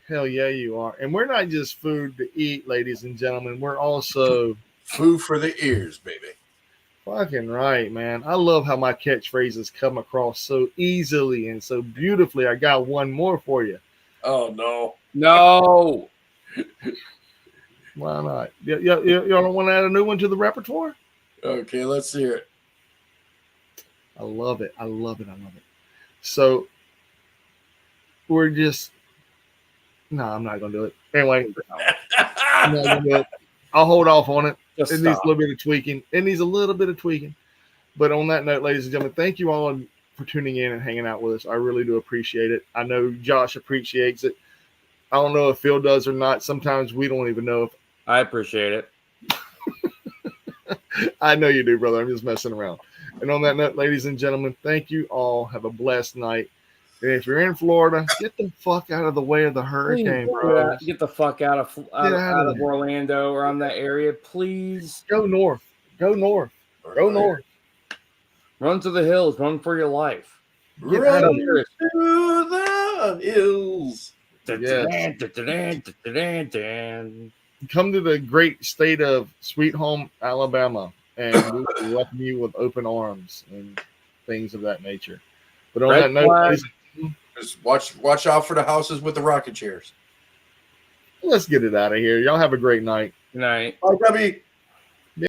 Hell yeah, you are. And we're not just food to eat, ladies and gentlemen. We're also food for the ears, baby. Fucking right, man. I love how my catchphrases come across so easily and so beautifully. I got one more for you. Oh, no. No. Why not? You don't want to add a new one to the repertoire? Okay, let's hear it. I love it. I love it. I love it. So we're just no, I'm not gonna do it. Anyway, I'm not gonna do it. I'll hold off on it. It needs a little bit of tweaking. It needs a little bit of tweaking. But on that note, ladies and gentlemen, thank you all for tuning in and hanging out with us. I really do appreciate it. I know Josh appreciates it. I don't know if Phil does or not. Sometimes we don't even know if I appreciate it. I know you do, brother. I'm just messing around. And on that note, ladies and gentlemen, thank you all. Have a blessed night. And if you're in Florida, get the fuck out of the way of the hurricane, bro. Get the fuck out of Orlando or on that area, please. Go north. Go north. Go north. Run to the hills. Run for your life. Get out of here. To the hills. Yes. Come to the great state of Sweet Home, Alabama, and we will welcome you with open arms and things of that nature. But on that note, just watch out for the houses with the rocking chairs. Let's get it out of here. Y'all have a great night. Good night. Bye, Debbie.